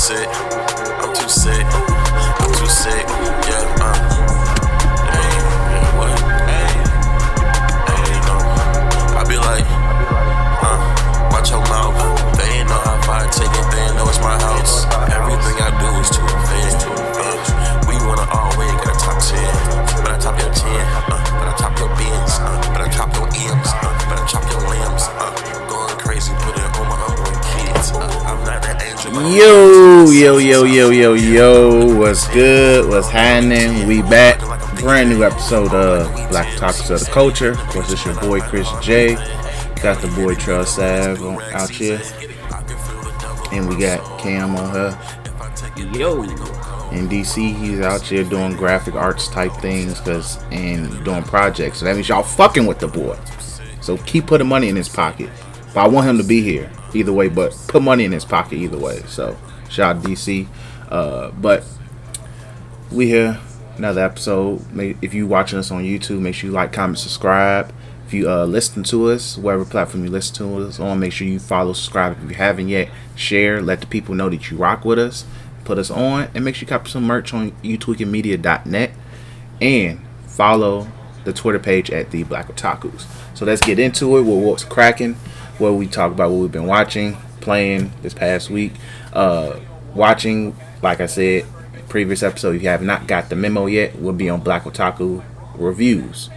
sick. I'm too sick. I'm too sick. Yeah, hey, yeah, what? Hey, no. I be like, watch your mouth. They ain't know how far I take it. They ain't know it's my house. Everything I do is to offend. We wanna always get a top 10. But I top your 10. But I top your bins. But I top your M's. But I chop your limbs. Going crazy, put it on my unborn kids. I'm not that angel. Yo, what's good? What's happening? We back. Brand new episode of Black Otakus of the Culture. Of course, it's your boy Chris J. Got the boy Trail Sav out here. And we got Cam on her. Yo. In DC, he's out here doing graphic arts type things and doing projects. So that means y'all fucking with the boy. So keep putting money in his pocket. But I want him to be here either way, but put money in his pocket either way. So shout out DC. But we here, another episode. If you watching us on YouTube, make sure you like, comment, subscribe. If you listen to us, whatever platform you listen to us on, make sure you follow, subscribe. If you haven't yet, share. Let the people know that you rock with us. Put us on, and make sure you copy some merch on utweekingmedia.net, and follow the Twitter page at the Black Otakus. So let's get into it. What's cracking? Where we talk about what we've been watching, playing this past week. Watching, like I said, previous episode. If you have not got the memo yet, we'll be on Black Otaku reviews,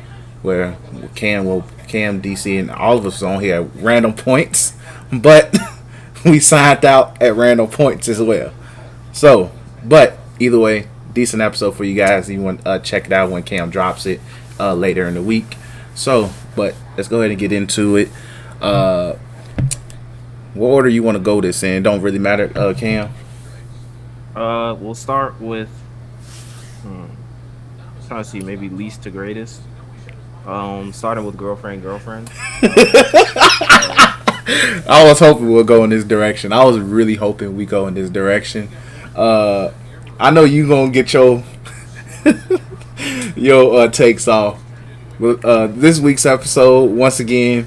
where Cam, DC, and all of us on here at random points, but we signed out at random points as well. So, but either way, decent episode for you guys. You want to check it out when Cam drops it later in the week. So, but let's go ahead and get into it. What order you want to go this in? Don't really matter, Cam. We'll start with trying to see, maybe least to greatest. Starting with girlfriend. I was hoping we'll go in this direction. I was really hoping we go in this direction. I know you gonna get your takes off. This week's episode, once again,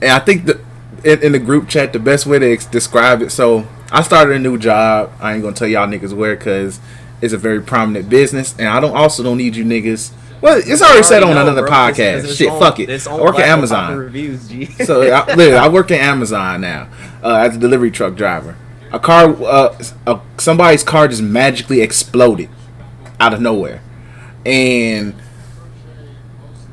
and I think in the group chat, the best way to describe it. So I started a new job. I ain't gonna tell y'all niggas where, because it's a very prominent business, and I don't need you niggas. Well, it's already said on another podcast. Shit, fuck it. I work at Amazon. Reviews, so I work at Amazon now as a delivery truck driver. Somebody's car just magically exploded out of nowhere, and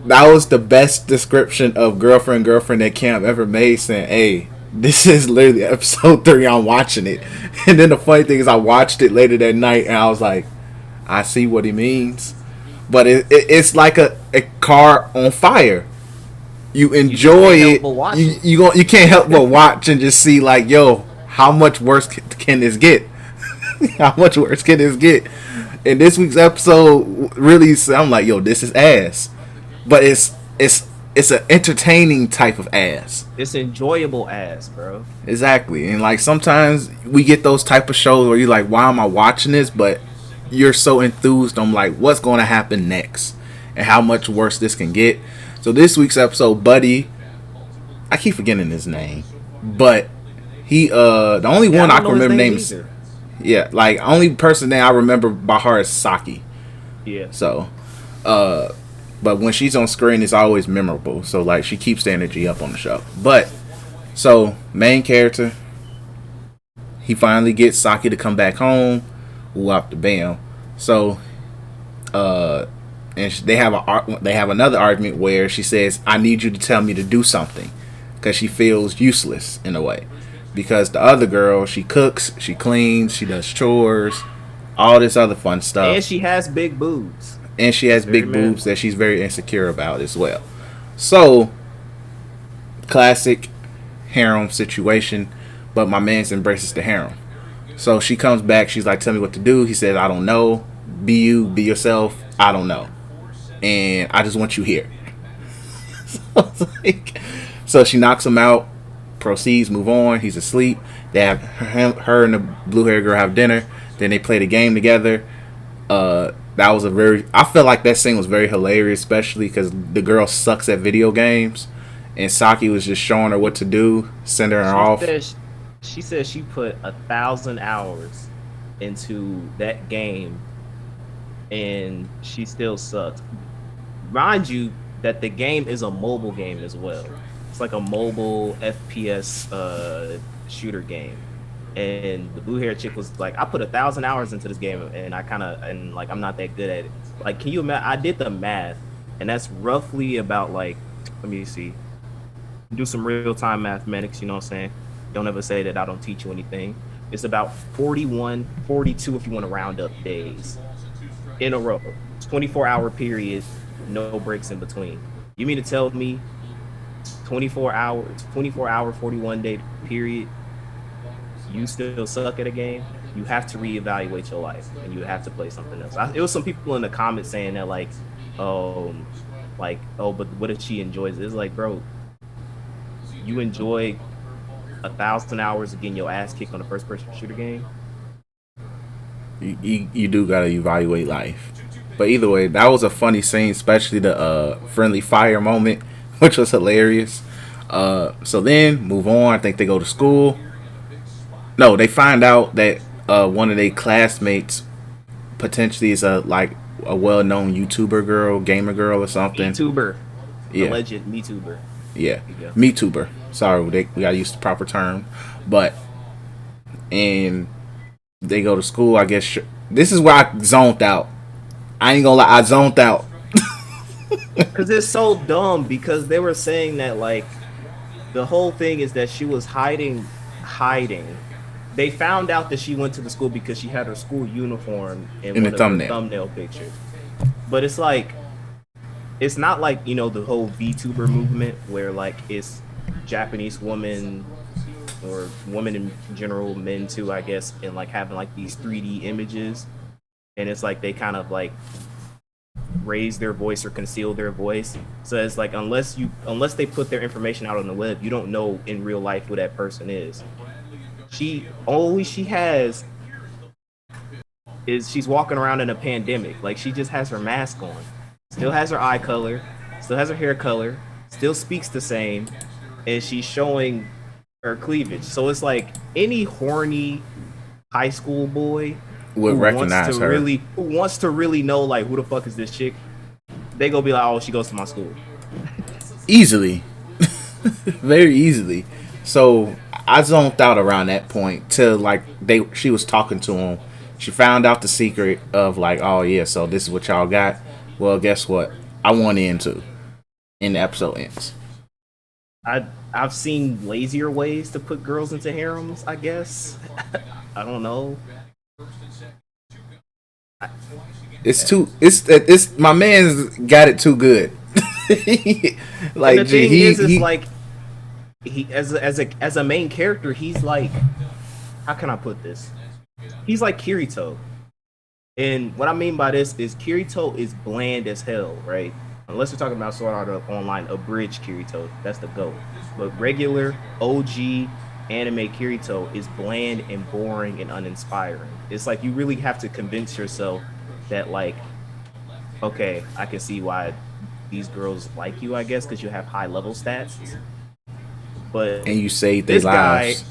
that was the best description of girlfriend that Cam ever made. Saying, "Hey, this is literally episode 3. I'm watching it," and then the funny thing is, I watched it later that night, and I was like, "I see what he means." But it's like a car on fire. You enjoy it. You can't help but watch and just see, like, yo, how much worse can this get? How much worse can this get? And this week's episode really, I'm like, yo, this is ass. But it's an entertaining type of ass. It's enjoyable ass, bro. Exactly. And like sometimes we get those type of shows where you're like, why am I watching this? But you're so enthused on like what's going to happen next and how much worse this can get. So this week's episode, Buddy, I keep forgetting his name, but he the only one I can remember names. Yeah, like only person that I remember by her is Saki. Yeah. So, but when she's on screen, it's always memorable. So like she keeps the energy up on the show. But so main character, he finally gets Saki to come back home. Whoop the bam. So, and they have another argument where she says, "I need you to tell me to do something," because she feels useless in a way. Because the other girl, she cooks, she cleans, she does chores, all this other fun stuff. And she has big boobs. And she has big boobs that she's very insecure about as well. So, classic harem situation, but my man's embraces the harem. So she comes back, she's like, tell me what to do. He says, I don't know. Be you, be yourself. I don't know. And I just want you here. So she knocks him out, proceeds, move on. He's asleep. They have her and the blue hair girl have dinner. Then they play the game together. That was I felt like that scene was very hilarious, especially because the girl sucks at video games. And Saki was just showing her what to do, sending her off. She said she put 1,000 hours into that game, and she still sucked. Mind you, that the game is a mobile game as well. It's like a mobile FPS shooter game. And the blue hair chick was like, I put 1,000 hours into this game, and like I'm not that good at it. Like, can you imagine? I did the math, and that's roughly about like, let me see, do some real time mathematics. You know what I'm saying? Don't ever say that I don't teach you anything. It's about 41, 42 if you want to round up days in a row. 24-hour period, no breaks in between. You mean to tell me 24 hour, 41 day period, you still suck at a game? You have to reevaluate your life and you have to play something else. It was some people in the comments saying that oh, but what if she enjoys it? It's like, bro, you enjoy 1,000 hours of getting your ass kicked on a first person shooter game? You do gotta evaluate life. But either way, that was a funny scene, especially the friendly fire moment, which was hilarious. So then move on. I think they go to school. No, they find out that one of their classmates potentially is a well-known YouTuber girl, gamer girl, or something. YouTuber, yeah, alleged MeTuber. Yeah, MeTuber. Sorry, we gotta use the proper term. And they go to school. I guess this is where I zoned out. I ain't gonna lie, I zoned out. Because it's so dumb, because they were saying that like the whole thing is that she was hiding. They found out that she went to the school because she had her school uniform in one of the thumbnail pictures. But it's like, it's not like, you know, the whole VTuber movement where like it's Japanese women or women in general, men too, I guess, and like having like these 3D images, and it's like they kind of like raise their voice or conceal their voice. So it's like unless they put their information out on the web, you don't know in real life who that person is. She's walking around in a pandemic. Like, she just has her mask on, still has her eye color, still has her hair color, still speaks the same, and she's showing her cleavage. So it's like any horny high school boy would recognize her. Who wants to really know like who the fuck is this chick, they gonna be like, oh, she goes to my school. Easily. Very easily. So I zoned out around that point till like she was talking to him. She found out the secret of like, oh yeah, so this is what y'all got. Well, guess what? I want in too. And the episode ends. I've seen lazier ways to put girls into harems, I guess. I don't know. It's my man's got it too good. Like, and the thing is like he as a main character, he's like, how can I put this? He's like Kirito. And what I mean by this is Kirito is bland as hell, right? Unless we're talking about Sword Art Online, abridged Kirito, that's the GOAT. But regular OG anime Kirito is bland and boring and uninspiring. It's like you really have to convince yourself that like, okay, I can see why these girls like you, I guess, because you have high level stats. But and you save their lives.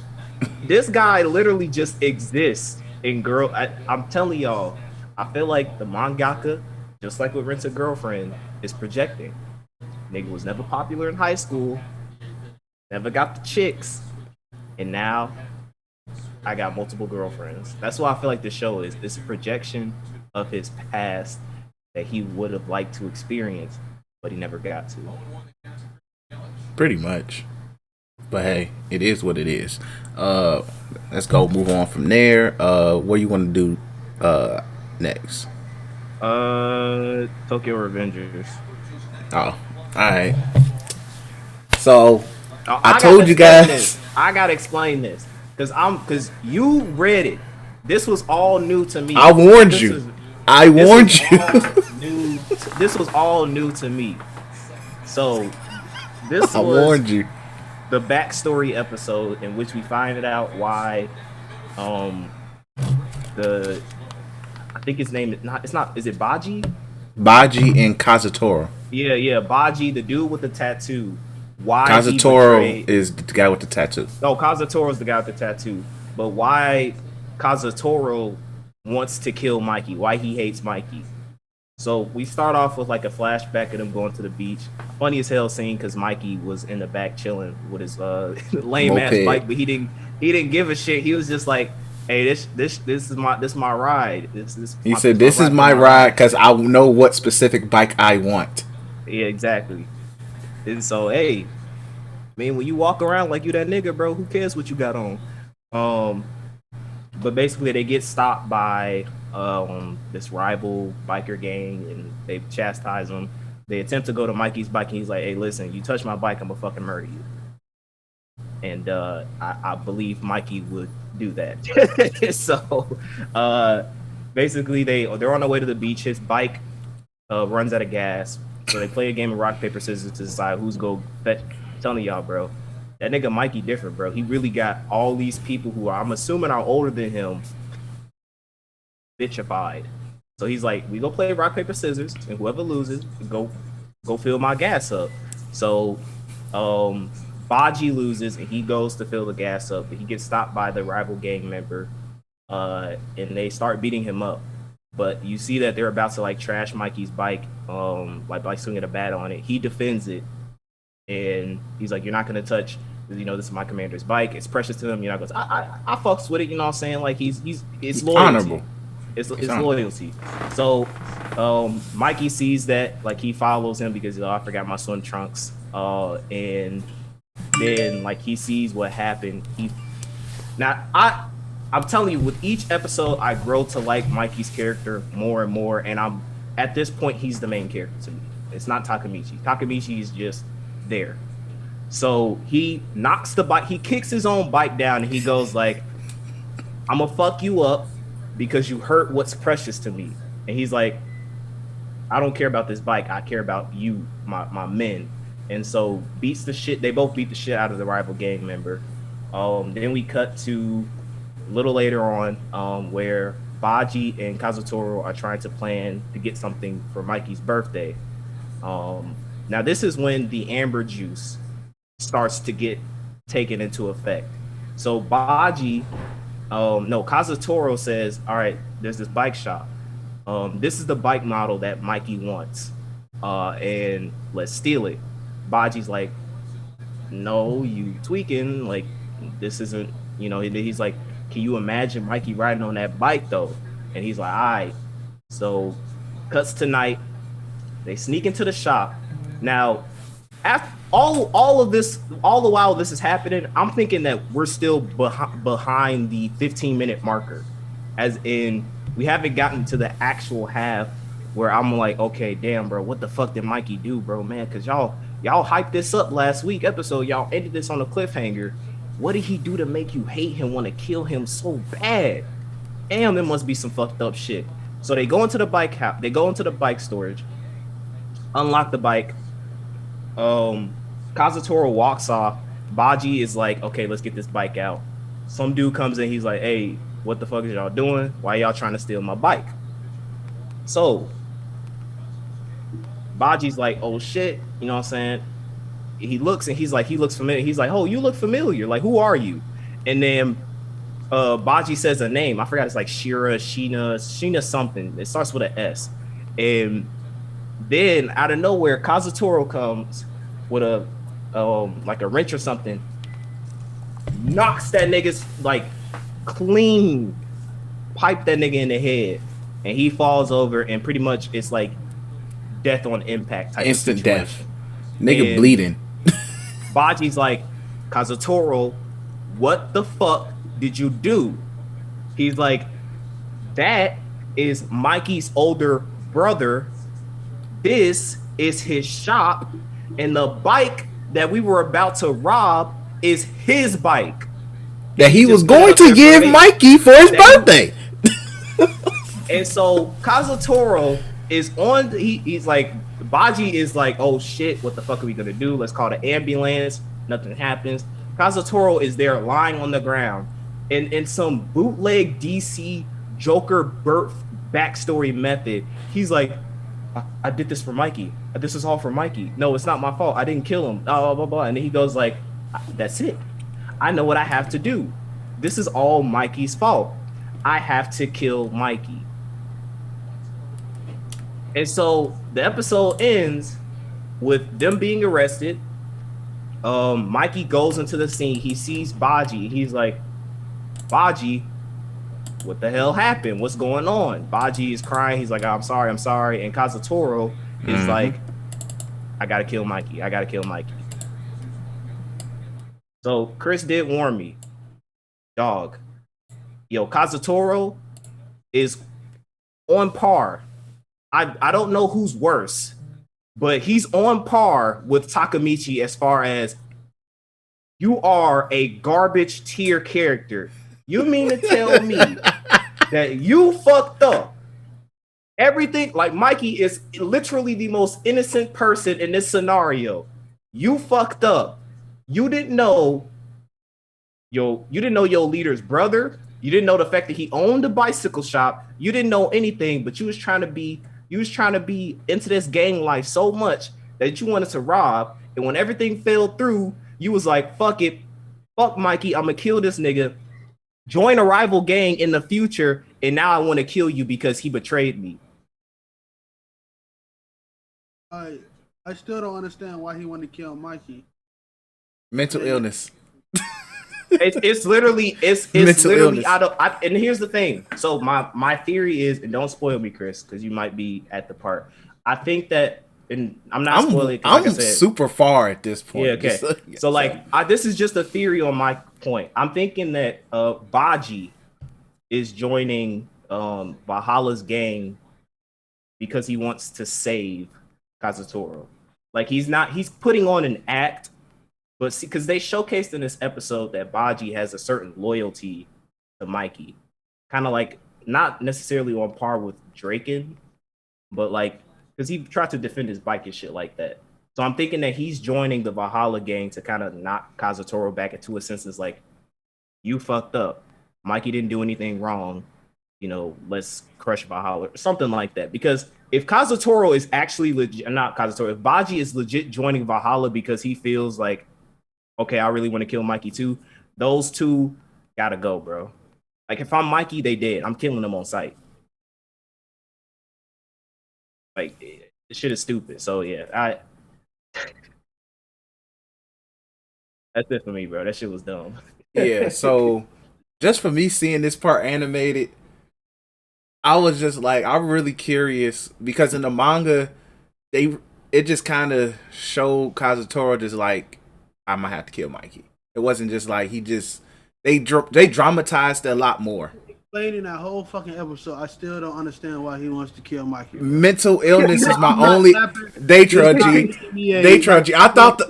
This guy literally just exists in girl. I'm telling y'all, I feel like the mangaka, just like with Rent a Girlfriend, is projecting. Nigga was never popular in high school, never got the chicks, and now I got multiple girlfriends. That's why I feel like the show is this projection of his past that he would have liked to experience, but he never got to. Pretty much. But hey, it is what it is. Let's go move on from there. What you want to do next? Tokyo Revengers. Oh, alright. So I told you guys I gotta explain this. Cause you read it. This was all new to me. I warned you. This was all new to me. So I warned you. The backstory episode in which we find out why I think his name is it Baji? Baji and Kazutoro. Yeah, Baji, the dude with the tattoo. Why Kazutoro is the guy with the tattoo. No, Kazutoro is the guy with the tattoo. But why Kazutoro wants to kill Mikey, why he hates Mikey. So we start off with like a flashback of them going to the beach. Funny as hell scene because Mikey was in the back chilling with his lame ass bike, but he didn't give a shit. He was just like, "Hey, this is my ride." He said, "This is my ride because I know what specific bike I want." Yeah, exactly. And so, hey, I mean, when you walk around like you that nigga, bro, who cares what you got on? But basically, they get stopped by this rival biker gang, and they chastise him. They attempt to go to Mikey's bike, and he's like, "Hey, listen, you touch my bike, I'm gonna fucking murder you." And I believe Mikey would do that. So basically, they're on their way to the beach. His bike runs out of gas, so they play a game of rock paper scissors to decide who's go fetch. I'm telling y'all, bro. That nigga Mikey different, bro. He really got all these people who I'm assuming are older than him bitchified. So he's like, we go play rock, paper, scissors, and whoever loses, go fill my gas up. So Baji loses and he goes to fill the gas up, but he gets stopped by the rival gang member, and they start beating him up. But you see that they're about to like trash Mikey's bike, like by swinging a bat on it. He defends it. And he's like, you're not gonna touch, this is my commander's bike. It's precious to him. You're not gonna. I fucks with it. You know what I'm saying? Like it's loyalty. Honorable. It's loyalty. So Mikey sees that, like he follows him because I forgot my swim trunks. And then like he sees what happened. I'm telling you, with each episode, I grow to like Mikey's character more and more. And at this point, he's the main character to me. It's not Takemichi. Takemichi is just there. So he knocks the bike, he kicks his own bike down, and he goes like, I'm gonna fuck you up because you hurt what's precious to me. And he's like, I don't care about this bike, I care about you, my men. And so they both beat the shit out of the rival gang member. Then we cut to a little later on, where Baji and Kazutoro are trying to plan to get something for Mikey's birthday. Now this is when the amber juice starts to get taken into effect. So Kazutoro says, all right, there's this bike shop. This is the bike model that Mikey wants. And let's steal it. Baji's like, no, you tweaking. Like, this isn't, he's like, can you imagine Mikey riding on that bike though? And he's like, all right. So cuts to night. They sneak into the shop. Now, after all the while this is happening, I'm thinking that we're still behind the 15-minute marker, as in we haven't gotten to the actual half where I'm like, okay, damn, bro, what the fuck did Mikey do, bro, man? Because y'all hyped this up last week episode. Y'all ended this on a cliffhanger. What did he do to make you hate him, want to kill him so bad? Damn, there must be some fucked up shit. So they go into the bike house. They go into the bike storage, unlock the bike. Kazutoro walks off. Baji is like, okay, let's get this bike out. Some dude comes in, he's like, hey, what the fuck is y'all doing? Why y'all trying to steal my bike? So Baji's like, oh shit, you know what I'm saying? He looks and he looks familiar. He's like, oh, you look familiar. Like, who are you? And then Baji says a name. I forgot, it's like Sheena something. It starts with an S. And then out of nowhere, Kazutoro comes with a like a wrench or something, knocks that nigga's like clean, pipe that nigga in the head, and he falls over, and pretty much it's like death on impact type instant of death. Nigga bleeding. Baji's like, Kazutoro, what the fuck did you do? He's like, that is Mikey's older brother. This is his shop, and the bike that we were about to rob is his bike that he was going to give Mikey for his birthday. And so Kazutoro is on. He's like, Baji is like, oh shit, what the fuck are we gonna do? Let's call the ambulance. Nothing happens. Kazutoro is there lying on the ground, and in some bootleg DC Joker birth backstory method, he's like, I did this for Mikey. This is all for Mikey. No, it's not my fault. I didn't kill him. Blah, blah, blah. And then he goes like, that's it. I know what I have to do. This is all Mikey's fault. I have to kill Mikey. And so the episode ends with them being arrested. Mikey goes into the scene. He sees Baji. He's like, Baji, what the hell happened? What's going on? Baji is crying. He's like, I'm sorry, I'm sorry. And Kazutoro is like, I gotta kill Mikey. I gotta kill Mikey. So Chris did warn me, dog. Yo, Kazutoro is on par. I don't know who's worse, but he's on par with Takamichi as far as you are a garbage tier character. You mean to tell me that you fucked up? Everything, like Mikey is literally the most innocent person in this scenario. You fucked up. You didn't know your leader's brother. You didn't know the fact that he owned a bicycle shop. You didn't know anything, but you was trying to be into this gang life so much that you wanted to rob. And when everything fell through, you was like, fuck it. Fuck Mikey. I'm gonna kill this nigga. Join a rival gang in the future, and now I want to kill you because he betrayed me. I still don't understand why he wanted to kill Mikey. Mental illness. It's literally illness. and here's the thing. So my theory is, and don't spoil me, Chris, because you might be at the part. I think that, and I'm not spoiling. I'm like I said, super far at this point. Yeah, okay. So like, this is just a theory on my point. I'm thinking that Baji is joining Valhalla's gang because he wants to save Kazutoro. Like he's putting on an act. But see, because they showcased in this episode that Baji has a certain loyalty to Mikey. Kind of like, not necessarily on par with Draken, but like, because he tried to defend his bike and shit like that. So I'm thinking that he's joining the Valhalla gang to kind of knock Kazutoro back into a sense, like, you fucked up. Mikey didn't do anything wrong. You know, let's crush Valhalla or something like that. Because if Kazutoro is actually legit, not Kazutoro, if Baji is legit joining Valhalla because he feels like, okay, I really want to kill Mikey too, those two gotta go, bro. Like, if I'm Mikey, they dead. I'm killing them on sight. Like, this shit is stupid. So yeah, that's it for me, bro. That shit was dumb. Yeah, so just for me seeing this part animated, I was just like, I'm really curious because in the manga, it just kind of showed Kazutoro just like, I might have to kill Mikey. It wasn't just like they dramatized it a lot more. Explaining that whole fucking episode, I still don't understand why he wants to kill Mikey. Mental illness is my only. Datra G. I thought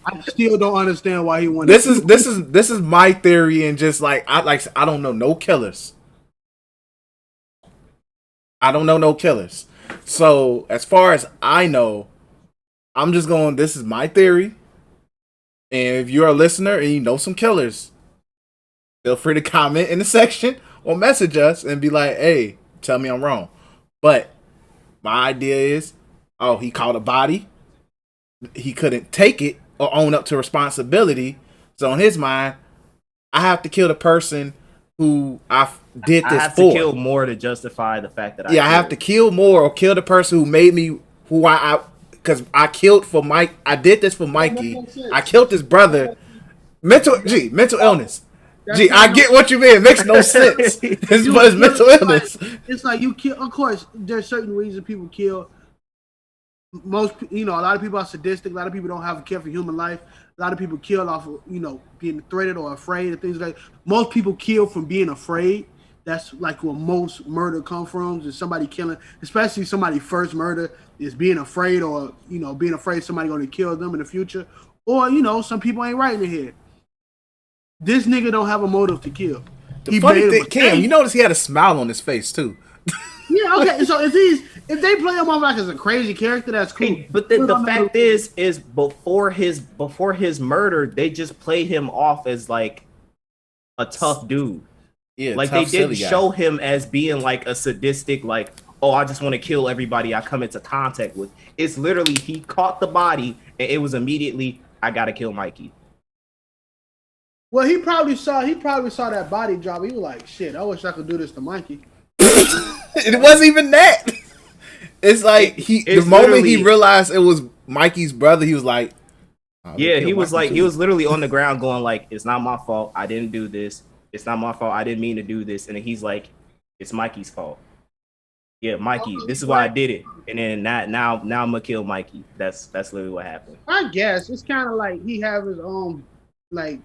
I still don't understand why he wanted. This is my theory, and just like I don't know no killers. I don't know no killers. So as far as I know, I'm just going. This is my theory. And if you're a listener and you know some killers, feel free to comment in the section or message us and be like, hey, tell me I'm wrong. But my idea is, he caught a body. He couldn't take it or own up to responsibility. So in his mind, I have to kill the person who I did this for. I have to kill more to justify the fact that I have to kill more or kill the person who made me who I because I killed for Mike. I did this for Mikey. I killed his brother. Mental illness. I get what you mean. It makes no sense. It's mental illness. It's like you kill. Of course, there's certain reasons people kill. Most, a lot of people are sadistic. A lot of people don't have a care for human life. A lot of people kill off of, being threatened or afraid and things like that. Most people kill from being afraid. That's like where most murder comes from, is somebody killing, especially somebody first murder is being afraid or, being afraid somebody going to kill them in the future. Or, some people ain't right in the head. This nigga don't have a motive to kill. The funny thing, Cam, you notice he had a smile on his face too. Yeah, okay. So if they play him off like as a crazy character, that's cool. Hey, but the fact is before his murder, they just played him off as like a tough dude. Yeah, like they didn't show him as being like a sadistic, like, oh, I just want to kill everybody I come into contact with. It's literally he caught the body and it was immediately, I gotta kill Mikey. Well, he probably saw that body drop. He was like, "Shit, I wish I could do this to Mikey." It wasn't even that. It's like the It's moment he literally realized it was Mikey's brother, he was like, yeah. He was Mikey like too." he was literally on the ground going like, "It's not my fault. I didn't do this. It's not my fault. I didn't mean to do this." And then he's like, "It's Mikey's fault. Yeah, Mikey. This is why I did it." And then now I'm gonna kill Mikey. That's literally what happened. I guess it's kind of like he have his own, like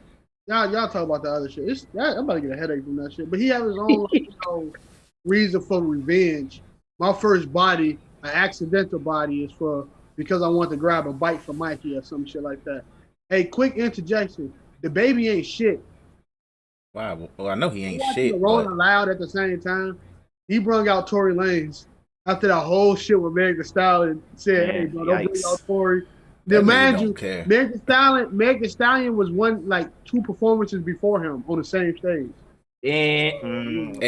y'all talk about the other shit. I'm about to get a headache from that shit. But he have his own like, reason for revenge. My first body, an accidental body, is for because I want to grab a bite from Mikey or some shit like that. Hey, quick interjection: the baby ain't shit. Wow. Well, I know he ain't Watching the shit, Rolling but Loud at the same time. He brung out Tory Lanez after that whole shit with Meg Thee Stallion said, "Hey, Man, bro, don't bring out yikes. Tory." that Then, nigga mind don't you, care. Meg Thee Stallion was two performances before him on the same stage. Hey,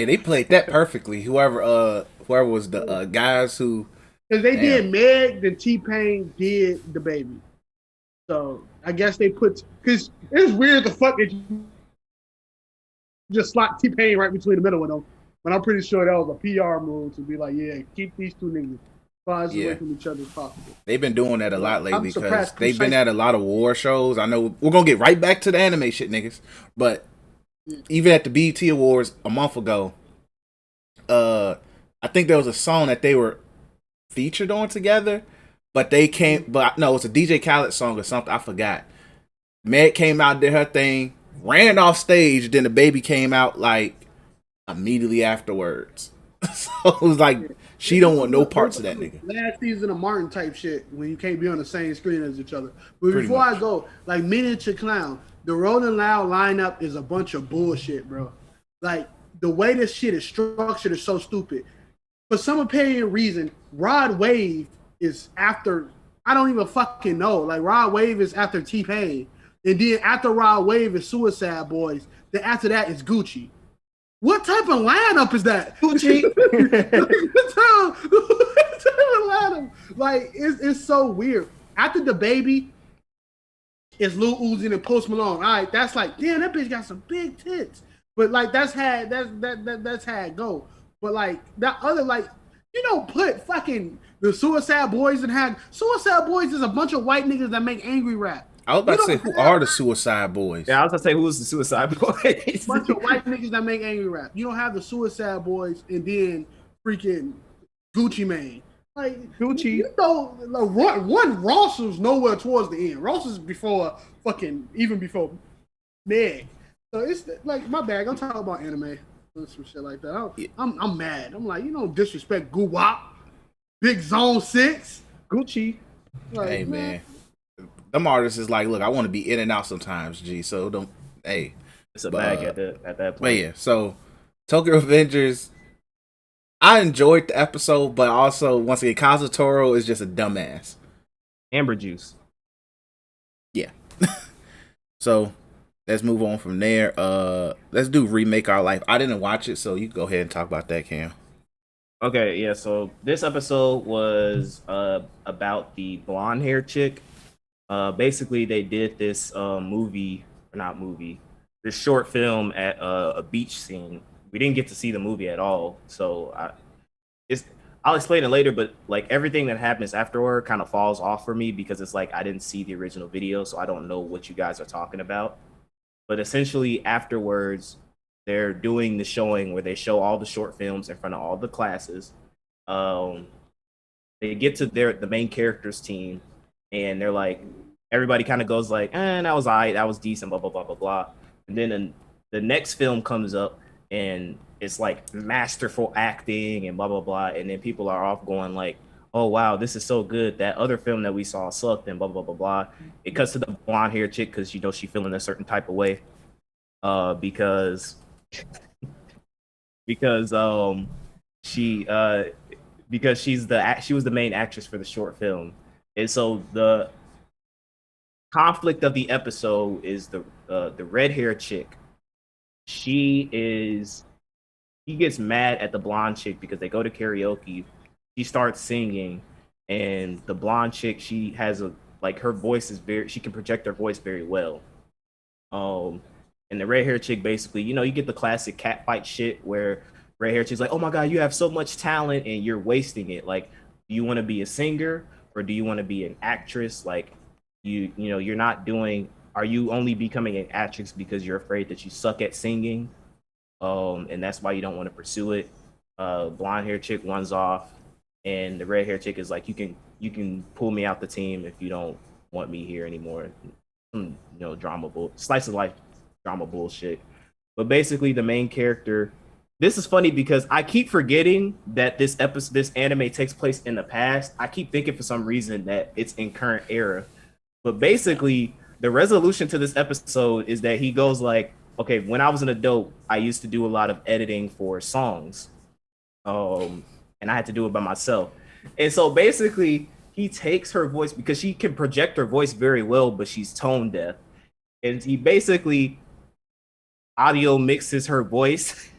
they played that perfectly. Whoever was the guys who Because they damn. did Meg, then T-Pain did the baby. So I guess they put because it's weird the fuck that you just slot T-Pain right between the middle of them. But I'm pretty sure that was a PR move to be like, yeah, keep these two niggas far as away from each other as possible. They've been doing that a lot lately because surprised they've been at a lot of war shows. I know we're gonna get right back to the anime shit, niggas. But even at the BET Awards a month ago, I think there was a song that they were featured on together, but they came. But no, it's a DJ Khaled song or something. I forgot. Meg came out, did her thing, ran off stage. Then the baby came out like immediately afterwards. So it was like she don't want no parts of that nigga. Last season of Martin type shit when you can't be on the same screen as each other. But Pretty before much. I go, like Miniature Clown, the Rolling Loud lineup is a bunch of bullshit, bro. Like the way this shit is structured is so stupid. For some apparent reason, Rod Wave is after. I don't even fucking know. Like Rod Wave is after T-Pain, and then after Rod Wave is Suicide Boys. Then after that is Gucci. What type of lineup is that? Gucci. what type of lineup? Like it's so weird. After the baby, it's Lil Uzi and Post Malone. All right, that's like damn, that bitch got some big tits. But like that's how it go. But like that other like you don't put fucking the Suicide Boys and have Suicide Boys is a bunch of white niggas that make angry rap. I was about to say, who are the Suicide Boys? Yeah, I was gonna say who's the Suicide Boys. Bunch of white niggas that make angry rap. You don't have the Suicide Boys and then freaking Gucci Mane. Like Gucci. you know, like, one Ross was nowhere towards the end. Ross is before even before Meg. So it's like my bag. I'm talking about anime and some shit like that. I'm mad. I'm like, you don't disrespect Guwap, Big Zone 6, Gucci. Like, Hey man, them artists is like, look, I want to be in and out sometimes, G. So don't, hey, It's a bag at that point. But yeah, so Tokyo Avengers, I enjoyed the episode, but also once again, Kazutoro is just a dumbass. Amber juice. Yeah. So let's move on from there. Let's do Remake Our Life. I didn't watch it, so you go ahead and talk about that, Cam. Okay, yeah. So this episode was about the blonde hair chick. Basically, they did this this short film at a beach scene. We didn't get to see the movie at all, so I'll explain it later. But like everything that happens afterward kind of falls off for me because it's like I didn't see the original video, so I don't know what you guys are talking about. But essentially, afterwards, they're doing the showing where they show all the short films in front of all the classes. They get to the main characters team, and they're like, everybody kind of goes like, that was alright, that was decent, blah blah blah blah blah. And then the next film comes up, and it's like masterful acting and blah blah blah. And then people are off going like, oh wow, this is so good. That other film that we saw sucked and blah blah blah blah. It cuts to the blonde hair chick because she feeling a certain type of way, because she she was the main actress for the short film, and so the conflict of the episode is the red hair chick. She gets mad at the blonde chick because they go to karaoke. She starts singing, and the blonde chick, she has her voice is she can project her voice very well. And the red hair chick basically, you get the classic cat fight shit where red hair chick's like, "Oh my god, you have so much talent and you're wasting it. Like, do you want to be a singer or do you want to be an actress? Like, you're not doing. Are you only becoming an actress because you're afraid that you suck at singing? And that's why you don't want to pursue it." Blonde hair chick runs off, and the red hair chick is like, "You can pull me out the team if you don't want me here anymore." Drama slice of life drama bullshit. But basically, the main character. This is funny because I keep forgetting that this anime takes place in the past. I keep thinking for some reason that it's in current era. But basically, the resolution to this episode is that he goes like, "Okay, when I was an adult, I used to do a lot of editing for songs, and I had to do it by myself." And so basically, he takes her voice because she can project her voice very well, but she's tone deaf, and he basically audio mixes her voice,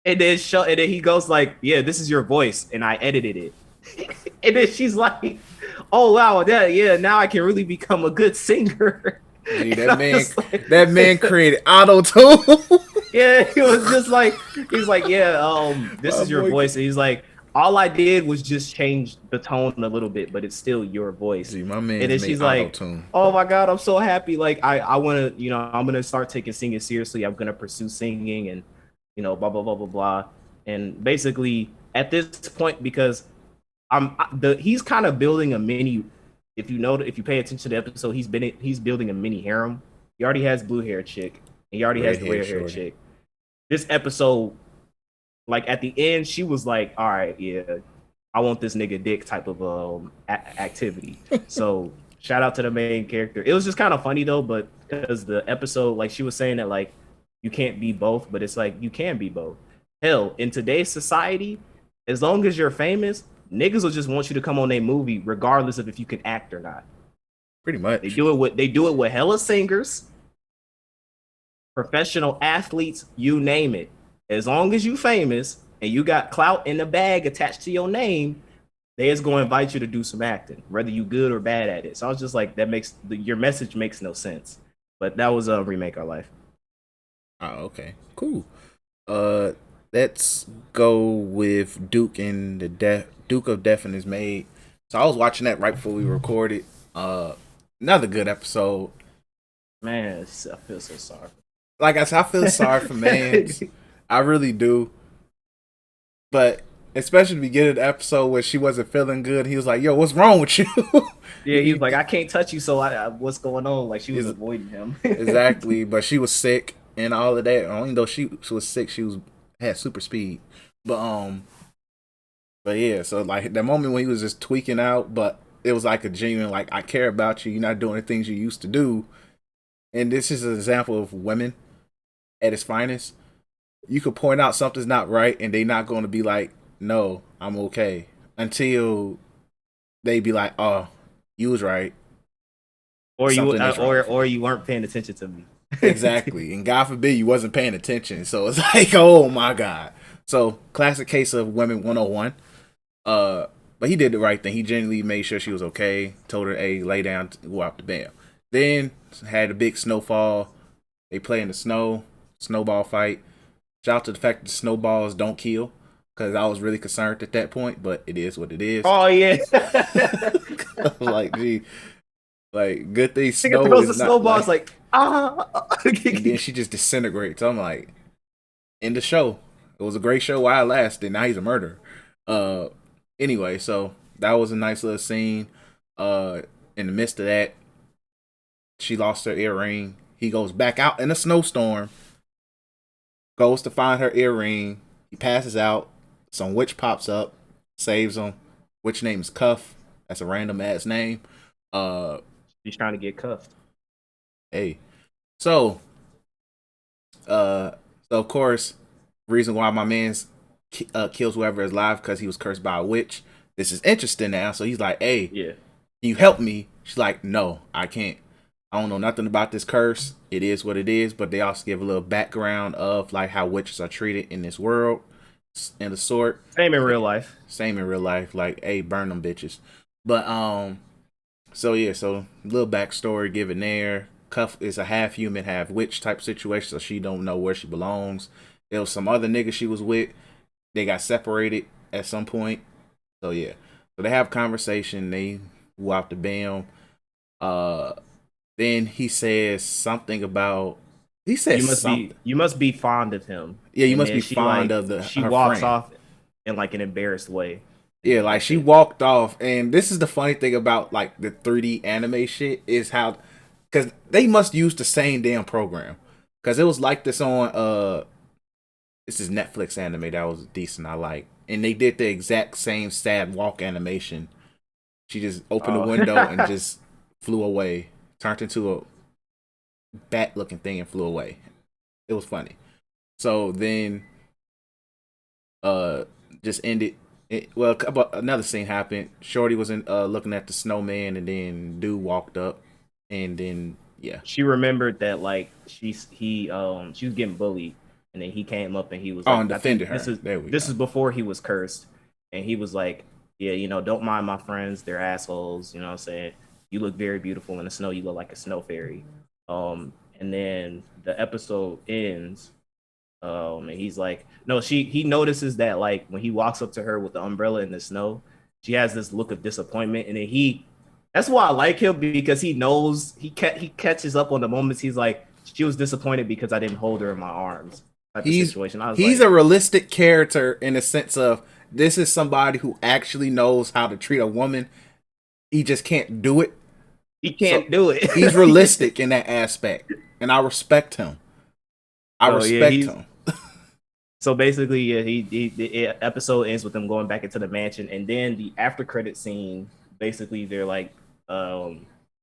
and then he goes like, "Yeah, this is your voice, and I edited it." And then she's like, "Oh wow, yeah, now I can really become a good singer." Gee, that man created auto tune. Yeah, he was just like, he's like, "Yeah, this is your voice," and he's like, "All I did was just change the tone a little bit, but it's still your voice." Gee, my man. And then she's like, "Oh my god, I'm so happy! Like, I want to, I'm gonna start taking singing seriously. I'm gonna pursue singing, and blah blah blah blah blah." And basically, at this point, because he's kind of building a mini. If you pay attention to the episode, he's building a mini harem. He already has blue hair chick, and he already has the red hair chick. This episode, like at the end, she was like, "All right, yeah, I want this nigga dick" type of activity. So shout out to the main character. It was just kind of funny though, but because the episode, like she was saying that like you can't be both, but it's like you can be both. Hell, in today's society, as long as you're famous, niggas will just want you to come on their movie, regardless of if you can act or not. Pretty much. They do it with hella singers, professional athletes, you name it. As long as you famous and you got clout in the bag attached to your name, they is going to invite you to do some acting, whether you good or bad at it. So I was just like, your message makes no sense. But that was a Remake Our Life. Oh, okay, cool. Let's go with Duke and the Duke of Death and His Maid. So I was watching that right before we recorded. Another good episode. Man, I feel so sorry. Like I said, I feel sorry for Mans. I really do. But especially the beginning of the episode where she wasn't feeling good, he was like, "Yo, what's wrong with you?" Yeah, he was like, "I can't touch you, so what's going on?" Like she was avoiding him. Exactly, but she was sick and all of that. Even though she was sick, she had super speed. But yeah, so like that moment when he was just tweaking out, but it was like a genuine like, "I care about you. You're not doing the things you used to do." And this is an example of women at its finest. You could point out something's not right, and they're not going to be like, "No, I'm okay," until they be like, "Oh, you was right," or you weren't paying attention to me. Exactly, and God forbid you wasn't paying attention. So it's like, oh my god. So classic case of women 101. But he did the right thing. He genuinely made sure she was okay. Told her, "Hey, lay down, go out the bed." Then had a big snowfall. They play in the snow, snowball fight. Shout out to the fact that the snowballs don't kill, because I was really concerned at that point, but it is what it is. Oh yeah. I was like, gee, like good thing snow throws is the not snowballs like, and then she just disintegrates. I'm like, end the show. It was a great show while it lasted. Now he's a murderer. Anyway, so that was a nice little scene. In the midst of that, she lost her earring. He goes back out in a snowstorm, goes to find her earring. He passes out. Some witch pops up, saves him. Witch name is Cuff. That's a random ass name. She's trying to get cuffed. Hey. So of course, reason why my man's kills whoever is alive because he was cursed by a witch. This is interesting now. So he's like, "Hey, yeah, can you help me?" She's like, "No, I can't. I don't know nothing about this curse. It is what it is." But they also give a little background of like how witches are treated in this world and the sort. Same in real life. Same in real life. Like, hey, burn them bitches. But so yeah, so little backstory given there. Cuff is a half human, half witch type situation, so she don't know where she belongs. There was some other nigga she was with. They got separated at some point. So yeah. So they have conversation. They walk the bam. Then he says something about. He says something. You must be fond of him. Yeah, you And must then be she fond like of she her walks friend. off in like an embarrassed way. And Yeah, then like that's she it. walked off, and this is the funny thing about like the 3D anime shit is how, because they must use the same damn program, because it was like this on this is Netflix anime that was decent, I like, and they did the exact same sad walk animation. She just opened the Oh. window and just flew away, turned into a bat looking thing and flew away. It was funny. So then uh just ended well, another scene happened. Shorty was in looking at the snowman, and then dude walked up, and then yeah. She remembered that like she was getting bullied, and then he came up and he was Oh, like, and I think defended her. There we this go. is before he was cursed, and he was like, yeah, you know, don't mind my friends, they're assholes, you know what I'm saying? You look very beautiful in the snow, you look like a snow fairy. And then the episode ends. And he's like, no, he notices that like when he walks up to her with the umbrella in the snow, she has this look of disappointment, and then that's why I like him, because he knows he catches up on the moments. He's like, she was disappointed because I didn't hold her in my arms, type of He's situation. I was he's like, a realistic character in the sense of this is somebody who actually knows how to treat a woman. He just can't do it. he So can't do it. he's realistic in that aspect, and I respect him. I So yeah, respect him. so basically, yeah, the episode ends with them going back into the mansion, and then the after credit scene. Basically, they're like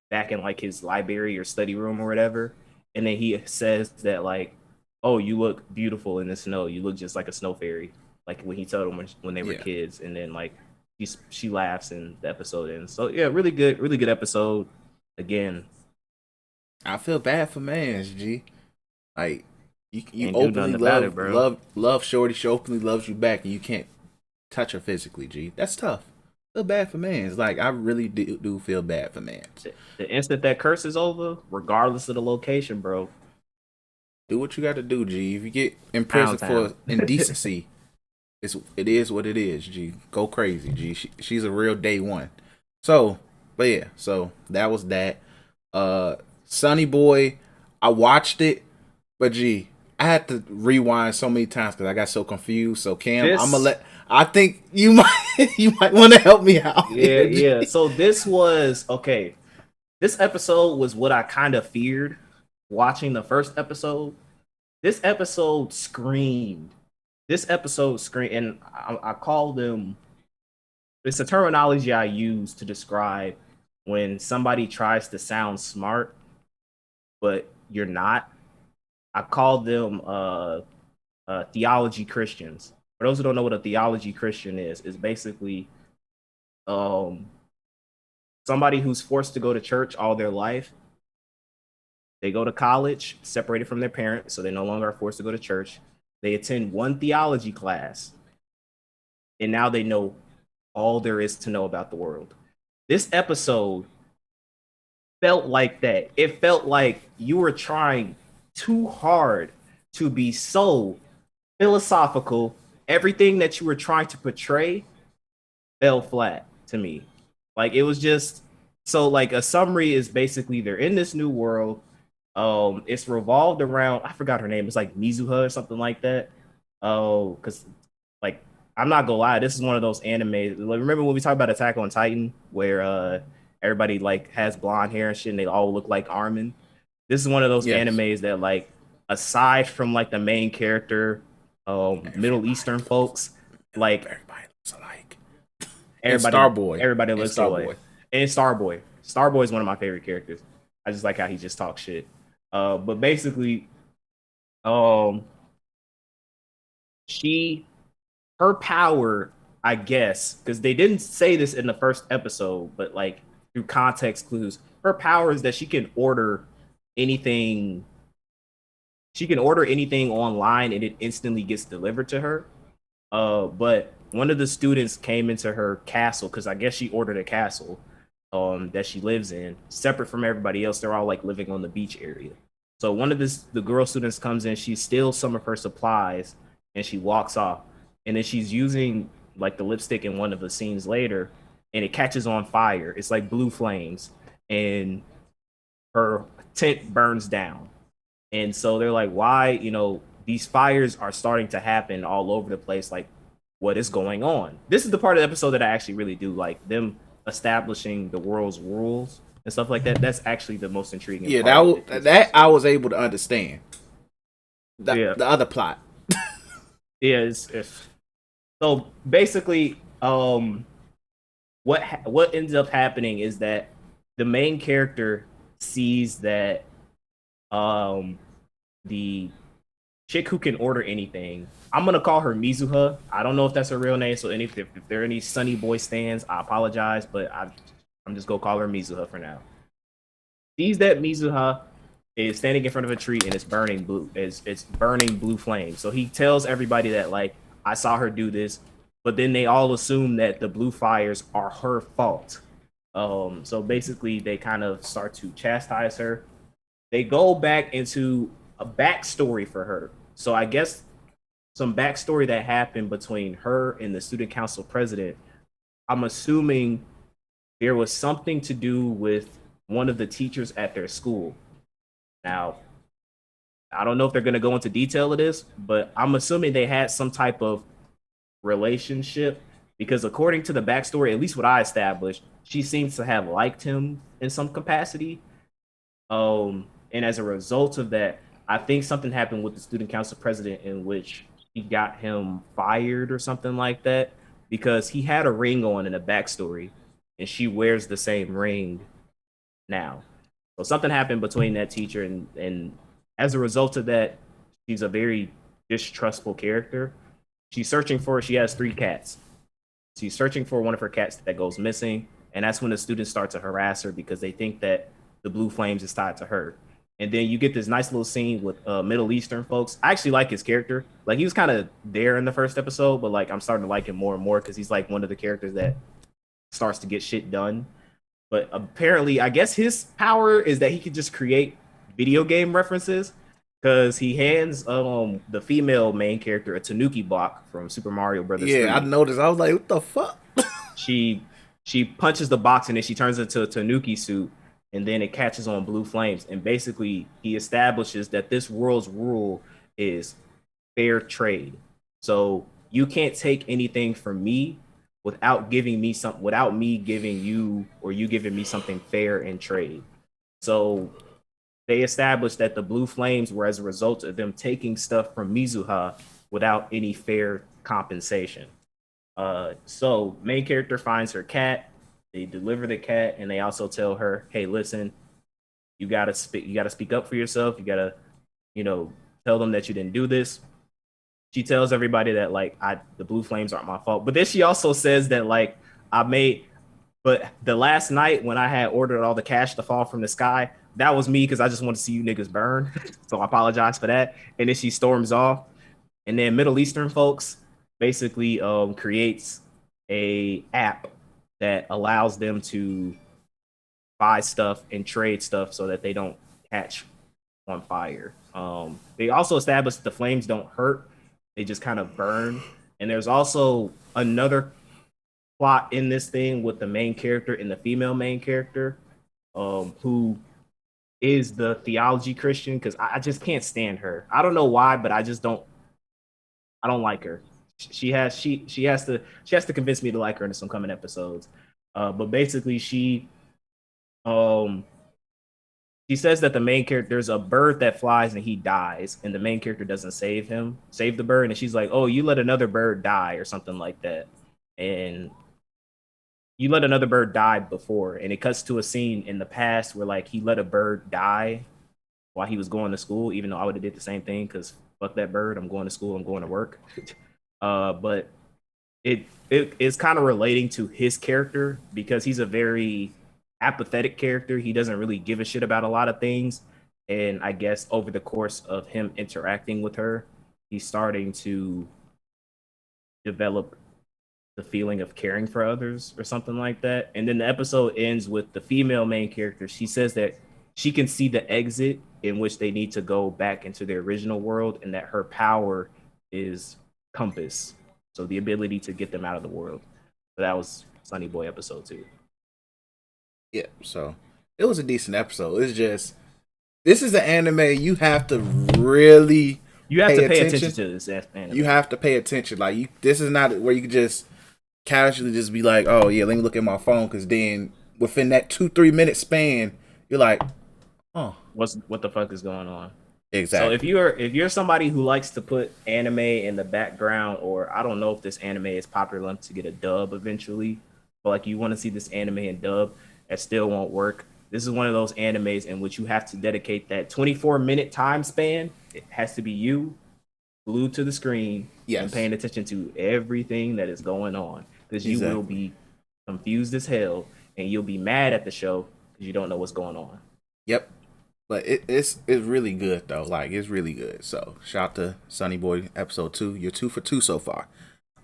back in like his library or study room or whatever, and then he says that like, "Oh, you look beautiful in the snow. You look just like a snow fairy." Like when he told them when they were Yeah. kids, and then like she laughs and the episode ends. So yeah, really good episode. Again, I feel bad for mans, G. Like you can't do openly nothing about it, bro. love Shorty. She openly loves you back, and you can't touch her physically, G. That's tough. Feel bad for mans. Like I really do feel bad for mans. The instant that curse is over, regardless of the location, bro, Do what you got to do, G. If you get in prison pound for town. indecency, it is what it is, G. Go crazy, G. She's a real day one. So, but yeah, so that was that. Sunny Boy, I watched it, but G, I had to rewind so many times because I got so confused. So Cam, I'm gonna This let. I think you might you might want to help me out. Yeah, Here, G. yeah. So this was okay. This episode was what I kind of feared watching the first episode. This episode screamed. This episode screamed, and I call them. It's a terminology I use to describe when somebody tries to sound smart, but you're not. I call them theology Christians. For those who don't know what a theology Christian is basically um somebody who's forced to go to church all their life. They go to college, separated from their parents, so they no longer are forced to go to church. They attend one theology class, and now they know all there is to know about the world. This episode felt like that. It felt like you were trying too hard to be so philosophical. Everything that you were trying to portray fell flat to me. Like it was just so like a summary is basically they're in this new world. It's revolved around I forgot her name. It's like Mizuha or something like that. Oh, because like I'm not gonna lie, this is one of those animes. Like, remember when we talked about Attack on Titan, where everybody like has blonde hair and shit, and they all look like Armin. This is one of those Yes. animes that like aside from like the main character, Middle Eastern folks, like Everybody looks alike. everybody, Starboy. everybody And looks Starboy. away. And Starboy. Starboy is one of my favorite characters. I just like how he just talks shit. But basically, um, she, her power, I guess, because they didn't say this in the first episode, but like through context clues, her power is that she can order anything. She can order anything online and it instantly gets delivered to her. But one of the students came into her castle because I guess she ordered a castle, that she lives in, separate from everybody else. They're all like living on the beach area. So one of the girl students comes in, she steals some of her supplies, and she walks off. And then she's using like the lipstick in one of the scenes later, and it catches on fire. It's like blue flames, and her tent burns down. And so they're like, why, these fires are starting to happen all over the place. Like, what is going on? This is the part of the episode that I actually really do like, them establishing the world's rules and stuff like that. That's actually the most intriguing Yeah, part of it. that I was able to understand. Yeah. The other plot. Yeah, so basically, what ends up happening is that the main character sees that the chick who can order anything. I'm gonna call her Mizuha. I don't know if that's her real name. So if there are any Sunny Boy stands, I apologize, but I'm just gonna call her Mizuha for now. Sees that Mizuha is standing in front of a tree and it's burning blue. It's burning blue flames. So he tells everybody that like I saw her do this, but then they all assume that the blue fires are her fault. So basically they kind of start to chastise her. They go back into a backstory for her. So I guess some backstory that happened between her and the student council president. I'm assuming there was something to do with one of the teachers at their school. Now, I don't know if they're going to go into detail of this, but I'm assuming they had some type of relationship because according to the backstory, at least what I established, she seems to have liked him in some capacity. And as a result of that, I think something happened with the student council president in which he got him fired or something like that because he had a ring on in the backstory and she wears the same ring now. So something happened between that teacher and as a result of that, she's a very distrustful character. She has 3 cats. She's searching for one of her cats that goes missing. And that's when the students start to harass her because they think that the blue flames is tied to her. And then you get this nice little scene with Middle Eastern folks. I actually like his character. Like he was kind of there in the first episode, but like I'm starting to like him more and more because he's like one of the characters that starts to get shit done. But apparently, I guess his power is that he can just create video game references because he hands the female main character a Tanuki block from Super Mario Brothers. Yeah, 3. I noticed. I was like, what the fuck? She punches the box and then she turns into a Tanuki suit and then it catches on blue flames. And basically, he establishes that this world's rule is fair trade. So you can't take anything from me without without me giving you or you giving me something fair in trade. So they established that the blue flames were as a result of them taking stuff from Mizuha without any fair compensation. So main character finds her cat. They deliver the cat, and they also tell her, "Hey, listen, you gotta speak. You gotta speak up for yourself. You gotta, tell them that you didn't do this." She tells everybody that like the blue flames aren't my fault. But then she also says that like but the last night when I had ordered all the cash to fall from the sky, that was me because I just want to see you niggas burn. So I apologize for that. And then she storms off. And then Middle Eastern folks basically creates a app that allows them to buy stuff and trade stuff so that they don't catch on fire. They also established that the flames don't hurt; they just kind of burn. And there's also another plot in this thing with the main character and the female main character, who is the theology Christian because I just can't stand her. I don't know why, but I just don't. I don't like her. She has to convince me to like her in some coming episodes. But basically, um she says that the main character there's a bird that flies and he dies, and the main character doesn't save the bird, and she's like, "Oh, you let another bird die," or something like that, and you let another bird die before, and it cuts to a scene in the past where like he let a bird die while he was going to school, even though I would have did the same thing because fuck that bird, I'm going to school, I'm going to work. But it is kind of relating to his character because he's a very apathetic character. He doesn't really give a shit about a lot of things. And I guess over the course of him interacting with her, he's starting to develop the feeling of caring for others or something like that. And then the episode ends with the female main character. She says that she can see the exit in which they need to go back into their original world, and that her power is compass. So the ability to get them out of the world. So that was Sunny Boy episode 2. Yeah, so it was a decent episode. It's just this is an anime you have to really You have to pay attention to this anime. You have to pay attention. Like this is not where you can just casually just be like, oh yeah, let me look at my phone, because then within that 2-3 minute span, you're like, oh, what the fuck is going on? Exactly. So if you're somebody who likes to put anime in the background, or I don't know if this anime is popular enough to get a dub eventually, but like you want to see this anime in dub, that still won't work. This is one of those animes in which you have to dedicate that 24-minute time span. It has to be you glued to the screen and paying attention to everything that is going on, because you will be confused as hell and you'll be mad at the show because you don't know what's going on. Yep. But it's really good though. Like it's really good. So shout out to Sunny Boy episode 2. You're 2 for 2 so far.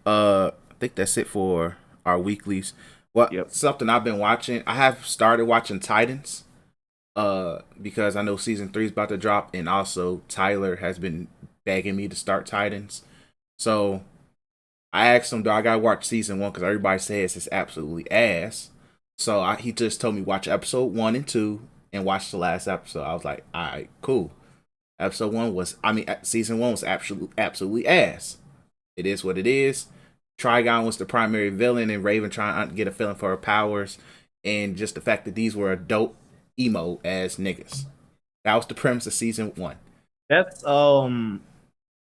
I think that's it for our weeklies. Well, something I've been watching. I have started watching Titans. Because I know season 3 is about to drop, and also Tyler has been begging me to start Titans. So I asked him, do I gotta watch season 1? Because everybody says it's absolutely ass. So he just told me watch episode 1 and 2 and watch the last episode. I was like, all right, cool. Season 1 was absolutely ass. It is what it is. Trigon was the primary villain, and Raven trying to get a feeling for her powers, and just the fact that these were adult emo as niggas. That was the premise of season 1. That's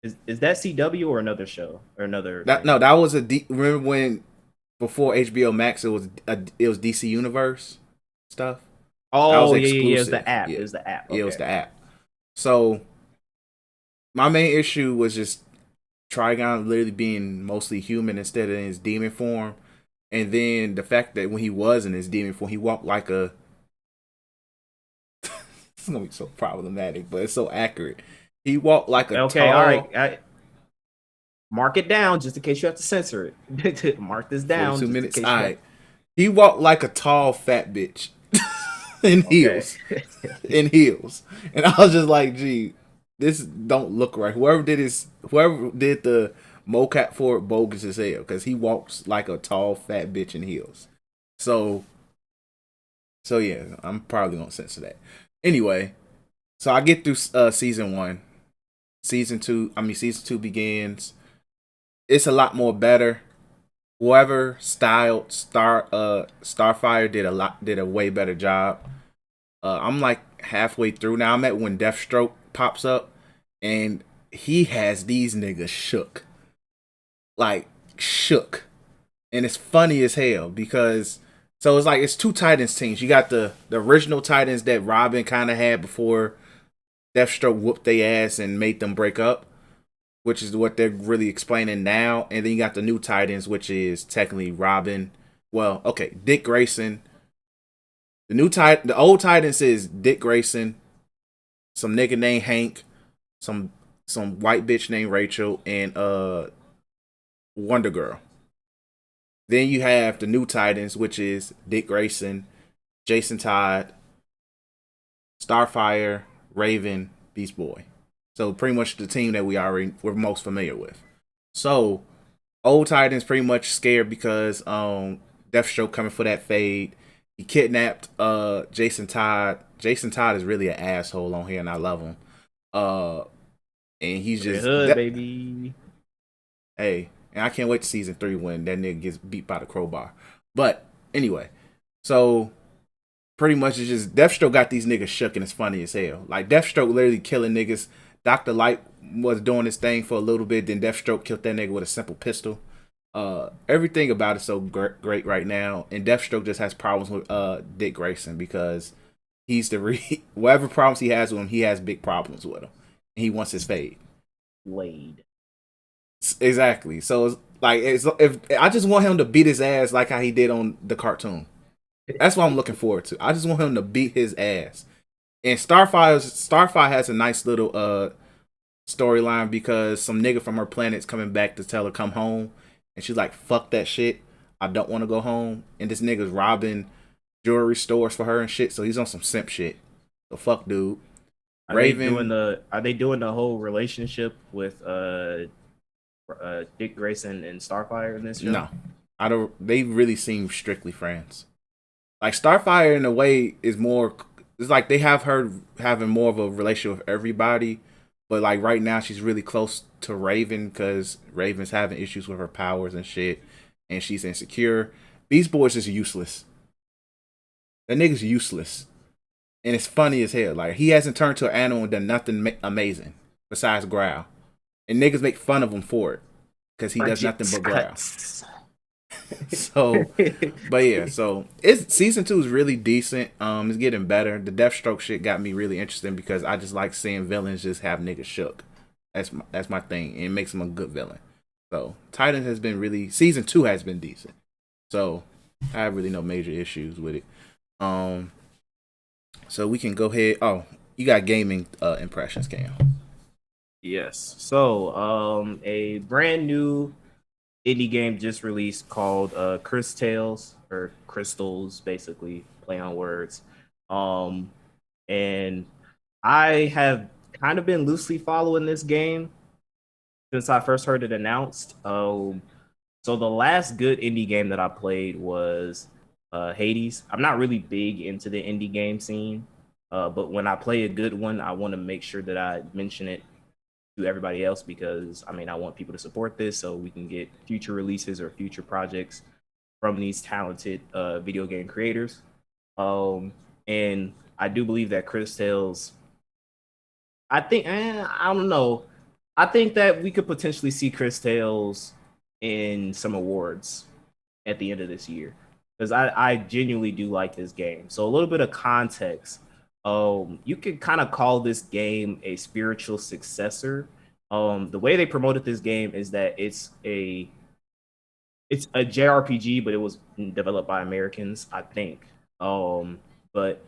is that CW or another show or another? That was remember when before HBO Max it was DC Universe stuff. Oh yeah, it was the app. Yeah. It was the app. Okay. Yeah, it was the app. So my main issue was just Trigon literally being mostly human instead of in his demon form, and then the fact that when he was in his demon form, he walked like a. It's gonna be so problematic, but it's so accurate. He walked like a tall... all right. Mark it down just in case you have to censor it. Mark this down. 2 minutes. All right. He walked like a tall fat bitch in heels. In heels. And I was just like, gee, this don't look right. Whoever did the mocap for it bogus as hell, because he walks like a tall fat bitch in heels. So yeah, I'm probably gonna censor that. Anyway, so I get through season 1. Season 2 begins. It's a lot more better. Whoever styled Starfire did a way better job. I'm like halfway through now. I'm at when Deathstroke pops up, and he has these niggas shook. Like shook. And it's funny as hell because so it's 2 Titans teams. You got the original Titans that Robin kind of had before Deathstroke whooped their ass and made them break up, which is what they're really explaining now. And then you got the new Titans, which is technically Robin. Well, okay, Dick Grayson. The old Titans is Dick Grayson, some nigga named Hank, some white bitch named Rachel, and Wonder Girl. Then you have the new Titans, which is Dick Grayson, Jason Todd, Starfire, Raven, Beast Boy. So pretty much the team that we're most familiar with. So old Titans pretty much scared because Deathstroke coming for that fade. He kidnapped Jason Todd. Jason Todd is really an asshole on here, and I love him. And he's just hood, baby. Hey, and I can't wait to season 3 when that nigga gets beat by the crowbar. But anyway, so pretty much it's just Deathstroke got these niggas shook, and it's funny as hell. Like Deathstroke literally killing niggas. Dr. Light was doing his thing for a little bit, then Deathstroke killed that nigga with a simple pistol. Everything about it so great right now, and Deathstroke just has problems with Dick Grayson because he's whatever problems he has with him, he has big problems with him, and he wants his fade. Blade. Exactly. So if I just want him to beat his ass like how he did on the cartoon. That's what I'm looking forward to. I just want him to beat his ass. And Starfire has a nice little storyline because some nigga from her planet's coming back to tell her come home, and she's like, "Fuck that shit. I don't want to go home." And this nigga's robbing jewelry stores for her and shit. So he's on some simp shit. So fuck, dude. Raven. Are they doing the whole relationship with Dick Grayson and Starfire in this show? No, I don't. They really seem strictly friends. Like Starfire, in a way, is more. It's like they have her having more of a relationship with everybody, but like right now, she's really close to Raven because Raven's having issues with her powers and shit, and she's insecure. Beast Boy's just useless. That nigga's useless, and it's funny as hell. Like he hasn't turned to an animal and done nothing amazing besides growl, and niggas make fun of him for it because he does nothing but growl. So, but yeah, so it's season 2 is really decent. It's getting better. The Deathstroke shit got me really interested because I just like seeing villains just have niggas shook. That's my thing, and it makes him a good villain. So Titans has been really season 2 has been decent. So I have really no major issues with it. So we can go ahead. Oh, you got gaming impressions, Cam. Yes. So a brand new indie game just released called Chris Tales, or Crystals, basically play on words. And I have kind of been loosely following this game since I first heard it announced. So the last good indie game that I played was Hades. I'm not really big into the indie game scene, but when I play a good one, I want to make sure that I mention it to everybody else because I want people to support this so we can get future releases or future projects from these talented video game creators. And I do believe that Chris Tales, I don't know. I think that we could potentially see Chris Tales in some awards at the end of this year because I genuinely do like this game. So a little bit of context. You could kind of call this game a spiritual successor. The way they promoted this game is that it's a JRPG, but it was developed by Americans, I think. But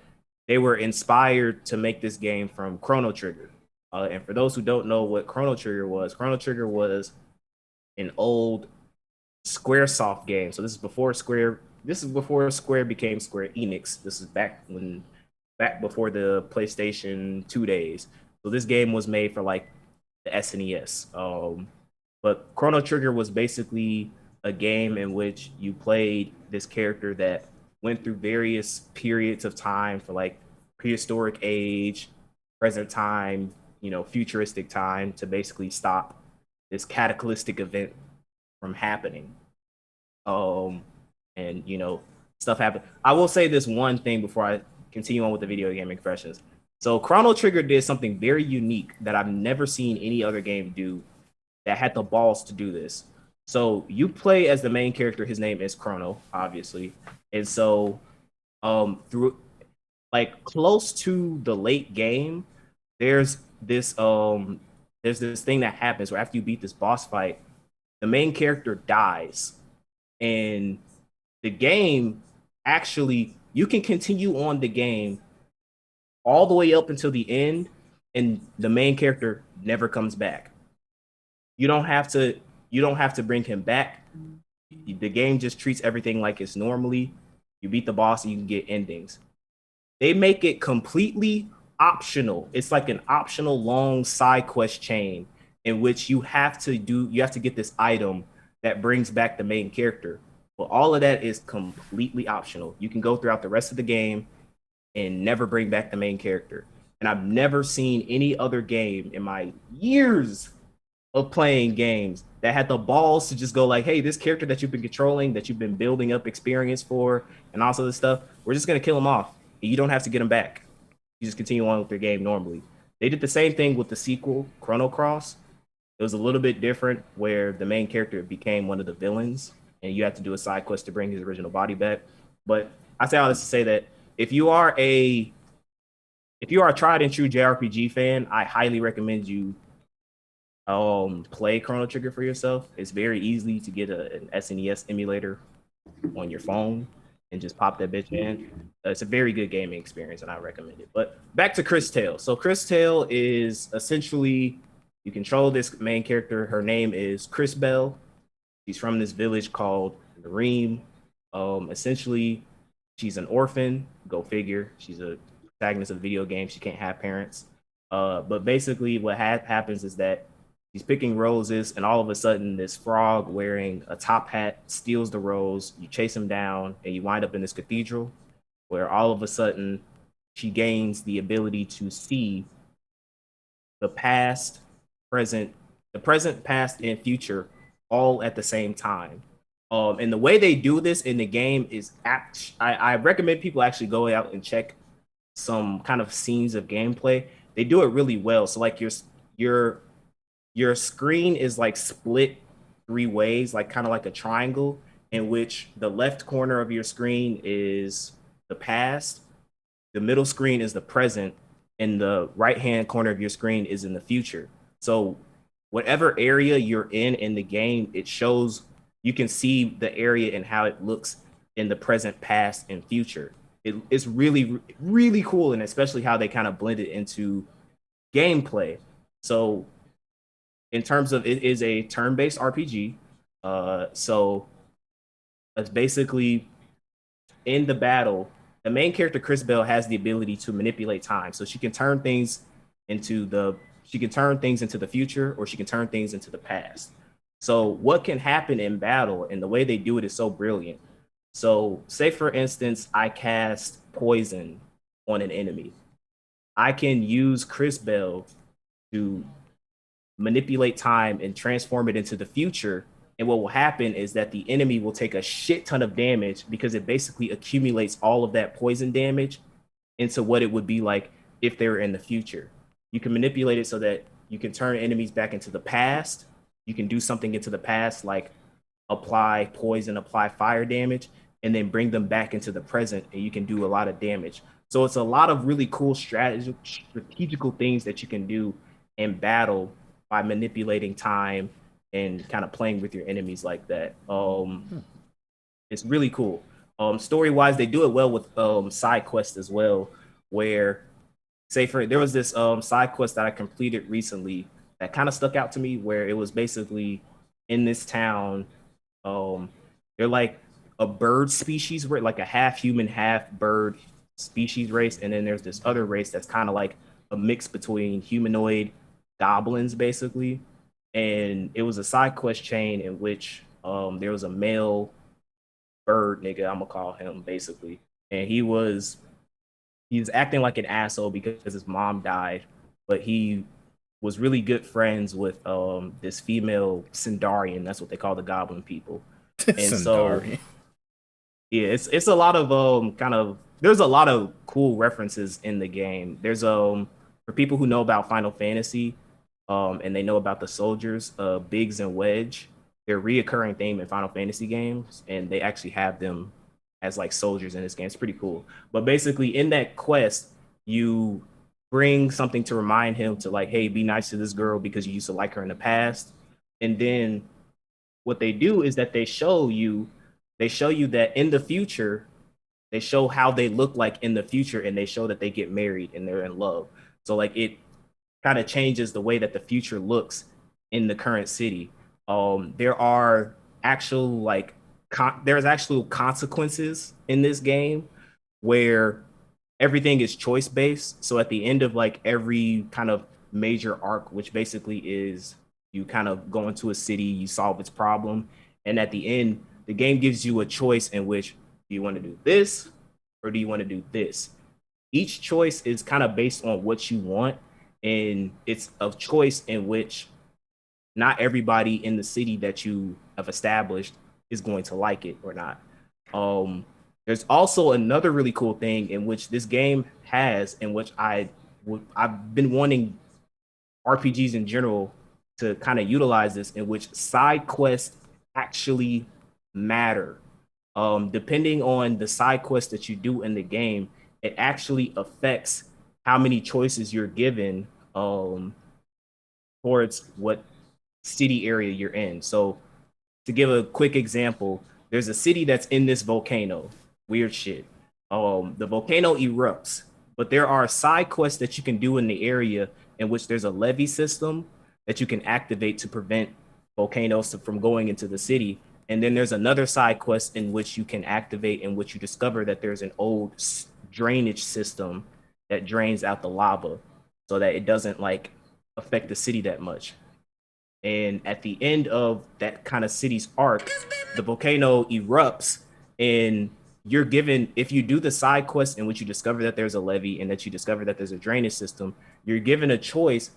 they were inspired to make this game from Chrono Trigger. And for those who don't know what Chrono Trigger was an old SquareSoft game. So this is before Square became Square Enix. This is back before the PlayStation 2 days. So this game was made for like the SNES. But Chrono Trigger was basically a game in which you played this character that went through various periods of time for like prehistoric age, present time, futuristic time to basically stop this cataclysmic event from happening. And stuff happened. I will say this one thing before I continue on with the video game impressions. So Chrono Trigger did something very unique that I've never seen any other game do that had the balls to do this. So you play as the main character. His name is Chrono, obviously. And so through like close to the late game, there's this thing that happens where after you beat this boss fight, the main character dies. And the game actually, you can continue on the game all the way up until the end, and the main character never comes back. You don't have to bring him back. The game just treats everything like it's normally. You beat the boss and you can get endings. They make it completely optional. It's like an optional long side quest chain in which you have to get this item that brings back the main character. But all of that is completely optional. You can go throughout the rest of the game and never bring back the main character. And I've never seen any other game in my years of playing games that had the balls to just go like, hey, this character that you've been controlling, that you've been building up experience for, and also this stuff, we're just going to kill him off. You don't have to get him back. You just continue on with your game normally. They did the same thing with the sequel, Chrono Cross. It was a little bit different where the main character became one of the villains and you have to do a side quest to bring his original body back. But I say all this to say that if you are a tried and true JRPG fan, I highly recommend you play Chrono Trigger for yourself. It's very easy to get an SNES emulator on your phone and just pop that bitch in. It's a very good gaming experience, and I recommend it. But back to Chris Tale. So Chris Tale is essentially, you control this main character. Her name is Chris Bell. She's from this village called Nareem. Essentially, she's an orphan. Go figure. She's a protagonist of a video game. She can't have parents. But basically, what happens is that she's picking roses, and all of a sudden, this frog wearing a top hat steals the rose. You chase him down, and you wind up in this cathedral where all of a sudden she gains the ability to see the past, present, the present, past, and future all at the same time. And the way they do this in the game is I recommend people actually go out and check some kind of scenes of gameplay. They do it really well. So like your your screen is like split three ways, like kind of like a triangle, in which the left corner of your screen is the past, the middle screen is the present, and the right hand corner of your screen is in the future. So whatever area you're in the game, it shows you can see the area and how it looks in the present, past, and future. It's really really cool, and especially how they kind of blend it into gameplay. So in terms of, it is a turn-based RPG. So it's basically in the battle, the main character Chris Bell has the ability to manipulate time, so she can turn things into the future, or she can turn things into the past. So what can happen in battle, and the way they do it is so brilliant. So say for instance, I cast poison on an enemy. I can use Chris Bell to manipulate time and transform it into the future. And what will happen is that the enemy will take a shit ton of damage, because it basically accumulates all of that poison damage into what it would be like if they were in the future. You can manipulate it so that you can turn enemies back into the past. You can do something into the past, like apply poison, apply fire damage, and then bring them back into the present, and you can do a lot of damage. So it's a lot of really cool strategical things that you can do in battle by manipulating time and kind of playing with your enemies like that. It's really cool. Story wise, they do it well with side quests as well, where say for there was this side quest that I completed recently that kind of stuck out to me, where it was basically in this town. They're like a bird species, like a half human, half bird species race, and then there's this other race that's kind of like a mix between humanoid goblins, basically. And it was a side quest chain in which there was a male bird nigga, I'm gonna call him, basically, and he's acting like an asshole because his mom died, but he was really good friends with this female Sindarian. That's what they call the goblin people. And so yeah, it's a lot of kind of, there's a lot of cool references in the game. There's for people who know about Final Fantasy, and they know about the soldiers, Biggs and Wedge, they're a reoccurring theme in Final Fantasy games, and they actually have them as like soldiers in this game. It's pretty cool. But basically, in that quest, you bring something to remind him to, like, hey, be nice to this girl because you used to like her in the past. And then what they do is that they show you that in the future, they show how they look like in the future, and they show that they get married and they're in love. So like it kind of changes the way that the future looks in the current city. There are actual like there's actual consequences in this game where everything is choice based. So at the end of like every kind of major arc, which basically is you kind of go into a city, you solve its problem, and at the end, the game gives you a choice in which, do you want to do this or do you want to do this? Each choice is kind of based on what you want, and it's a choice in which not everybody in the city that you have established is going to like it or not. There's also another really cool thing in which this game has, in which I've been wanting RPGs in general to kind of utilize this, in which side quests actually matter. Depending on the side quest that you do in the game, it actually affects how many choices you're given towards what city area you're in. So to give a quick example, there's a city that's in this volcano. Weird shit. The volcano erupts, but there are side quests that you can do in the area in which there's a levee system that you can activate to prevent volcanoes from going into the city. And then there's another side quest in which you can activate, in which you discover that there's an old drainage system that drains out the lava so that it doesn't like affect the city that much. And at the end of that kind of city's arc, the volcano erupts, and you're given, if you do the side quest in which you discover that there's a levee and that you discover that there's a drainage system, you're given a choice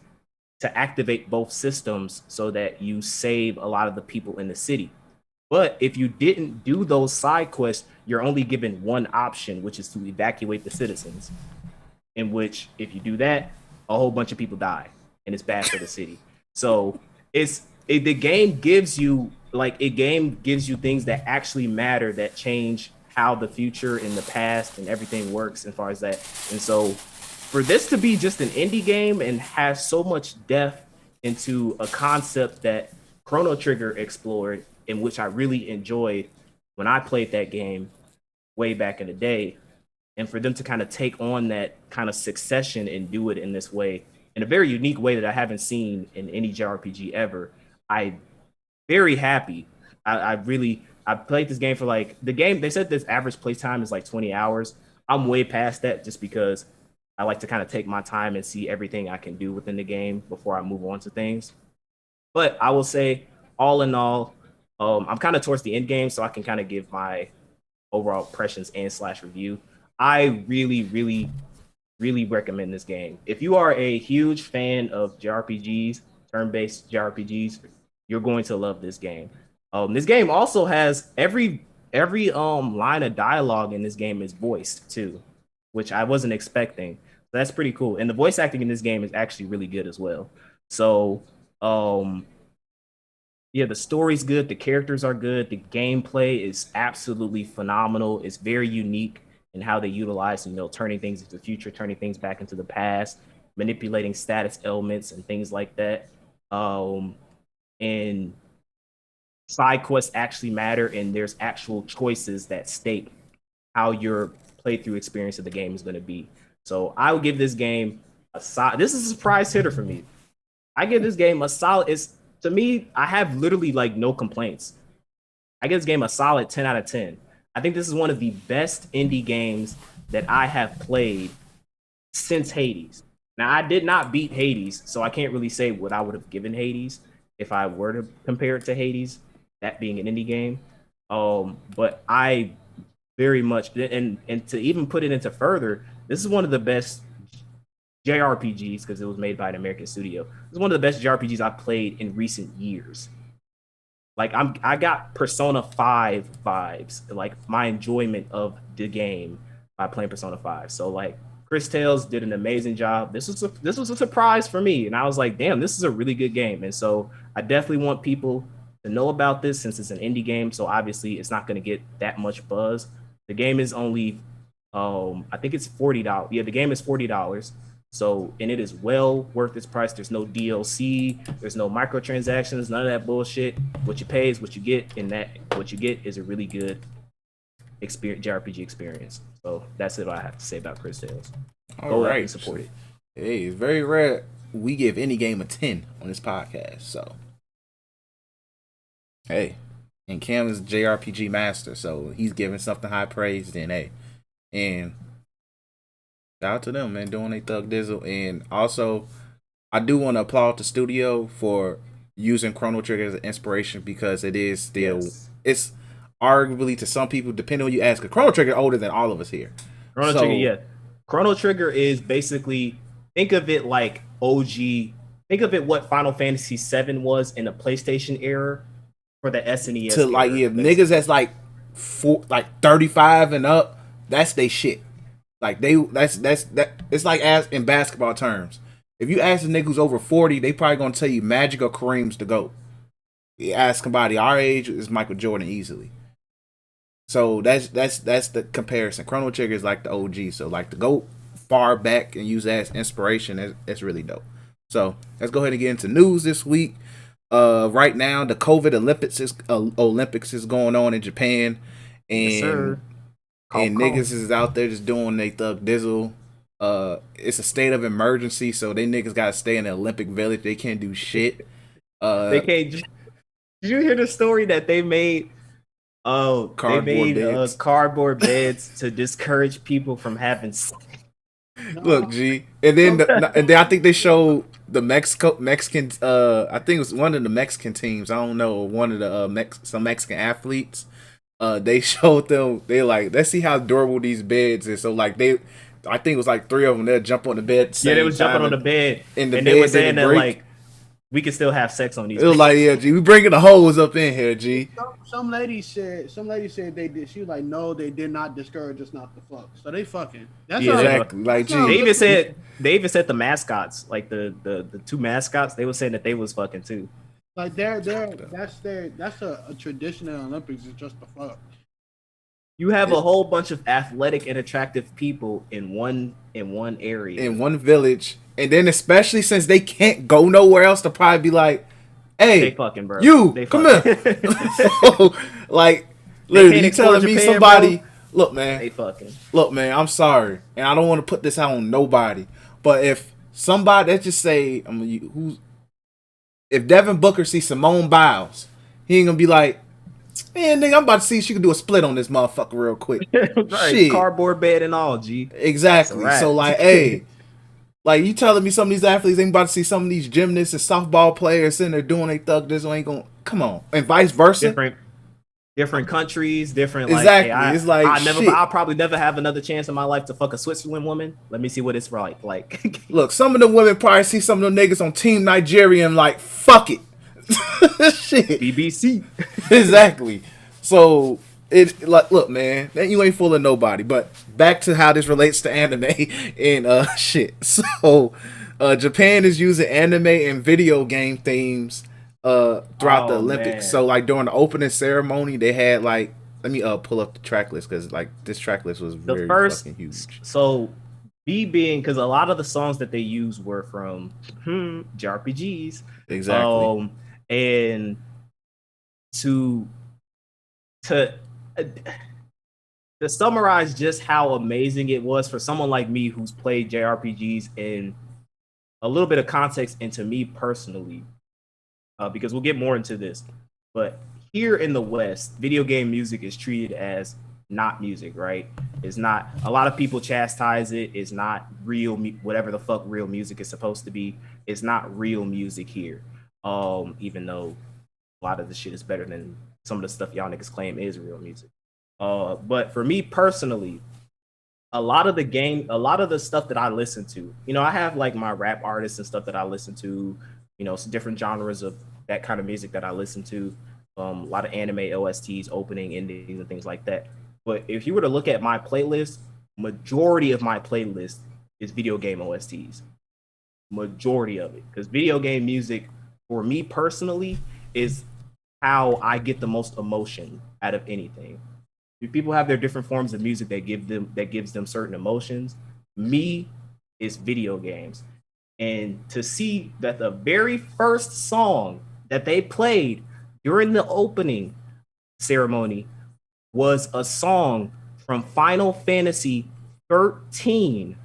to activate both systems so that you save a lot of the people in the city. But if you didn't do those side quests, you're only given one option, which is to evacuate the citizens. In which, if you do that, a whole bunch of people die, and it's bad for the city. So the game gives you things that actually matter, that change how the future and the past and everything works as far as that. And so for this to be just an indie game and have so much depth into a concept that Chrono Trigger explored, in which I really enjoyed when I played that game way back in the day, and for them to kind of take on that kind of succession and do it in this way, in a very unique way that I haven't seen in any JRPG ever, I very happy. I played this game for like the game. They said this average playtime is like 20 hours. I'm way past that just because I like to kind of take my time and see everything I can do within the game before I move on to things. But I will say, all in all, I'm kind of towards the end game, so I can kind of give my overall impressions and slash review. I really recommend this game. If you are a huge fan of JRPGs, turn-based JRPGs, you're going to love this game. This game also has every line of dialogue in this game is voiced too, which I wasn't expecting. So that's pretty cool. And the voice acting in this game is actually really good as well. So yeah, the story's good, the characters are good, the gameplay is absolutely phenomenal. It's very unique in how they utilize, turning things into the future, turning things back into the past, manipulating status elements and things like that. And side quests actually matter, and there's actual choices that state how your playthrough experience of the game is going to be. So I would give this game a solid. This is a surprise hitter for me. I give this game a solid. It's, to me, I have literally like no complaints. I give this game a solid 10 out of 10. I think this is one of the best indie games that I have played since Hades. Now, I did not beat Hades, so I can't really say what I would have given Hades if I were to compare it to Hades, that being an indie game. But I very much, and to even put it into further, this is one of the best JRPGs, because it was made by an American studio. It's one of the best JRPGs I've played in recent years. Like I got Persona 5 vibes, like my enjoyment of the game by playing Persona 5. So like Chris Tales did an amazing job. This was a surprise for me, and I was like, damn, this is a really good game. And so I definitely want people to know about this, since it's an indie game. So obviously it's not going to get that much buzz. The game is only, I think it's $40. Yeah, the game is $40. So, and it is well worth its price. There's no DLC, there's no microtransactions, none of that bullshit. What you pay is what you get, and that what you get is a really good experience, JRPG experience. So that's it. I have to say about Chris Tales. Go right and support it. Hey, it's very rare we give any game a 10 on this podcast. So, hey, and Cam is JRPG master, so he's giving something high praise. Then hey, and shout out to them, man, doing a thug dizzle. And also, I do want to applaud the studio for using Chrono Trigger as an inspiration, because it is still, it's arguably, to some people, depending on who you ask, Chrono Trigger older than all of us here. Trigger, yeah. Chrono Trigger is basically, think of it like OG. Think of it what Final Fantasy VII was in the PlayStation era for the SNES. To like, yeah, niggas that's like 35 and up, that's they shit. Like that's it's like, as in basketball terms, if you ask a nigga who's over 40, they probably gonna tell you Magic or Kareem's the GOAT. You ask somebody our age, is Michael Jordan easily. So that's the comparison. Chrono Trigger is like the OG. So like to go far back and use that as inspiration, that's really dope. So let's go ahead and get into news this week. Right now the COVID Olympics is going on in Japan, and yes, and niggas is out there just doing they thug dizzle. It's a state of emergency, so they niggas gotta stay in the Olympic Village. They can't do shit. They can't. Did you hear the story that they made? Oh, they Cardboard made beds. cardboard beds to discourage people from having sex. Look, G, and then I think they showed the Mexican. I think it was one of the Mexican teams. I don't know, one of the some Mexican athletes. They showed them. They like, let's see how durable these beds is. So like I think it was like 3 of them. They'll jump on the bed. At the Yeah, they same was jumping time on the bed, and the and bed they were saying didn't that break. like we can still have sex on these. It was like, yeah, G, we bringing the hose up in here, G. Some lady said they did. She was like, no, they did not discourage us not to fuck. So they fucking. That's Yeah, all. Exactly. Like, G. They even said the mascots, like the 2 mascots, they were saying that they was fucking too. Like that's a tradition in the Olympics is just to fuck. You have a whole bunch of athletic and attractive people in one area, in one village, and then especially since they can't go nowhere else to probably be like, hey, they fucking, bro. You they come fucking. here. So, like, literally, you telling me Japan, somebody, bro? look, man, They fucking. look, man, I'm sorry, and I don't want to put this out on nobody, but if somebody, let's just say, if Devin Booker sees Simone Biles, he ain't gonna be like, man, nigga, I'm about to see if she can do a split on this motherfucker real quick. Right, Shit. cardboard bed and all, G. Exactly. So like, hey, like, you telling me some of these athletes ain't about to see some of these gymnasts and softball players sitting there doing they thug this ain't gonna come on, and vice versa. Different countries, different Exactly. Like, hey, it's like I'll probably never have another chance in my life to fuck a Switzerland woman. Let me see what it's like. Look, some of the women probably see some of the niggas on Team Nigeria and like, fuck it. Shit. BBC. Exactly. So it like, look, man, you ain't fooling nobody. But back to how this relates to anime and shit. So Japan is using anime and video game themes throughout the Olympics. Man. So like during the opening ceremony, they had like, let me pull up the track list because like this track list was very fucking huge. So because a lot of the songs that they used were from JRPGs. Exactly. And to summarize just how amazing it was for someone like me who's played JRPGs, and a little bit of context into me personally, because we'll get more into this, but here in the West, video game music is treated as not music, right? It's not. A lot of people chastise it. It's not real, whatever the fuck real music is supposed to be. It's not real music here. Even though a lot of the shit is better than some of the stuff y'all niggas claim is real music. But for me personally, a lot of the stuff that I listen to, I have like my rap artists and stuff that I listen to, some different genres of that kind of music that I listen to, a lot of anime OSTs, opening, endings, and things like that. But if you were to look at my playlist, majority of my playlist is video game OSTs. Majority of it, because video game music, for me personally, is how I get the most emotion out of anything. People have their different forms of music that gives them certain emotions. Me, it's video games. And to see that the very first song that they played during the opening ceremony was a song from Final Fantasy 13.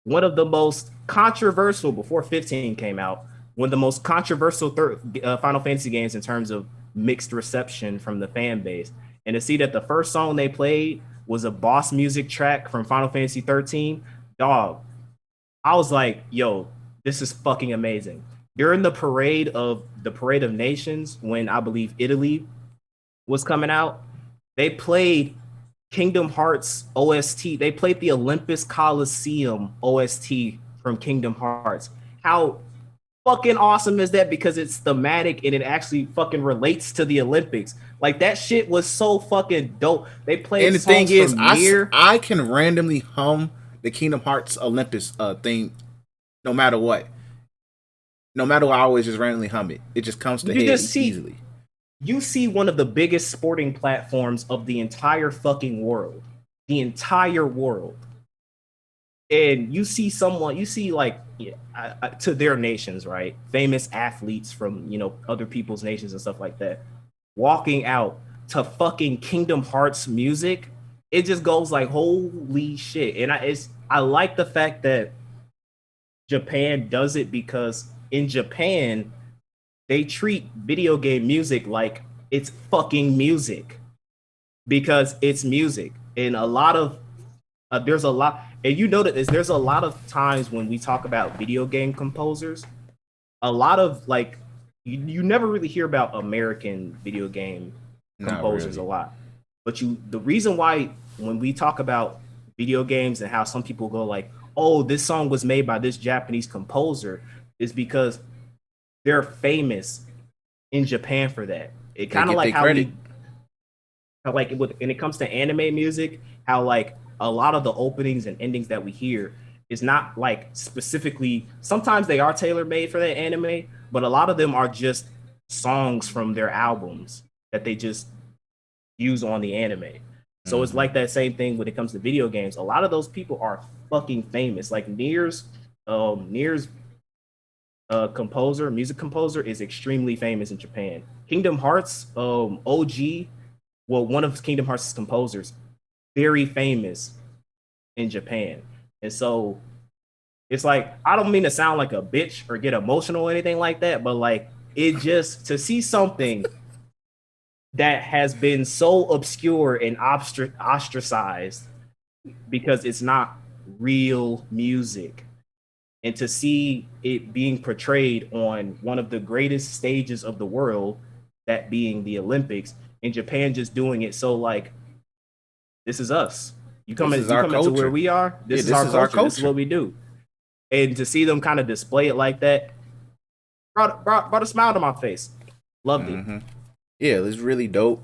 One of the most controversial, before 15 came out, one of the most controversial Final Fantasy games in terms of mixed reception from the fan base. And to see that the first song they played was a boss music track from Final Fantasy 13, dog, I was like, yo, this is fucking amazing. During the parade of Nations, when I believe Italy was coming out, they played Kingdom Hearts OST. They played the Olympus Coliseum OST from Kingdom Hearts. How fucking awesome is that? Because it's thematic and it actually fucking relates to the Olympics. Like, that shit was so fucking dope. They played, and the thing is, I can randomly hum the Kingdom Hearts Olympus theme no matter what. No matter what, I always just randomly hum it. It just comes to head easily. You see one of the biggest sporting platforms of the entire fucking world. The entire world. And you see like, to their nations, right? Famous athletes from, other people's nations and stuff like that, walking out to fucking Kingdom Hearts music. It just goes like, holy shit. And I like the fact that Japan does it, because in Japan, they treat video game music like it's fucking music because it's music. And a lot of there's a lot, and you know that there's a lot of times when we talk about video game composers, a lot of like you never really hear about American video game composers a lot. But the reason why when we talk about video games and how some people go like, oh, this song was made by this Japanese composer is because they're famous in Japan for that. It kind of like how like when it comes to anime music, how like a lot of the openings and endings that we hear is not like specifically, sometimes they are tailor made for that anime, but a lot of them are just songs from their albums that they just use on the anime. So it's like that same thing when it comes to video games. A lot of those people are fucking famous. Like Nier's music composer is extremely famous in Japan. Kingdom Hearts, OG, well, one of Kingdom Hearts' composers, very famous in Japan. And so it's like, I don't mean to sound like a bitch or get emotional or anything like that, but like it just to see something that has been so obscure and ostracized because it's not real music, and to see it being portrayed on one of the greatest stages of the world, that being the Olympics, and Japan just doing it so like, this is us. You come into where we are. This is our culture. This is what we do. And to see them kind of display it like that brought a smile to my face. Loved it. Yeah, it's really dope.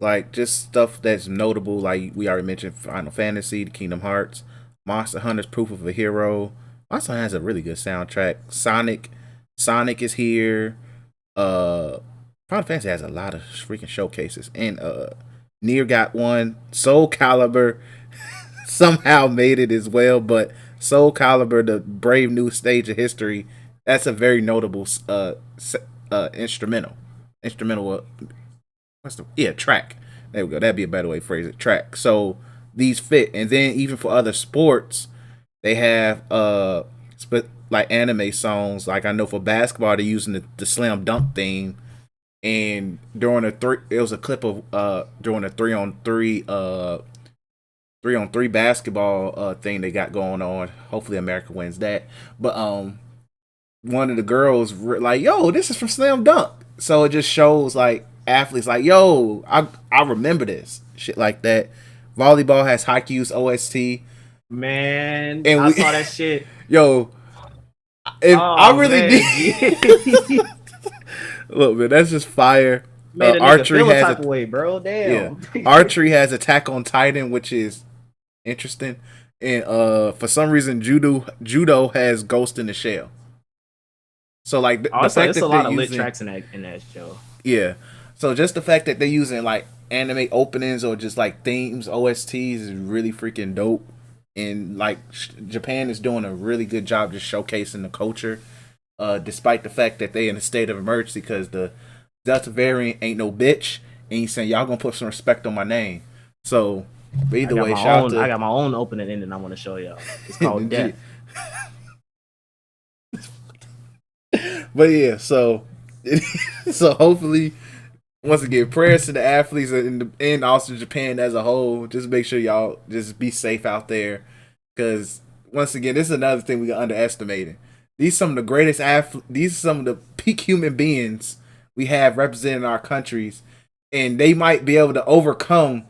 Like, just stuff that's notable. Like, we already mentioned Final Fantasy, the Kingdom Hearts, Monster Hunter's Proof of a Hero. Monster Hunter has a really good soundtrack. Sonic is here. Final Fantasy has a lot of freaking showcases. And Nier got one. Soul Calibur somehow made it as well. But Soul Calibur, the brave new stage of history, that's a very notable instrumental. Track. There we go. That'd be a better way to phrase it. Track. So these fit, and then even for other sports, they have like anime songs. Like I know for basketball, they're using the slam dunk theme, and during it was a clip of during a 3-on-3 basketball thing they got going on. Hopefully, America wins that. But one of the girls like, "Yo, this is from Slam Dunk." So it just shows like athletes like, yo, I remember this shit like that. Volleyball has Haikyuu's OST. Man, and I saw that shit. Yo, I really did. Look, man, that's just fire. Archery has type of way, bro. Damn. Yeah. Archery has Attack on Titan, which is interesting, and for some reason, judo has Ghost in the Shell. So like the fact that a lot of lit tracks in that show. Yeah. So just the fact that they're using like anime openings or just like themes, OSTs is really freaking dope. And like Japan is doing a really good job just showcasing the culture, despite the fact that they in a state of emergency because the Delta variant ain't no bitch. And he's saying y'all gonna put some respect on my name. So either way, I got my own opening ending I want to show y'all. It's called Death. But yeah, so hopefully, once again, prayers to the athletes and also Japan as a whole. Just make sure y'all just be safe out there, because once again, this is another thing we are underestimating. These are some of the greatest these are some of the peak human beings we have representing our countries, and they might be able to overcome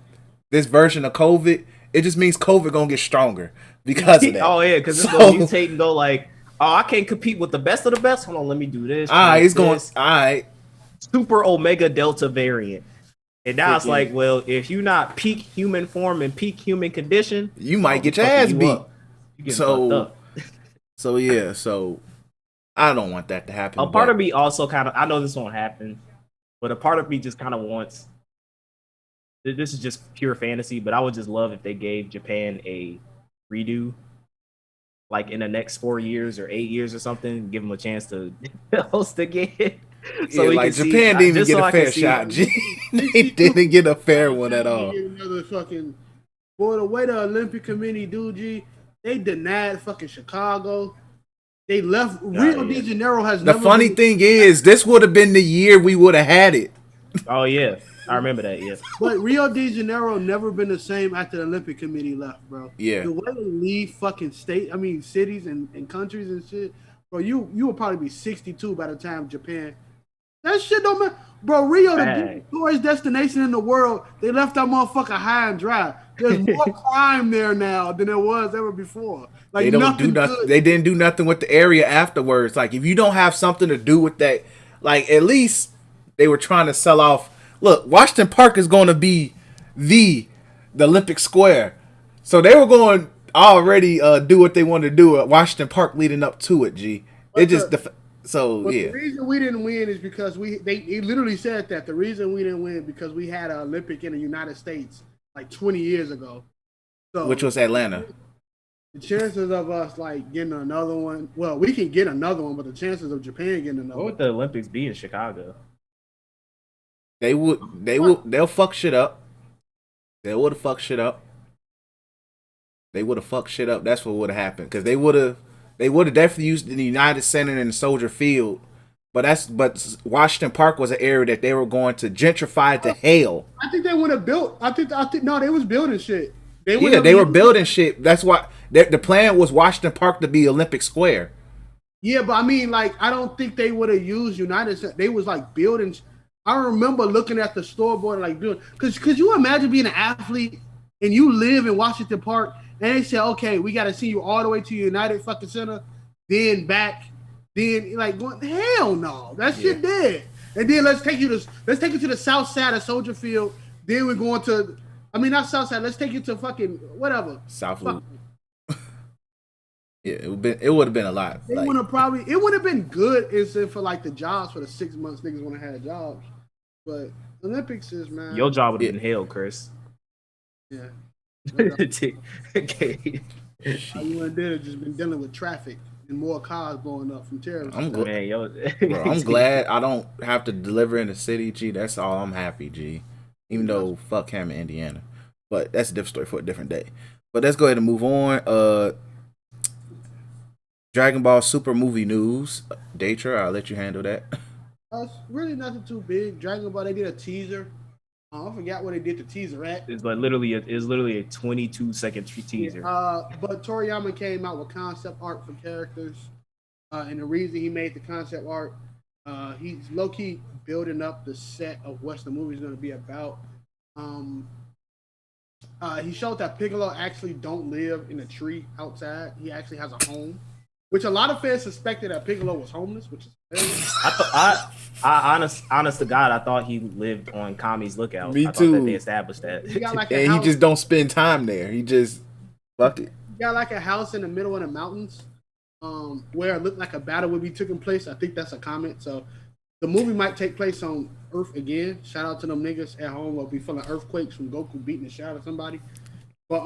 this version of COVID. It just means COVID gonna get stronger because of that. Oh yeah, because it's gonna mutate and go like, oh, I can't compete with the best of the best. Hold on, let me do this. All right, it's going. All right. Super Omega Delta variant. And now it's like, well, if you're not peak human form and peak human condition, you might get your ass beat. So yeah, so I don't want that to happen. A part of me also kind of, I know this won't happen, but a part of me just kind of wants, this is just pure fantasy, but I would just love if they gave Japan a redo, like in the next 4 years or 8 years or something, give them a chance to host again. So yeah, like Japan didn't even get a fair shot. They didn't get a fair one at all. Another fucking, boy, the way the Olympic Committee do, G, they denied fucking Chicago. They left. Rio de Janeiro has The never funny been, thing is, this would have been the year we would have had it. Oh yeah, I remember that. Yeah, but Rio de Janeiro never been the same after the Olympic Committee left, bro. Yeah. The way they leave fucking cities and countries and shit, bro. You will probably be 62 by the time Japan. That shit don't matter, bro. Rio, the biggest tourist destination in the world, they left that motherfucker high and dry. There's more crime there now than there was ever before. Like They don't do nothing. They didn't do nothing with the area afterwards. Like if you don't have something to do with that, like at least they were trying to sell off. Look, Washington Park is going to be the Olympic Square, so they were going to already do what they wanted to do at Washington Park leading up to it. The reason we didn't win is because they literally said that the reason we didn't win because we had an Olympic in the United States like 20 years ago. So which was Atlanta. The chances of us like getting another one, well, we can get another one, but the chances of Japan getting another what would the Olympics be in Chicago? They'll fuck shit up. They would have fucked shit up. They would have fucked shit up. That's what would have happened because they would have definitely used the United Center and the Soldier Field. But Washington Park was an area that they were going to gentrify to hell. I think they would have built. I think no, they was building shit. They were building shit. That's why the plan was Washington Park to be Olympic Square. Yeah, but I mean, like, I don't think they would have used United Center. They was like building. I remember looking at the scoreboard like building. Cause you imagine being an athlete and you live in Washington Park and they say, okay, we got to see you all the way to United fucking Center, then back. Then like going, hell no, that shit dead. And then let's take you to the south side of Soldier Field. Then we're going to, I mean not south side. Let's take you to fucking whatever. South Loop. Yeah, it would have been a lot. It would have been good except for like the jobs for the 6 months niggas want to have jobs. But Olympics is, man. Your job would have been hell, Chris. Yeah. Okay. All you and did have just been dealing with traffic and more cars blowing up from terrorism. I'm glad I don't have to deliver in the city, G. That's all. I'm happy, G. Even though fuck him in Indiana. But that's a different story for a different day. But let's go ahead and move on. Dragon Ball Super movie news. Datra, I'll let you handle that. It's really nothing too big. Dragon Ball, they did a teaser. I forgot what they did the teaser at. It's literally a 22-second teaser. But Toriyama came out with concept art for characters, and the reason he made the concept art, he's low key building up the set of what the movie's going to be about. He showed that Piccolo actually don't live in a tree outside. He actually has a home, which a lot of fans suspected that Piccolo was homeless, which is honest to God, I thought he lived on Kami's Lookout. Me I too. thought that they established that. He just don't spend time there. He just fucked it. He got like a house in the middle of the mountains, where it looked like a battle would be taking place. I think that's a comment. So the movie might take place on Earth again. Shout out to them niggas at home. Will be full of earthquakes from Goku beating the shit out of somebody. But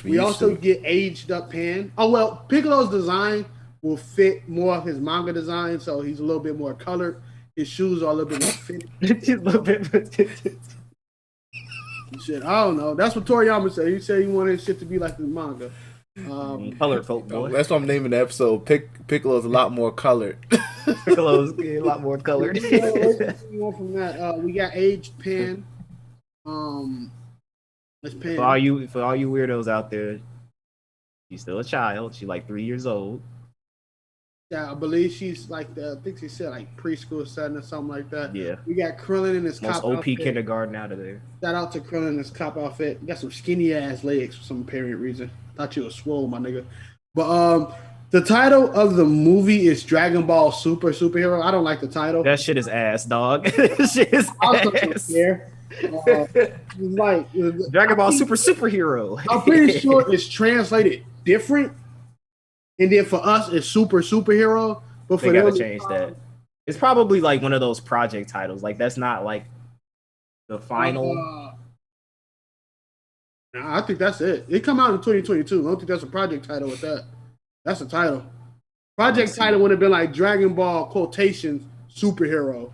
we also get aged up Pan. Oh well, Piccolo's design will fit more of his manga design, so he's a little bit more colored. His shoes are a little bit more fitted. Shit, I don't know. That's what Toriyama said. He said he wanted his shit to be like the manga. Colored folk boy. That's what I'm naming the episode. Piccolo's a lot more colored. Piccolo's a lot more colored. From that, we got aged Pan. Pan. For all you weirdos out there, she's still a child. She's like 3 years old. Yeah, I believe she's like I think she said like preschool setting or something like that. Yeah. We got Krillin in his most cop OP outfit. kindergarten out of there. Shout out to Krillin in his cop outfit. You got some skinny ass legs for some apparent reason. Thought you was swole, my nigga. But the title of the movie is Dragon Ball Superhero. I don't like the title. That shit is ass, dog. That shit is ass. Like Dragon Ball Superhero. I'm pretty sure it's translated different. And then for us, it's superhero. But for they gotta them, change that. It's probably like one of those project titles. Like that's not like the final. I think that's it. It come out in 2022. I don't think that's a project title with that. That's a title. Project title would have been like Dragon Ball quotations superhero.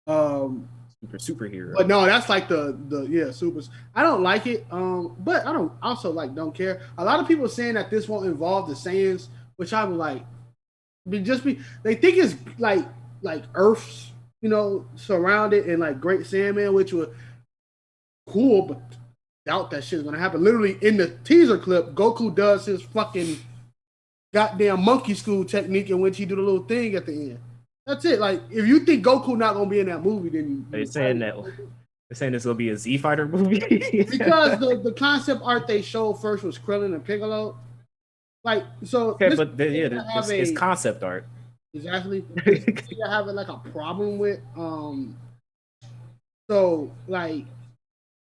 Superhero. But no, that's like the supers. I don't like it. But I don't care. A lot of people saying that this won't involve the Saiyans, which I was like, They think it's like Earth's, surrounded and like Great Sandman, which was cool, but doubt that shit's gonna happen. Literally in the teaser clip, Goku does his fucking goddamn monkey school technique in which he do the little thing at the end. That's it. Like, if you think Goku not gonna be in that movie, then they're saying it's gonna be a Z Fighter movie because the concept art they showed first was Krillin and Piccolo. Like, so okay, but it's concept art. Exactly. You're having like a problem with so like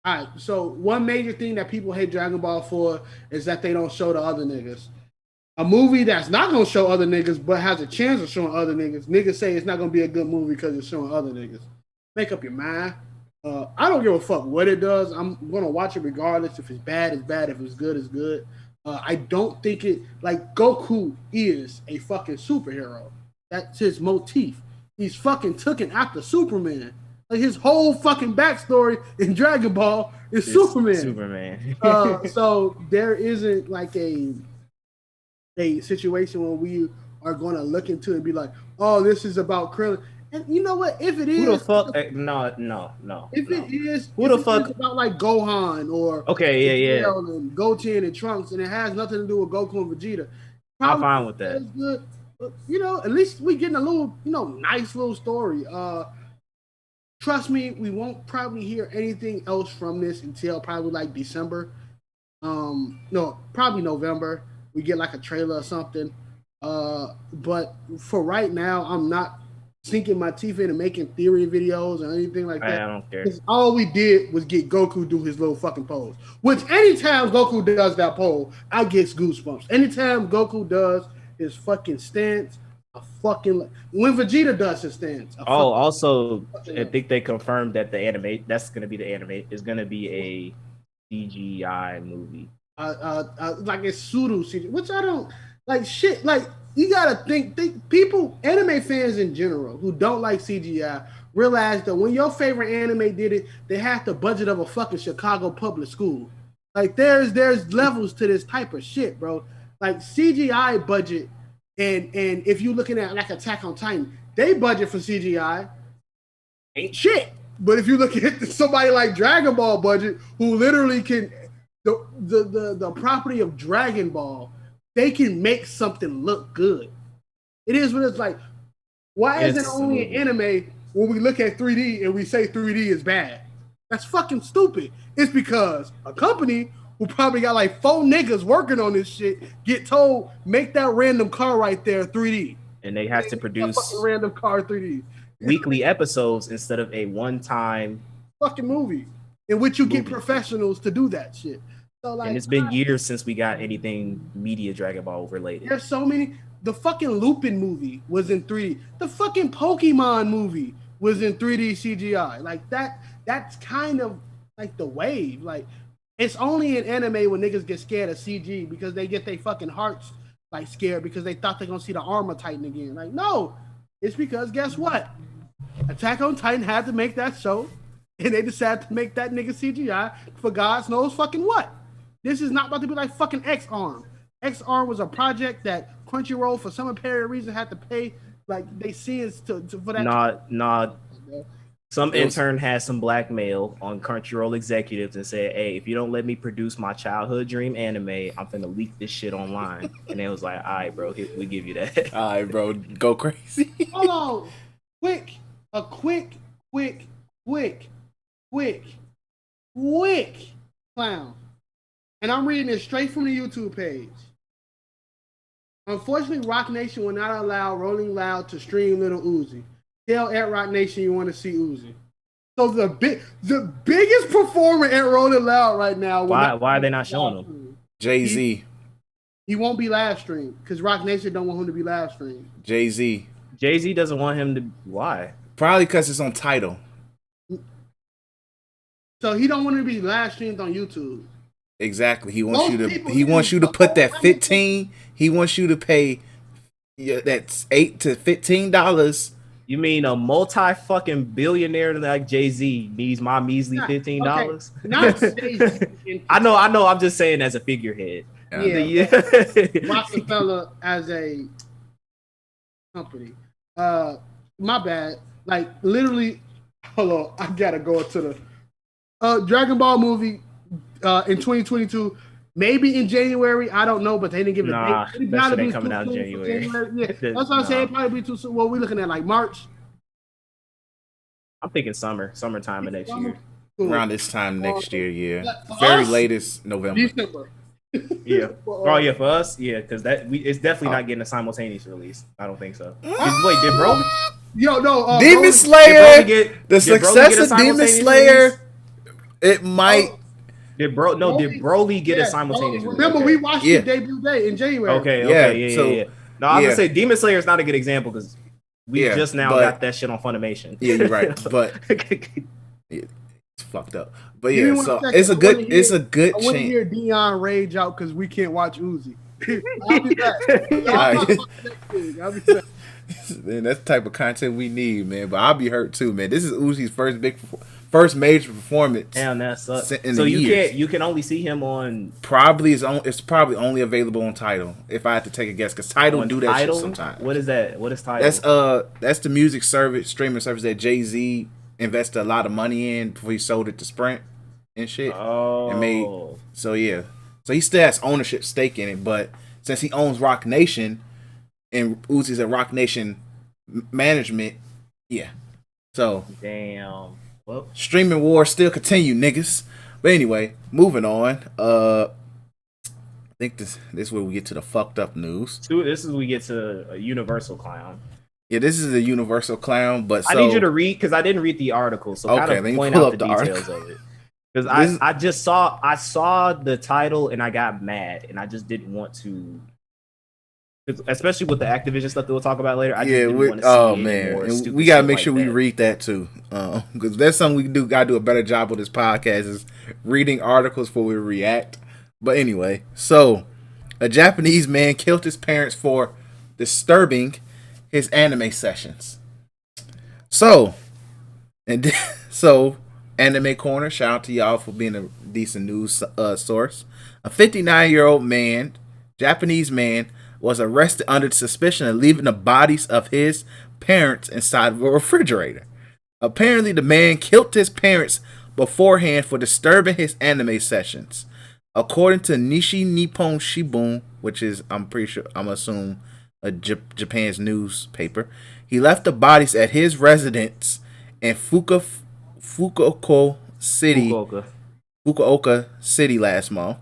all right, so one major thing that people hate Dragon Ball for is that they don't show the other niggas. A movie that's not gonna show other niggas but has a chance of showing other niggas say it's not gonna be a good movie because it's showing other niggas. Make up your mind. I don't give a fuck what it does. I'm gonna watch it regardless. If it's bad, it's bad. If it's good, it's good. I don't think it like Goku is a fucking superhero. That's his motif. He's fucking taken after Superman. Like his whole fucking backstory in Dragon Ball is Superman. Superman. So there isn't like a situation where we are going to look into it and be like, oh, this is about Krillin. And you know what? If it is, who the fuck? No. If it is, who the fuck about like Gohan or and Goten and Trunks, and it has nothing to do with Goku and Vegeta, I'm fine with that. Good. At least we getting a little, nice little story. Trust me, we won't probably hear anything else from this until probably like December. No, probably November. We get like a trailer or something. But for right now, I'm not sinking my teeth in and making theory videos or anything like that. I don't care. Because all we did was get Goku do his little fucking pose. Which anytime Goku does that pose, I get goosebumps. Anytime Goku does his fucking stance, when Vegeta does his stance. Also, I think they confirmed that the anime that's going to be the anime is going to be a CGI movie. Like it's pseudo CGI, which I don't like. Shit, like you gotta think people, anime fans in general who don't like CGI, realize that when your favorite anime did it, they had the budget of a fucking Chicago public school. Like there's levels to this type of shit, bro. Like CGI budget. And if you're looking at like Attack on Titan, they budget for CGI ain't shit. But if you look at somebody like Dragon Ball budget, who literally can the property of Dragon Ball, they can make something look good. It is what it's like. Why isn't only an anime when we look at 3D and we say 3D is bad? That's fucking stupid. It's because a company who probably got like 4 niggas working on this shit get told, make that random car right there 3D. And they have to produce a random car 3D. Weekly episodes instead of a one-time fucking movie in which you get professionals to do that shit. So like, and it's been years since we got anything media Dragon Ball related. There's so many. The fucking Lupin movie was in 3D. The fucking Pokemon movie was in 3D CGI. Like that's kind of like the wave. Like, it's only in anime when niggas get scared of CG because they get their fucking hearts like scared because they thought they're gonna see the armor Titan again. Like, no, it's because guess what? Attack on Titan had to make that show, and they decided to make that nigga CGI for God knows fucking what. This is not about to be like fucking X-Arm. X-Arm was a project that Crunchyroll, for some apparent reason, had to pay like they sins to for that. Nah. Some intern had some blackmail on Crunchyroll executives and said, hey, if you don't let me produce my childhood dream anime, I'm finna leak this shit online. And they was like, all right, bro, we give you that. All right, bro, go crazy. Hold on. Quick clown. And I'm reading this straight from the YouTube page. Unfortunately, Rock Nation will not allow Rolling Loud to stream Little Uzi. Tell at Rock Nation you want to see Uzi. So the biggest performer at Rolling Loud right now. Why are they not showing him? Jay-Z. He won't be live streamed because Rock Nation don't want him to be live streamed. Jay-Z doesn't want him to. Why? Probably because it's on Tidal. So he don't want to be live streamed on YouTube. Exactly. He wants you to put that 15. He wants you to pay that's $8 to $15. You mean a multi-fucking billionaire like Jay-Z needs my measly $15? Okay. Not Jay-Z. I know. I'm just saying as a figurehead. Yeah. Rockefeller as a company. My bad. Like literally, hold on. I gotta go to the Dragon Ball movie in 2022. Maybe in January, I don't know, but they didn't give it a date. Nah, It'd that shit probably ain't be coming too out in soon for January. January. Yeah, that's what I'm saying. Nah. It'd probably be too soon. Well, we're looking at like March. I'm thinking summertime of next year. Cool. Around this time next year, yeah. For Very us, latest November. December. Yeah. For, Oh yeah, for us, yeah, because it's definitely not getting a simultaneous release. I don't think so. Wait, did Broly? Yo, no. Demon Broly- Slayer, did the Broly success get a of Demon simultaneous Slayer, release? it might. Did Broly get a simultaneous release? Remember, Okay. we watched Yeah. the debut day in January. Okay, Yeah, yeah. so- No, I was yeah. gonna say Demon Slayer is not a good example because we Yeah, just now but- got that shit on Funimation. Yeah, you're right, but it's fucked up. But Give me yeah, one so second. it's a I good, wanna it's hear- a good I want to chance. hear Dion rage out because we can't watch Uzi. I'll be back. Alright. I'll be back. Man, that's the type of content we need, man. But I'll be hurt too, man. This is Uzi's first major performance. Damn, that sucks. In So the you years. you can only see him on It's probably only available on Tidal. If I had to take a guess, because Tidal do that Tidal? shit sometimes. What is that? What is Tidal? That's the music service, streaming service that Jay-Z invested a lot of money in before he sold it to Sprint and shit. Oh, And made so yeah. So he still has ownership stake in it, but since he owns Rock Nation and Uzi's at Rock Nation management, yeah. So damn. Well, streaming wars still continue, niggas. But anyway, moving on. I think this is where we get to the fucked up news. this is we get to a Universal Clown. Yeah, this is a Universal Clown, but I need you to read because I didn't read the article, so Okay, kind let me of point pull out up the the details article. of it. Because I just saw the title and I got mad and I just didn't want to, especially with the Activision stuff that we'll talk about later. I just didn't want to see any more and stupid we gotta shit make like sure we that. read that too, because that's something we do. Gotta do a better job with this podcast is reading articles before we react. But anyway, so a Japanese man killed his parents for disturbing his anime sessions. So, Anime Corner, shout out to y'all for being a decent news source. A 59-year-old man, Japanese man, was arrested under suspicion of leaving the bodies of his parents inside of a refrigerator. Apparently, the man killed his parents beforehand for disturbing his anime sessions. According to Nishi Nippon Shimbun, which is, I'm assuming, Japan's newspaper, he left the bodies at his residence in Fukuoka City last month.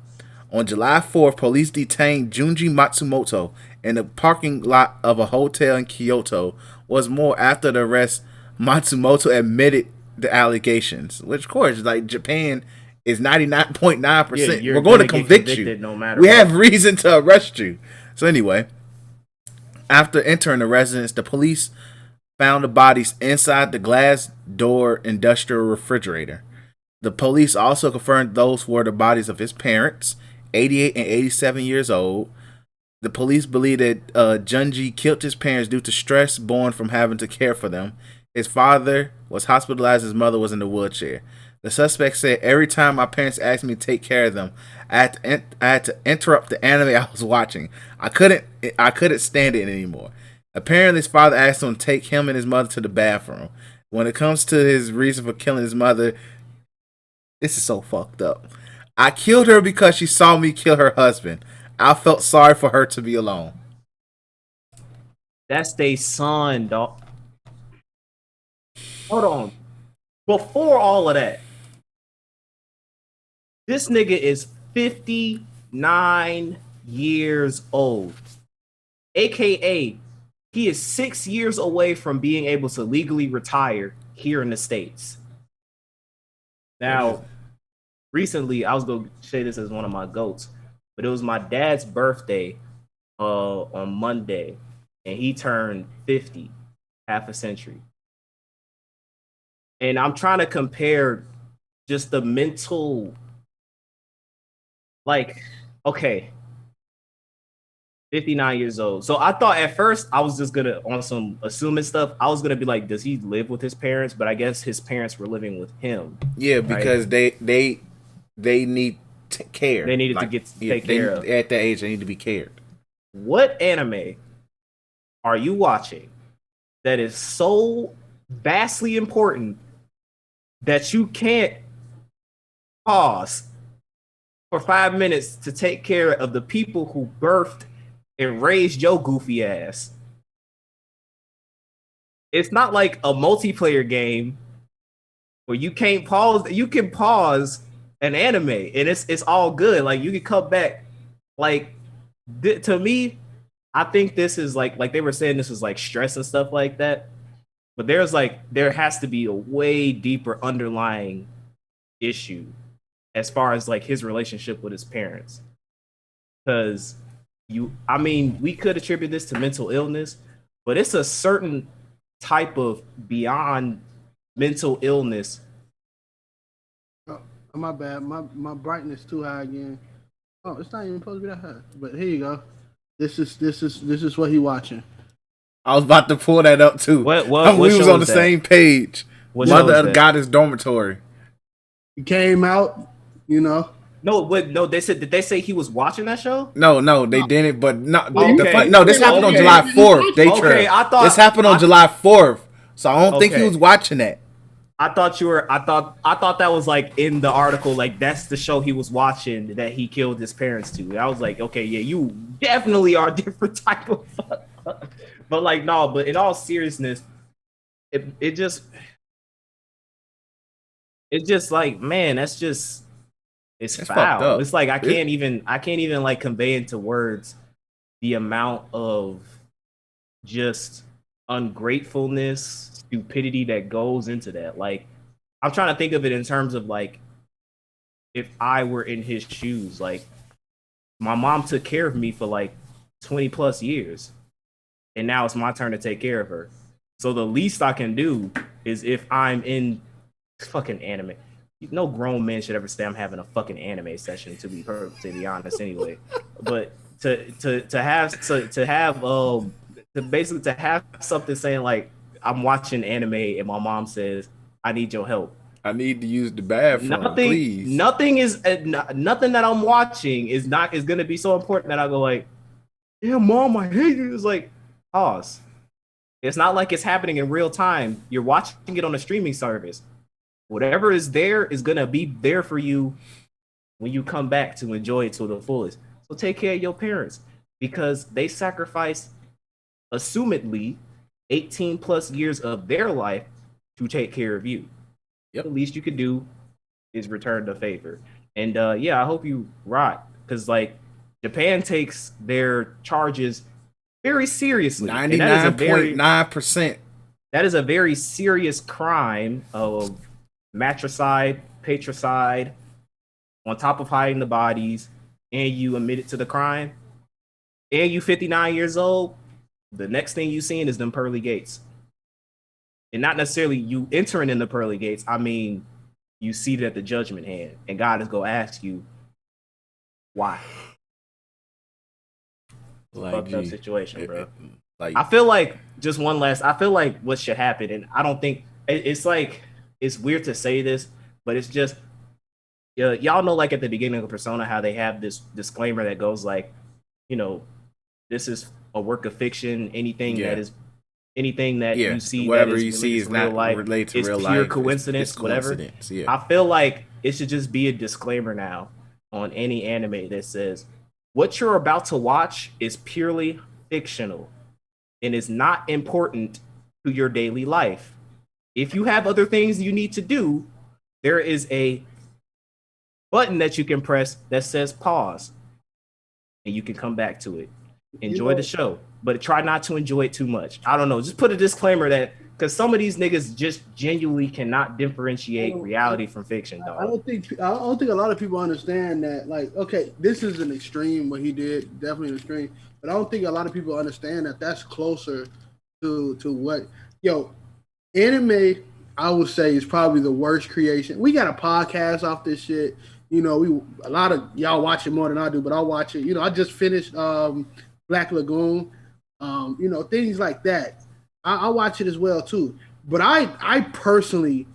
On July 4th, police detained Junji Matsumoto in the parking lot of a hotel in Kyoto. Was more after the arrest, Matsumoto admitted the allegations, which of course, like Japan is 99.9%. Yeah, we're going to convict you. No matter we what. have reason to arrest you. So anyway, after entering the residence, the police found the bodies inside the glass door industrial refrigerator. The police also confirmed those were the bodies of his parents, 88 and 87 years old. The police believe that Junji killed his parents due to stress born from having to care for them. His father was hospitalized. His mother was in a wheelchair. The suspect said, "Every time my parents asked me to take care of them, I had to interrupt the anime I was watching. I couldn't stand it anymore." Apparently, his father asked him to take him and his mother to the bathroom. When it comes to his reason for killing his mother, this is so fucked up. "I killed her because she saw me kill her husband. I felt sorry for her to be alone." That's their son, dog. Hold on. Before all of that, this nigga is 59 years old. AKA, he is 6 years away from being able to legally retire here in the States. Now, recently, I was going to say this as one of my goats, but it was my dad's birthday on Monday, and he turned 50, half a century. And I'm trying to compare just the mental, like, okay, 59 years old. So I thought at first I was just gonna, on some assuming stuff, I was gonna be like, does he live with his parents? But I guess his parents were living with him. Yeah, because they need care. They needed to get take care of. At that age, they need to be cared. What anime are you watching that is so vastly important that you can't pause for 5 minutes to take care of the people who birthed and raised your goofy ass? It's not like a multiplayer game where you can't pause. You can pause an anime and it's all good. Like you can come back. Like to me, I think this is like they were saying this is like stress and stuff like that. But there has to be a way deeper underlying issue as far as like his relationship with his parents. Because we could attribute this to mental illness, but it's a certain type of beyond mental illness. Oh, my bad. My brightness too high again. Oh, it's not even supposed to be that high. But here you go. This is what he watching. I was about to pull that up too. What we was on the same page. Mother of the Goddess Dormitory. He came out, you know. No, they said, did they say he was watching that show? No, they didn't. But not. Okay. This happened on July 4th. This happened on July 4th, so I don't think he was watching that. I thought that was like in the article, like that's the show he was watching that he killed his parents to. I was like, okay, yeah, you definitely are a different type of fuck. But like, no, but in all seriousness, it's just like, man, it's foul. It's like I can't even like convey into words the amount of just ungratefulness, stupidity that goes into that. Like, I'm trying to think of it in terms of like, if I were in his shoes, like my mom took care of me for like 20 plus years, and now it's my turn to take care of her. So the least I can do is if I'm in fucking anime. No grown man should ever say I'm having a fucking anime session, to be honest, anyway. But to have something saying like I'm watching anime and my mom says I need your help. I need to use the bathroom, please. Nothing that I'm watching is gonna be so important that I go like, yeah, mom, I hate you. It's like, pause. It's not like it's happening in real time. You're watching it on a streaming service. Whatever is there is gonna be there for you when you come back to enjoy it to the fullest. So take care of your parents because they sacrificed, assumedly, 18 plus years of their life to take care of you. Yep. The least you could do is return the favor. And I hope you rot, because like Japan takes their charges very seriously. 99.9%. That is a very serious crime of matricide, patricide, on top of hiding the bodies, and you admit it to the crime, and you 59 years old, the next thing you seeing is them pearly gates. And not necessarily you entering in the pearly gates, I mean, you seated at the judgment hand, and God is going to ask you, why? Like, fucked up situation, bro. Like, I feel like, just one last, I feel like what should happen, and I don't think, it's like, it's weird to say this, but it's just, y'all know, like at the beginning of Persona, how they have this disclaimer that goes like, you know, this is a work of fiction. Anything that you see, whatever that you see is not related to real life. Pure coincidence, it's whatever. Yeah. I feel like it should just be a disclaimer now on any anime that says what you're about to watch is purely fictional and is not important to your daily life. If you have other things you need to do, there is a button that you can press that says pause, and you can come back to it. Enjoy the show, but try not to enjoy it too much. I don't know. Just put a disclaimer that, because some of these niggas just genuinely cannot differentiate reality from fiction, dog. I don't think a lot of people understand that. Like, okay, this is an extreme what he did, definitely an extreme, but I don't think a lot of people understand that that's closer to what anime. I would say is probably the worst creation. We got a podcast off this shit. You know, a lot of y'all watch it more than I do, but I'll watch it. You know, I just finished Black Lagoon. Things like that. I watch it as well too. But I personally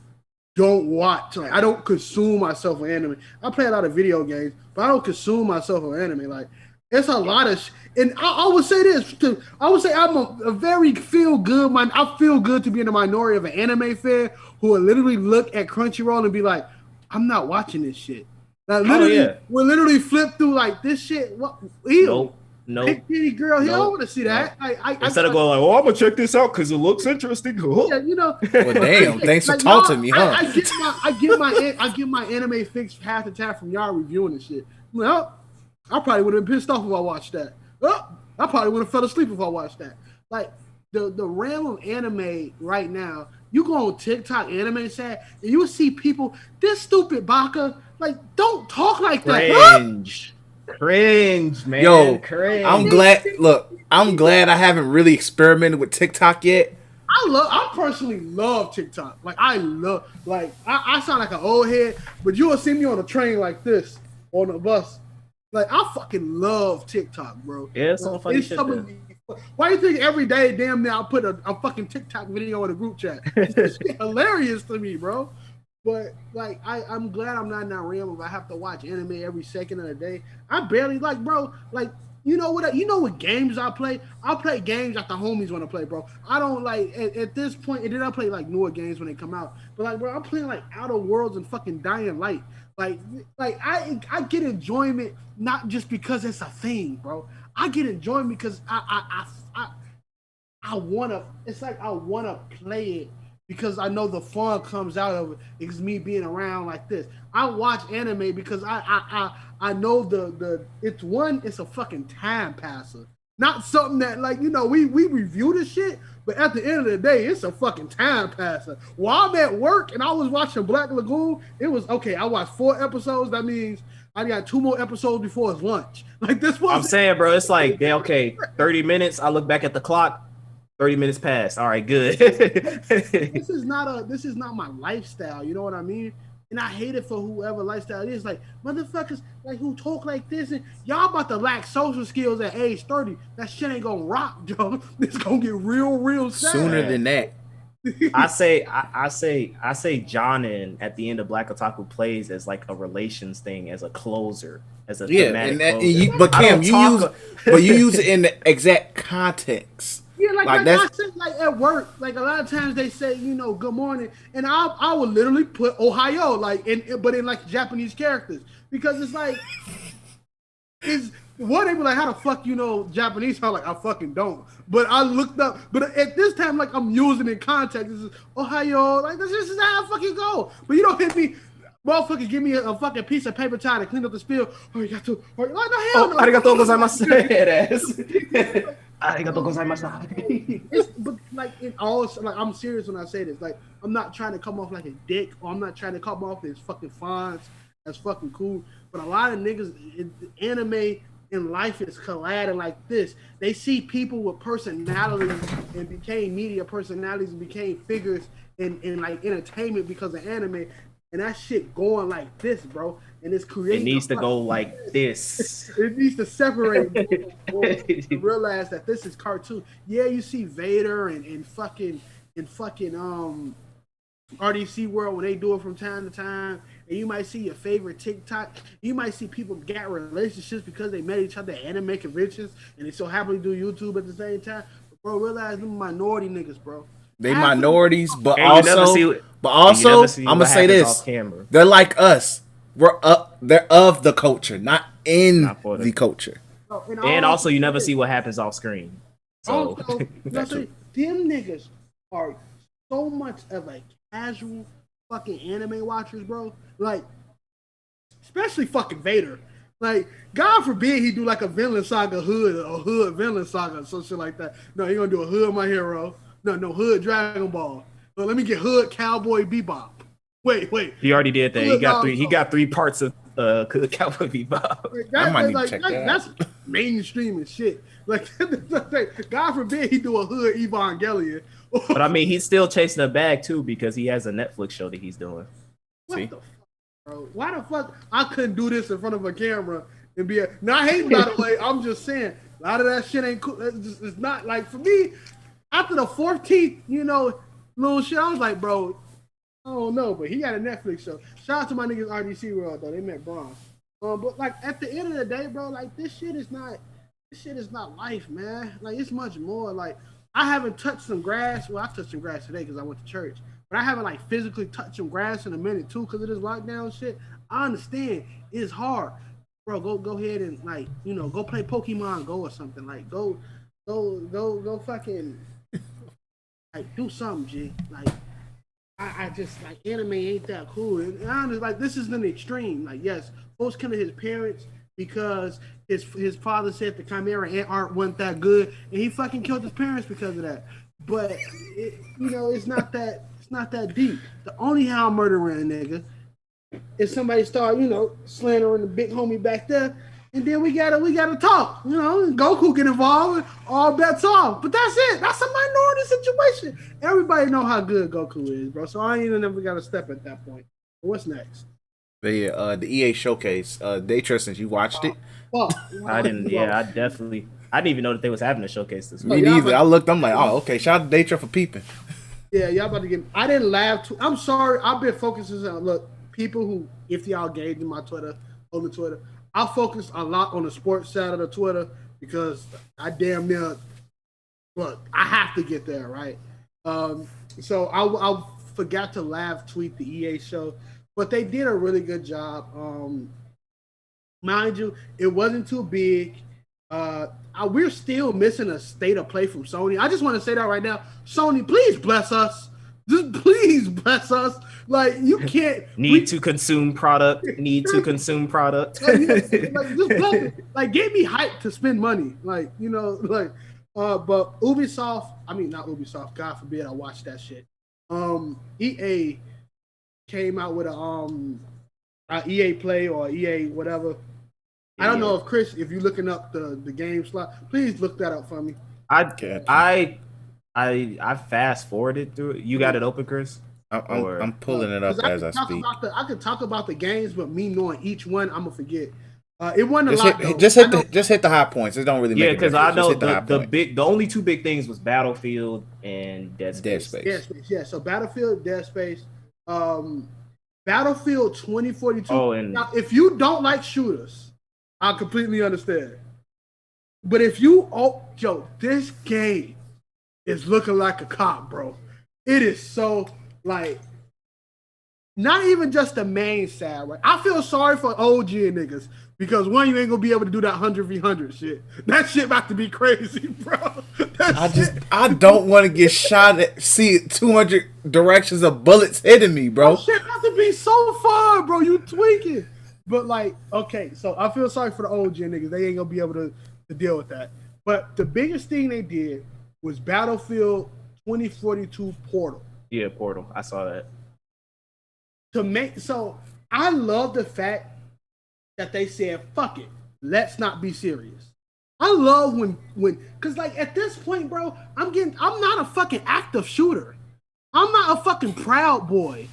don't watch. Like, I don't consume myself with anime. I play a lot of video games, but I don't consume myself with anime. Like, It's a lot of and I would say this too. I would say I'm a very feel good. I feel good to be in the minority of an anime fan who will literally look at Crunchyroll and be like, I'm not watching this shit. Like literally, we'll literally flip through like this shit. What? Ew. Nope. Big titty girl. He don't want to see that. Instead of going like, "Oh, I'm gonna check this out because it looks interesting." Yeah, you know. Well, damn. Thanks for talking to me, huh? I get my anime fix half the time from y'all reviewing this shit. Well, I probably would have been pissed off if I watched that. Oh, I probably would have fell asleep if I watched that. Like the realm of anime right now, you go on TikTok anime set and you will see people, this stupid baka, like don't talk like that. Cringe, man. Yo, cringe. I'm glad I haven't really experimented with TikTok yet. I personally love TikTok. Like I sound like an old head, but you will see me on a train like this on a bus. Like I fucking love TikTok, bro. Yeah, it's some funny shit. Why do you think every day, damn near, I put a fucking TikTok video in a group chat? It's hilarious to me, bro. But like, I'm glad I'm not in that realm of I have to watch anime every second of the day. I barely bro. Like, you know what games I play? I play games that the homies want to play, bro. I don't like at this point. And then I play like newer games when they come out. But like, bro, I'm playing like Outer Worlds and fucking Dying Light. Like I get enjoyment not just because it's a thing, bro. I get enjoyment because I wanna. It's like I wanna play it because I know the fun comes out of it. It's me being around like this. I watch anime because I know it's a fucking time passer. Not something that we review this shit, but at the end of the day, it's a fucking time passer. While I'm at work and I was watching Black Lagoon, it was okay. I watched 4 episodes. That means I got 2 more episodes before it's lunch. Like this was. I'm saying, bro, it's like 30 minutes. I look back at the clock. 30 minutes passed. All right, good. This is not my lifestyle. You know what I mean? And I hate it for whoever lifestyle it is. Like motherfuckers like who talk like this and y'all about to lack social skills at age 30. That shit ain't gonna rock, Joe. It's gonna get real sad. Sooner than that. I say Jonin at the end of Black Otaku plays as like a relations thing, as a closer, as a thematic closer. But Cam, you use it in the exact context. Yeah, like I said, like at work, like a lot of times they say, good morning, and I would literally put Ohio, but in like Japanese characters, because it's like, they be like, how the fuck Japanese? I'm like, I fucking don't. But I looked up, but at this time, like I'm using it in context. This is Ohio, like this is how I fucking go. But you don't hit me. Motherfucker, give me a fucking piece of paper towel to clean up the spill. Oh, you got to. Like, the hell no. Arigatou gozaimasu, ass. Arigatou gozaimasu. But like in all, like I'm serious when I say this. Like I'm not trying to come off like a dick, or I'm not trying to come off as fucking fonts. That's fucking cool. But a lot of niggas, anime in life is colliding like this. They see people with personalities and became media personalities and became figures in like entertainment because of anime. And that shit going like this, bro. And it's creating. It needs to go like this. It needs to separate to realize that this is cartoon. Yeah, you see Vader and fucking RDC World when they do it from time to time. And you might see your favorite TikTok. You might see people get relationships because they met each other at anime conventions and they so happily do YouTube at the same time. But bro, realize them minority niggas, bro. They minorities, but also, I'm gonna say this: they're like us. They're of the culture, not in the culture. And also, you never see what happens off screen. So, them niggas are so much of a casual fucking anime watchers, bro. Like, especially fucking Vader. Like, God forbid he do like a Vinland Saga Hood or Hood Vinland Saga or some shit like that. No, he gonna do a Hood My Hero. No, Hood Dragon Ball. No, let me get Hood Cowboy Bebop. Wait. He already did that. He got 3 parts of Hood Cowboy Bebop. I might need to check that. That's mainstream and shit. Like, God forbid he do a Hood Evangelion. But I mean, he's still chasing a bag too because he has a Netflix show that he's doing. What the fuck, bro? Why the fuck I couldn't do this in front of a camera and be not hating, by the way. I'm just saying a lot of that shit ain't cool. It's not like for me. After the 14th, little shit, I was like, bro, I don't know, but he got a Netflix show. Shout out to my niggas RDC World, though. They met bronze. But like at the end of the day, bro, like this shit is not life, man. Like it's much more. Like I haven't touched some grass. Well, I touched some grass today because I went to church, but I haven't like physically touched some grass in a minute too because of this lockdown shit. I understand it's hard, bro. Go ahead and like go play Pokemon Go or something. Like go fucking like do something, G. Like I just like anime ain't that cool. And honestly, like this is an extreme. Like yes, folks killing his parents because his father said the Chimera ant art wasn't that good, and he fucking killed his parents because of that. But it's not that deep. The only how I'm murdering a nigga is somebody start slandering the big homie back there, and then we gotta talk. Goku get involved, all bets off. But that's it. That's a minority situation. Everybody know how good Goku is, bro. So I ain't even never got to step at that point. But what's next? But yeah, the EA showcase. Daytra, since you watched it, I didn't. Yeah, I didn't even know that they was having a showcase this me week. neither. I looked. I'm like, oh, okay. Shout out to Daytra for peeping. Yeah, y'all about to get. I didn't laugh. I'm sorry. I've been focusing on people who, if y'all engaged in my Twitter, on the Twitter, I focus a lot on the sports side of the Twitter because I damn near I have to get there, right? So I forgot to live tweet the EA show, but they did a really good job. Mind you, it wasn't too big. We're still missing a state of play from Sony. I just want to say that right now. Sony, please bless us. Just please bless us. Like you can't need to consume product. Like, just bless it. Like get me hyped to spend money. But Ubisoft, I mean not Ubisoft, God forbid I watch that shit. EA came out with a EA Play or EA whatever. I don't know if Chris, if you're looking up the game slot, please look that up for me. I fast forwarded through it. You got it open, Chris? I'm pulling it up as I speak. I could talk about the games, but me knowing each one, I'm gonna forget. It wasn't just a lot. Just hit the high points. It don't really make because I know the only two big things was Battlefield and Dead Space. Dead Space, yeah. So Battlefield, Dead Space, Battlefield 2042. Oh, and now if you don't like shooters, I completely understand. But if you this game is looking like a cop, bro. It is so like not even just the main side, right? I feel sorry for OG niggas because one, you ain't gonna be able to do that 100v100 shit. That shit about to be crazy, bro. I don't want to get shot at. See 200 directions of bullets hitting me, bro. That shit about to be so far, bro. You tweaking. But like, okay, so I feel sorry for the OG niggas. They ain't gonna be able to deal with that. But the biggest thing they did was Battlefield 2042 Portal. Yeah, Portal. I saw that. So I love the fact that they said, fuck it, let's not be serious. I love when cause like at this point, bro, I'm not a fucking active shooter. I'm not a fucking Proud Boy.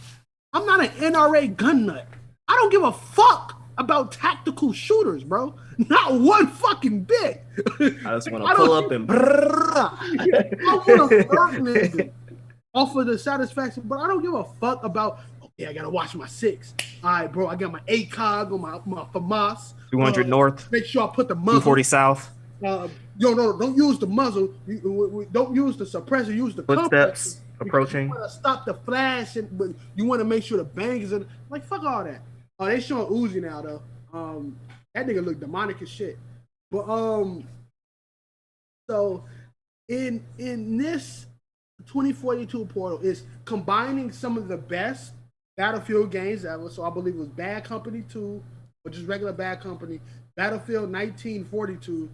I'm not an NRA gun nut. I don't give a fuck about tactical shooters, bro. Not one fucking bit. I just want to pull up and I want to burn nigga off of the satisfaction, but I don't give a fuck about, okay, I gotta watch my 6. All right, bro, I got my ACOG on my FAMAS. 200 north. Make sure I put the muzzle. 240 south. No, don't use the muzzle. Don't use the suppressor. Use the footsteps approaching. You want to stop the flash, but you want to make sure the bang is in. Like, fuck all that. Oh, they showing Uzi now though. That nigga look demonic as shit. But so in this 2042 Portal is combining some of the best Battlefield games ever. So I believe it was Bad Company 2, or just regular Bad Company, Battlefield 1942,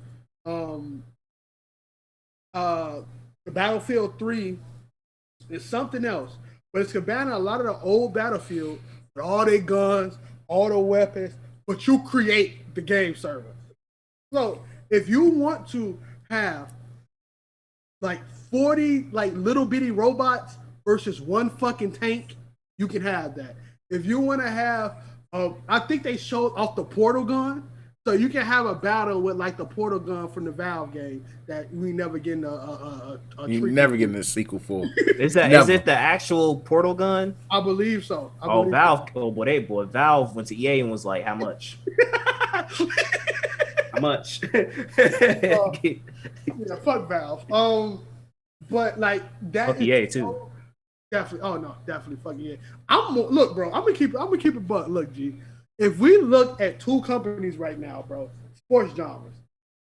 the Battlefield 3 is something else. But it's combining a lot of the old Battlefield with all their guns, all the weapons, but you create the game server. So if you want to have like 40 like little bitty robots versus one fucking tank, you can have that. If you want to have, I think they showed off the portal gun. So you can have a battle with like the portal gun from the Valve game that we never get in a You treatment. never get in a sequel for. Is that Never. is it the actual portal gun? I believe so. I Oh, believe Valve. Oh, boy, Valve went to EA and was like, "How much? so. How much?" Yeah, fuck Valve. But like that Fuck is EA too. definitely. Oh no, definitely fuck EA. Look, bro. I'm gonna keep it. But look, G. If we look at two companies right now, bro, sports genres,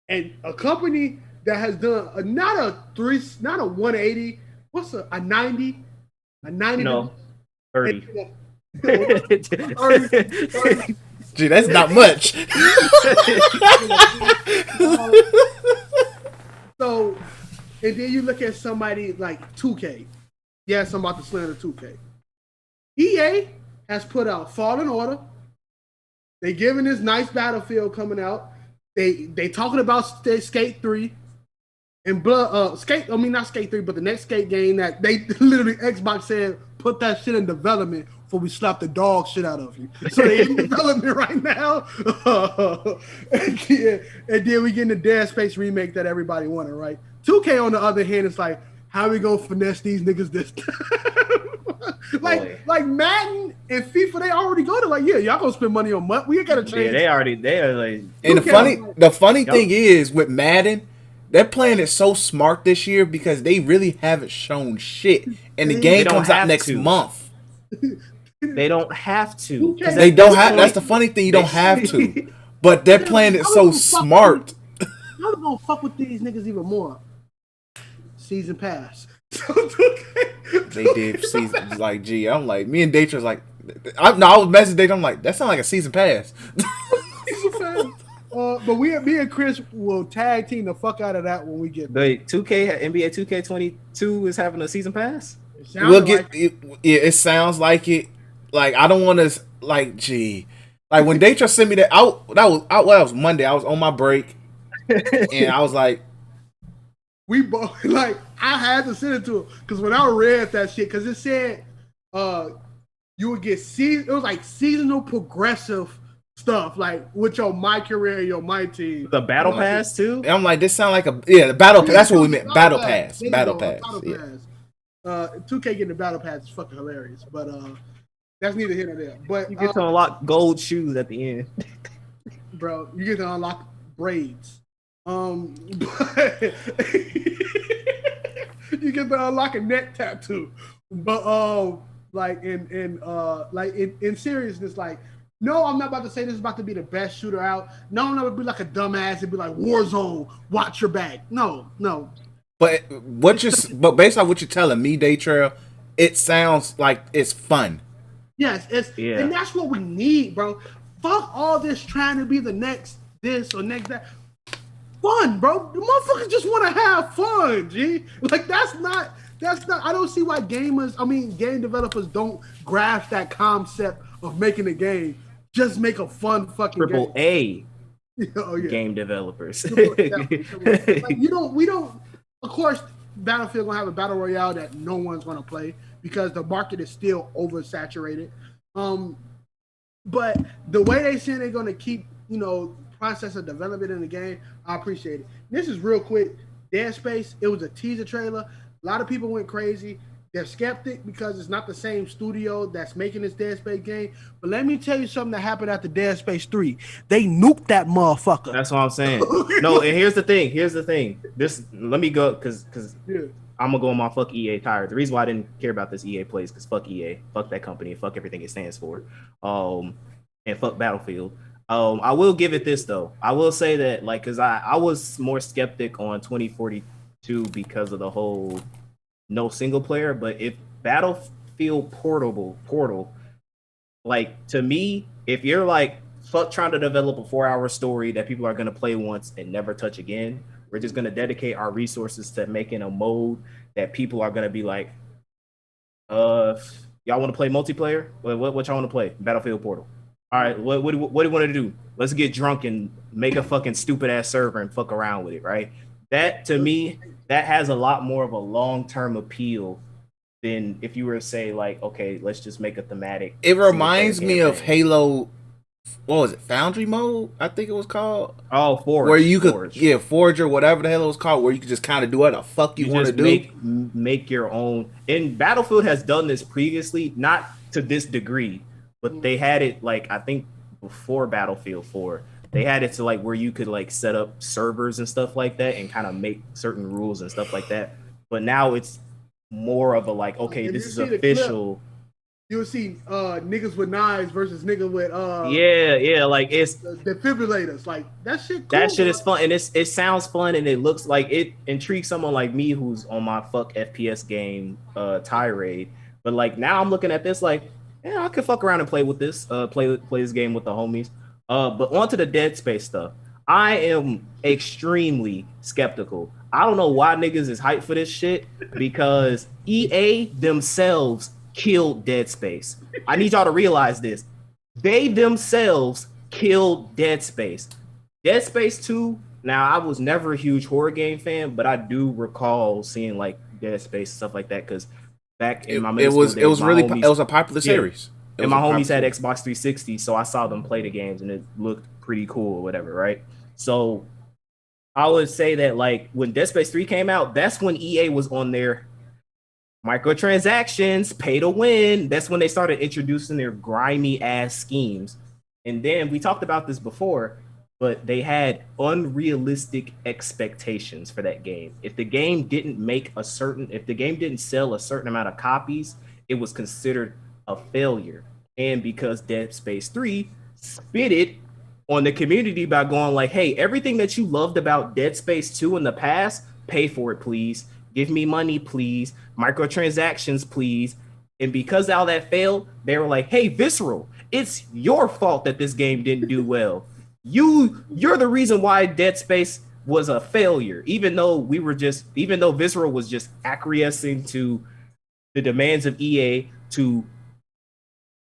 and a company that has done not a 180, what's a 90, a 90? No, 30. 30. Gee, that's not much. So, and then you look at somebody like 2K. Yes, I'm about to slander 2K. EA has put out Fallen Order. They giving this nice Battlefield coming out. They talking about Skate 3 and not Skate 3, but the next Skate game that they literally Xbox said put that shit in development before we slap the dog shit out of you. So they in development right now. And then we getting the Dead Space remake that everybody wanted, right? 2K on the other hand is like, how we gonna finesse these niggas this time? like Madden and FIFA, they already go to like, yeah, y'all gonna spend money on what? We gotta change. Yeah, they are like. And the funny thing is with Madden, they're playing it so smart this year because they really haven't shown shit, and the game comes out next month. They don't have to. They don't have. That's the funny thing. You don't have to, but they're playing it so smart. How we gonna fuck with these niggas even more? Season pass. They did season like, gee, I'm like, me and Daytra's like, I was messaging Daytra, I'm like, that sounds like a season pass. Season pass. But me and Chris will tag team the fuck out of that when we get there. The 2K NBA 2K22 is having a season pass. We'll get it sounds like it. Like I don't want to like, gee, like when Daytra sent me that that was Monday. I was on my break, and I was like, we both like I had to send it to him because when I read that shit, because it said you would get it was like seasonal progressive stuff, like with your my career, your my team. The battle pass too. And I'm like, this sound like the battle pass. That's what we meant. Battle pass. Battle pass. 2K getting the battle pass is fucking hilarious, but that's neither here nor there. But you get to unlock gold shoes at the end, bro. You get to unlock braids. But you get to unlock a neck tattoo. But like in seriousness, like, no, I'm not about to say this is about to be the best shooter out. No, I'm not gonna be like a dumbass and be like Warzone, watch your back. No. But based on what you're telling me, Daytrail, it sounds like it's fun. Yes, and that's what we need, bro. Fuck all this trying to be the next this or next that. Fun, bro. The motherfuckers just want to have fun, G. Like that's not. I don't see why game developers don't grasp that concept of making a game. Just make a fun fucking Triple game. A game developers. Like, we don't. Of course, Battlefield gonna have a battle royale that no one's gonna play because the market is still oversaturated. But the way they say they're gonna keep, process of development in the game, I appreciate it. This is real quick. Dead Space, it was a teaser trailer. A lot of people went crazy. They're skeptic because it's not the same studio that's making this Dead Space game. But let me tell you something that happened after Dead Space 3. They nuked that motherfucker. That's what I'm saying. No, and here's the thing. Let me go because I'm gonna go on my fuck EA tire. The reason why I didn't care about this EA plays because fuck EA, fuck that company, and fuck everything it stands for, and fuck Battlefield. I will give it this though. I will say that because I was more skeptic on 2042 because of the whole no single player, but if Battlefield Portal, like to me, if you're like fuck trying to develop a 4-hour story that people are gonna play once and never touch again, we're just gonna dedicate our resources to making a mode that people are gonna be like, y'all want to play multiplayer? What y'all want to play? Battlefield Portal. All right, what do you want to do? Let's get drunk and make a fucking stupid ass server and fuck around with it, right? That to me, that has a lot more of a long-term appeal than if you were to say like, okay, let's just make a thematic. It reminds me of Halo what was it, Foundry mode? I think it was called. Oh, Forge. Where you could, Forge. Forge or whatever the hell it was called, where you could just kind of do what the fuck you want to do. Make your own. And Battlefield has done this previously, not to this degree, but they had it like I think before Battlefield 4. They had it to like where you could like set up servers and stuff like that and kind of make certain rules and stuff like that. But now it's more of a like, okay, this is official. You'll see niggas with knives versus niggas with like it's defibrillators. Like that shit cool, that shit is fun, and it sounds fun, and it looks like it intrigues someone like me who's on my fuck FPS game tirade. But like now I'm looking at this like, yeah, I could fuck around and play with this, play this game with the homies. But onto the Dead Space stuff. I am extremely skeptical. I don't know why niggas is hyped for this shit, because EA themselves killed Dead Space. I need y'all to realize this. They themselves killed Dead Space. Dead Space 2, now I was never a huge horror game fan, but I do recall seeing like Dead Space stuff like that, because back in my middle school, it was a popular series. And my homies had Xbox 360, so I saw them play the games and it looked pretty cool or whatever, right? So I would say that like when Dead Space 3 came out, that's when EA was on their microtransactions, pay to win. That's when they started introducing their grimy ass schemes. And then we talked about this before, but they had unrealistic expectations for that game. If the game didn't sell a certain amount of copies, it was considered a failure. And because Dead Space 3 spit it on the community by going like, hey, everything that you loved about Dead Space 2 in the past, pay for it, please. Give me money, please. Microtransactions, please. And because all that failed, they were like, hey, Visceral, it's your fault that this game didn't do well. You're the reason why Dead Space was a failure, even though Visceral was just acquiescing to the demands of EA to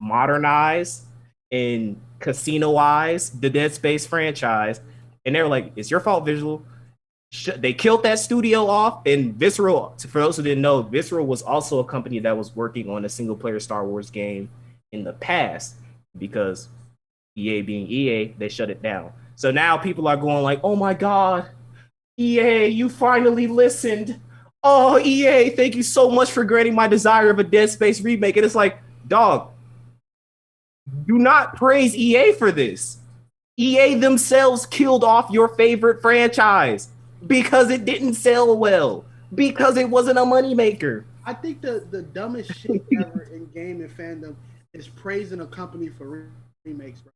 modernize and casinoize the Dead Space franchise. And they were like, it's your fault, Visual. They killed that studio off, and Visceral, for those who didn't know, Visceral was also a company that was working on a single-player Star Wars game in the past. Because EA being EA, they shut it down. So now people are going like, oh my God, EA, you finally listened. Oh, EA, thank you so much for granting my desire of a Dead Space remake. And it's like, dog, do not praise EA for this. EA themselves killed off your favorite franchise because it didn't sell well, because it wasn't a moneymaker. I think the dumbest shit ever in gaming fandom is praising a company for remakes, bro.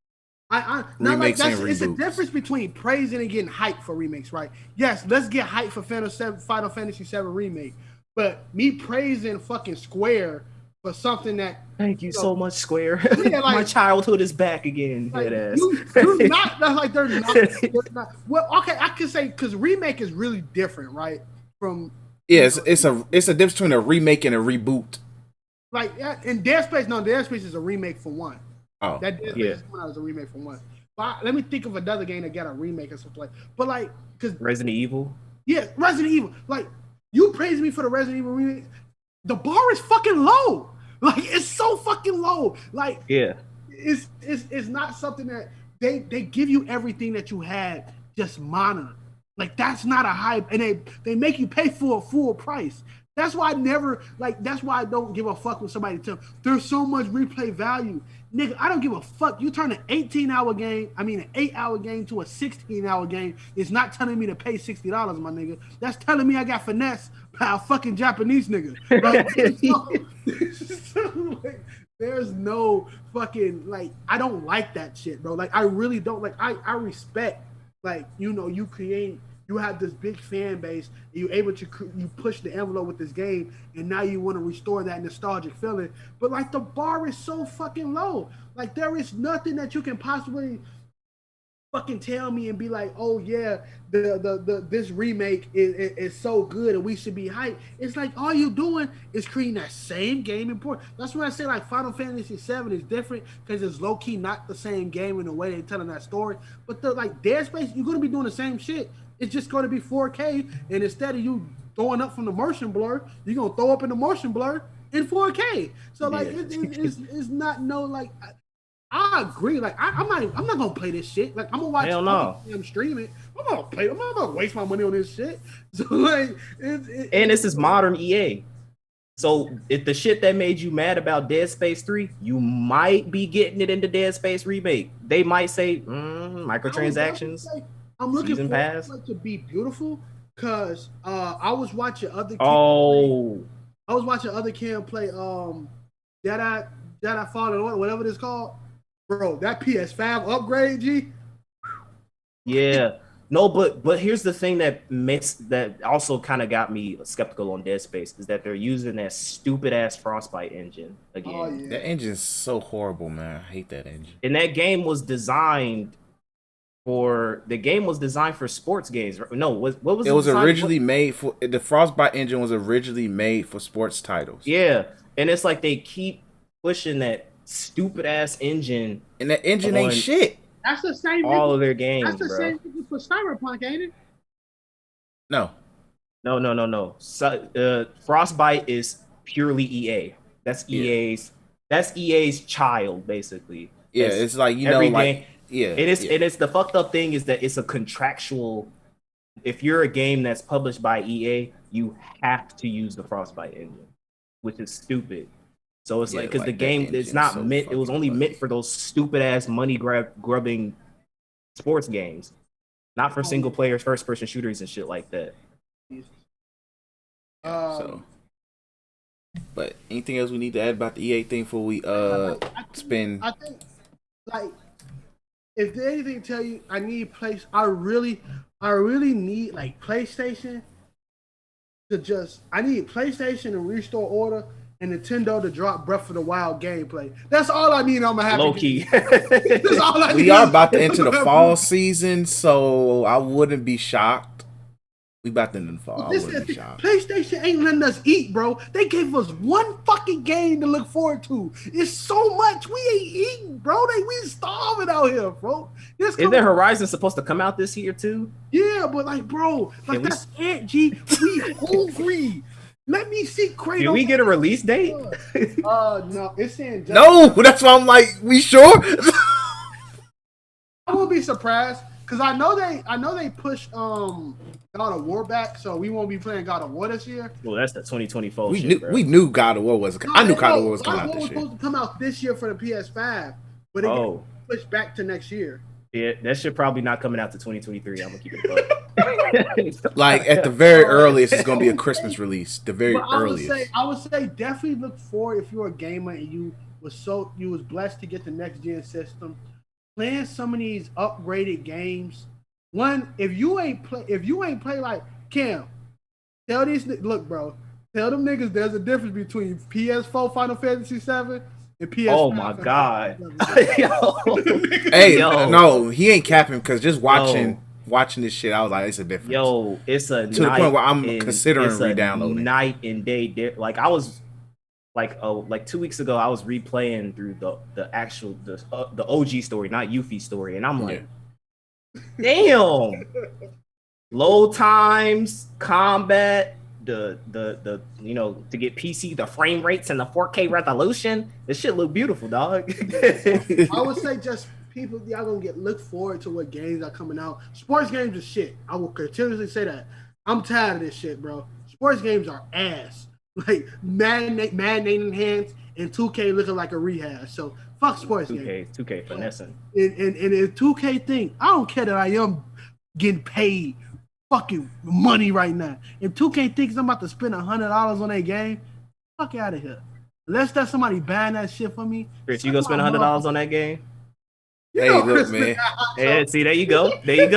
Remakes and it's a reboots. difference between praising and getting hyped for remakes, right? Yes, let's get hyped for Final Fantasy VII remake, but me praising fucking Square for something that thank you so much, Square. Yeah, like, my childhood is back again. Like, ass. you're not like they're not. Well, okay, I can say because remake is really different, right? From it's a difference between a remake and a reboot. Like in Dead Space, Dead Space is a remake for one. Oh, that Dead Space was a remake for one. But let me think of another game that got a remake or something like. But like, because Resident Evil. Yeah, Resident Evil. Like, you praise me for the Resident Evil remake. The bar is fucking low. Like, it's so fucking low. Like, yeah, it's not something that they give you everything that you had, just monitor. Like, that's not a hype, and they make you pay for a full price. That's why that's why I don't give a fuck when somebody tells me there's so much replay value. Nigga, I don't give a fuck. You turn an 18-hour game, an 8-hour game to a 16-hour game. It's not telling me to pay $60, my nigga. That's telling me I got finesse by a fucking Japanese nigga. Like, there's no fucking, like, I don't like that shit, bro. Like, I really don't. Like, I respect, like, you create, you have this big fan base, and you're able to, you push the envelope with this game, and now you want to restore that nostalgic feeling. But, like, the bar is so fucking low. Like, there is nothing that you can possibly fucking tell me and be like, oh yeah, this remake is so good and we should be hyped. It's like all you doing is creating that same game in port. That's why I say like Final Fantasy VII is different because it's low key not the same game in the way they're telling that story. But the like Dead Space, you're gonna be doing the same shit. It's just gonna be 4K, and instead of you throwing up from the motion blur, you're gonna throw up in the motion blur in 4K. So like it's not no like. I agree. Like I'm not gonna play this shit. Like I'm gonna watch. Hell no. I'm streaming. I'm not gonna play. I'm not gonna waste my money on this shit. So like, And this is modern EA. So if the shit that made you mad about Dead Space 3, you might be getting it in the Dead Space remake. They might say microtransactions. I'm looking season for pass. it to be beautiful because I was watching other. I was watching other kids play Dead Eye Fallen Order, whatever it's called. Bro, that PS5 upgrade, G. Yeah. No, but here's the thing that also kind of got me skeptical on Dead Space is that they're using that stupid ass Frostbite engine again. Oh, yeah. That engine's so horrible, man. I hate that engine. And that game was designed for sports games. No, what was it? Was originally made for the Frostbite engine was originally made for sports titles. Yeah, and it's like they keep pushing that stupid ass engine, and that engine ain't shit. That's the same. All of their games, that's the same thing for Cyberpunk, ain't it? No. So, Frostbite is purely EA. That's EA's. That's EA's child, basically. Yeah, it's like like and it's the fucked up thing is that it's a contractual. If you're a game that's published by EA, you have to use the Frostbite engine, which is stupid. So it's like because the game it's not meant. It was only meant for those stupid ass money grubbing sports games, not for single player first person shooters and shit like that. But anything else we need to add about the EA thing before we spend? I think like if there's anything to tell you, I need I really need like PlayStation to just. I need PlayStation to restore order. And Nintendo to drop Breath of the Wild gameplay. That's all I need. I'm happy. Low key. That's all I need. We are about to enter the fall season, so I wouldn't be shocked. We about to enter the fall. I wouldn't be shocked. PlayStation ain't letting us eat, bro. They gave us one fucking game to look forward to. It's so much we ain't eating, bro. We starving out here, bro. Is there Horizon supposed to come out this year too? Yeah, but like, bro, like that's it, G. We hungry. Let me see Kratos. Did we get a release date? No, it's saying no. That's why I'm like, we sure? I will be surprised because I know they pushed God of War back, so we won't be playing God of War this year. Well, that's the 2024. We knew God of War was. I knew God of War was coming out this year. Supposed to come out this year for the PS5, but it got pushed back to next year. Yeah, that shit probably not coming out to 2023. I'm gonna keep it up. Like at the very earliest, it's gonna be a Christmas release. The very earliest. I would say definitely look forward if you're a gamer and you was blessed to get the next gen system. Playing some of these upgraded games. One, if you ain't play like Cam, tell these look, bro. Tell them niggas there's a difference between PS4 Final Fantasy 7. Oh my god! Hey, no, he ain't capping because just watching this shit, I was like, it's a difference. Yo, it's a to the point where I'm considering re-downloading. Night and day, like I was, like 2 weeks ago, I was replaying through the OG story, not Yuffie story, and I'm like, damn, load times, combat. The to get PC, the frame rates and the 4K resolution, this shit look beautiful, dog. I would say just people, y'all gonna look forward to what games are coming out. Sports games are shit. I will continuously say that. I'm tired of this shit, bro. Sports games are ass. Like Madden enhanced and 2K looking like a rehash. So fuck sports games. 2K finessing. And if 2K thing, I don't care that I am getting paid fucking money right now. If 2K thinks I'm about to spend $100 on that game, fuck out of here. Unless that's somebody buying that shit for me. Chris, you gonna spend $100 on that game? Hey, look, man. Hey, see, there you go. Hey,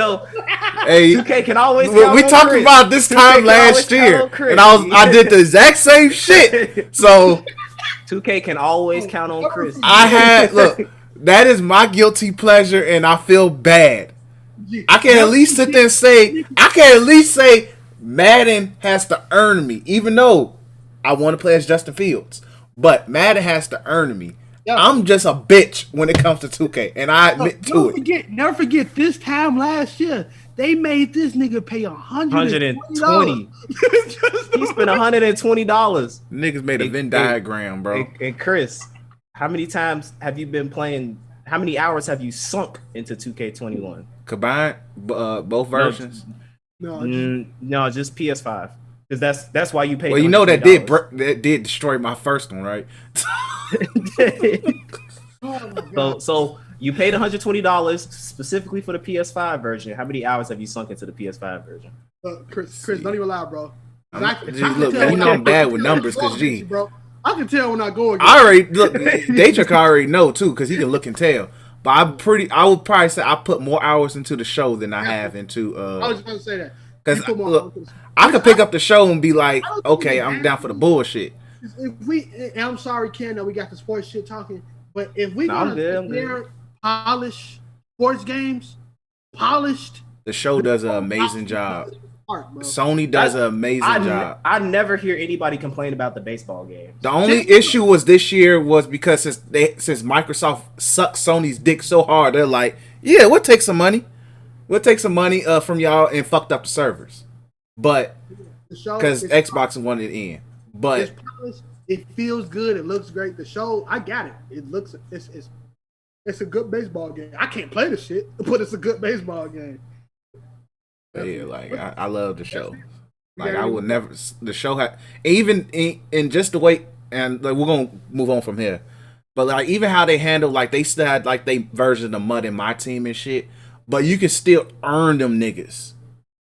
2K can always. We talked about this time last year, and I did the exact same shit. So 2K can always count on Chris. That is my guilty pleasure, and I feel bad. I can at least sit there and say, Madden has to earn me, even though I want to play as Justin Fields. But Madden has to earn me. I'm just a bitch when it comes to 2K, and I admit to it. Never forget this time last year, they made this nigga pay $120. He spent $120. Niggas made a Venn diagram, bro. And Chris, how many times have you been playing? how many hours have you sunk into 2K21? Combined, both versions. No, Just PS5. Because that's why you paid. Well, you know that did destroy my first one, right? oh my god. So you paid $120 specifically for the PS5 version. How many hours have you sunk into the PS5 version? Chris, don't even lie, bro. Look, man, you know I'm bad with numbers, cause G, bro. I can tell when I go again. I already look. Daytruck already know too, cause he can look and tell. But I would probably say I put more hours into the show than I have into. I was just going to say that. Because look, I could pick up the show and be like, okay, I'm down for the bullshit. And I'm sorry, Ken, that we got the sports shit talking, but if we polish sports games, polished, the show does an amazing job. Sony does an amazing job. I never hear anybody complain about the baseball game. The only issue was this year was because since Microsoft sucked Sony's dick so hard, they're like, yeah, we'll take some money. We'll take some money from y'all and fucked up the servers. But because Xbox wanted it in. But it feels good. It looks great. The show, I got it. It's a good baseball game. I can't play the shit, but it's a good baseball game. Yeah, like I love the show. Like I would never. The show had even in just the way, and like we're gonna move on from here. But like even how they handle, like they still had like they version of Mud in My Team and shit. But you can still earn them niggas.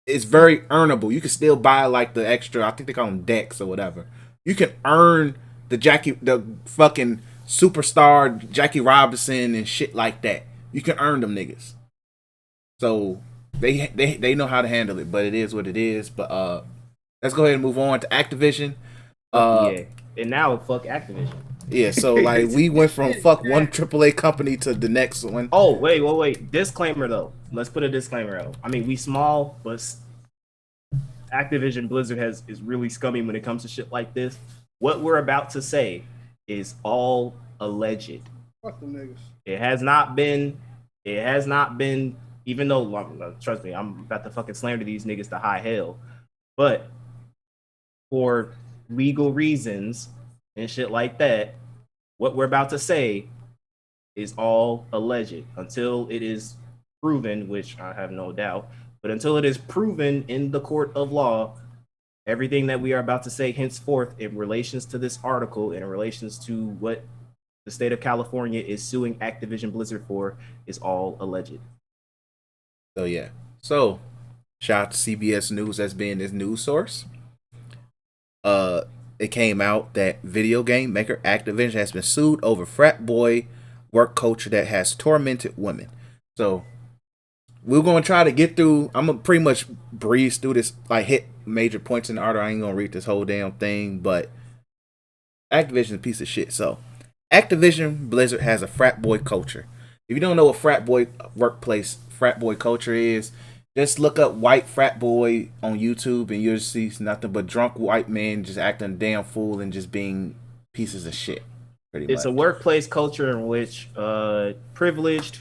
It's very earnable. You can still buy like the extra. I think they call them decks or whatever. You can earn the fucking superstar Jackie Robinson and shit like that. You can earn them niggas. So they know how to handle it, but it is what it is. But let's go ahead and move on to Activision. Yeah, and now fuck Activision. Yeah, so like we went from fuck one AAA company to the next one. Oh wait. Disclaimer though. Let's put a disclaimer out. I mean, we small, but Activision Blizzard is really scummy when it comes to shit like this. What we're about to say is all alleged. Fuck the niggas. It has not been. Even though, trust me, I'm about to fucking slander these niggas to high hell. But for legal reasons and shit like that, what we're about to say is all alleged until it is proven, which I have no doubt, but until it is proven in the court of law, everything that we are about to say henceforth in relations to this article, in relations to what the state of California is suing Activision Blizzard for, is all alleged. So yeah. So shout out to CBS News as being this news source. It came out that video game maker Activision has been sued over frat boy work culture that has tormented women. So we're going to try to get through. I'm going to pretty much breeze through this, like hit major points in the article. I ain't going to read this whole damn thing, but Activision is a piece of shit. So Activision Blizzard has a frat boy culture. If you don't know what frat boy culture is, just look up white frat boy on YouTube and you'll see nothing but drunk white men just acting a damn fool and just being pieces of shit. It's a workplace culture in which privileged,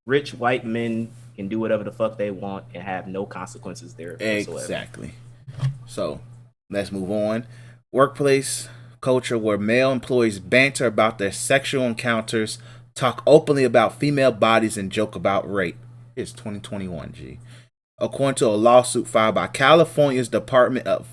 rich white men can do whatever the fuck they want and have no consequences there whatsoever. Exactly. So let's move on. Workplace culture where male employees banter about their sexual encounters, talk openly about female bodies, and joke about rape. It's 2021, G. According to a lawsuit filed by California's Department of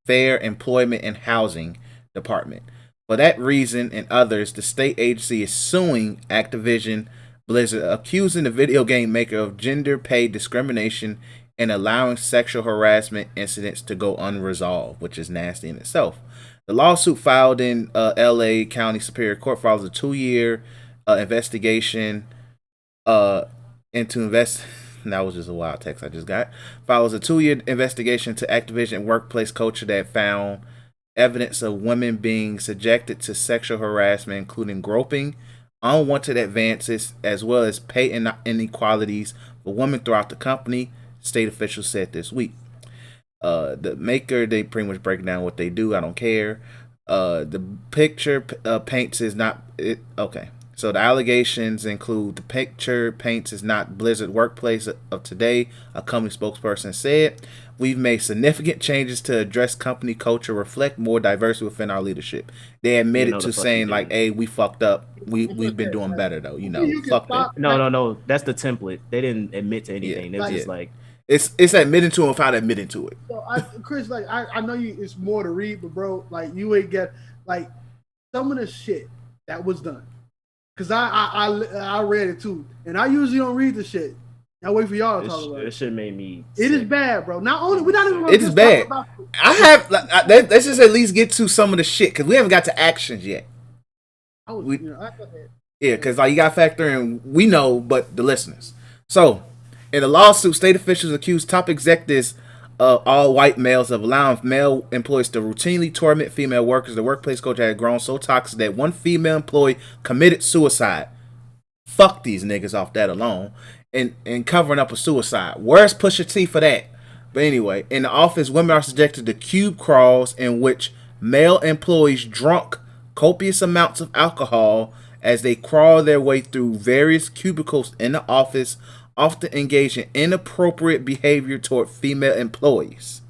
Fair Employment and Housing Department. For that reason and others, the state agency is suing Activision Blizzard, accusing the video game maker of gender pay discrimination and allowing sexual harassment incidents to go unresolved, which is nasty in itself. The lawsuit filed in LA County Superior Court follows a 2-year investigation that was just a wild text I just got. Follows a 2-year investigation to Activision workplace culture that found evidence of women being subjected to sexual harassment, including groping, unwanted advances, as well as pay inequalities for women throughout the company, state officials said this week. The maker, they pretty much break down what they do. I don't care. The picture paints is not it. Okay. So the allegations include the picture paints is not Blizzard workplace of today, a company spokesperson said. We've made significant changes to address company culture, reflect more diversity within our leadership. They admitted to saying like, "Hey, we fucked up. We've been doing better though. Fuck that." No. That's the template. They didn't admit to anything. They're just like, it's admitting to it without admitting to it. So Chris, like I know you. It's more to read, but bro, like you ain't get like some of the shit that was done. Cause I read it too, and I usually don't read the shit. I wait for y'all to talk about it. This shit made me. It is bad, bro. Not only we're not even. It is bad. Let's just at least get to some of the shit because we haven't got to actions yet. Because like you got to factor in, we know, but the listeners. So, in a lawsuit, state officials accused top executives of all white males of allowing male employees to routinely torment female workers. The workplace culture had grown so toxic that one female employee committed suicide. Fuck these niggas off that alone. And covering up a suicide. Where's Pusha T for that? But anyway, in the office, women are subjected to cube crawls in which male employees drunk copious amounts of alcohol as they crawl their way through various cubicles in the office, often engage in inappropriate behavior toward female employees.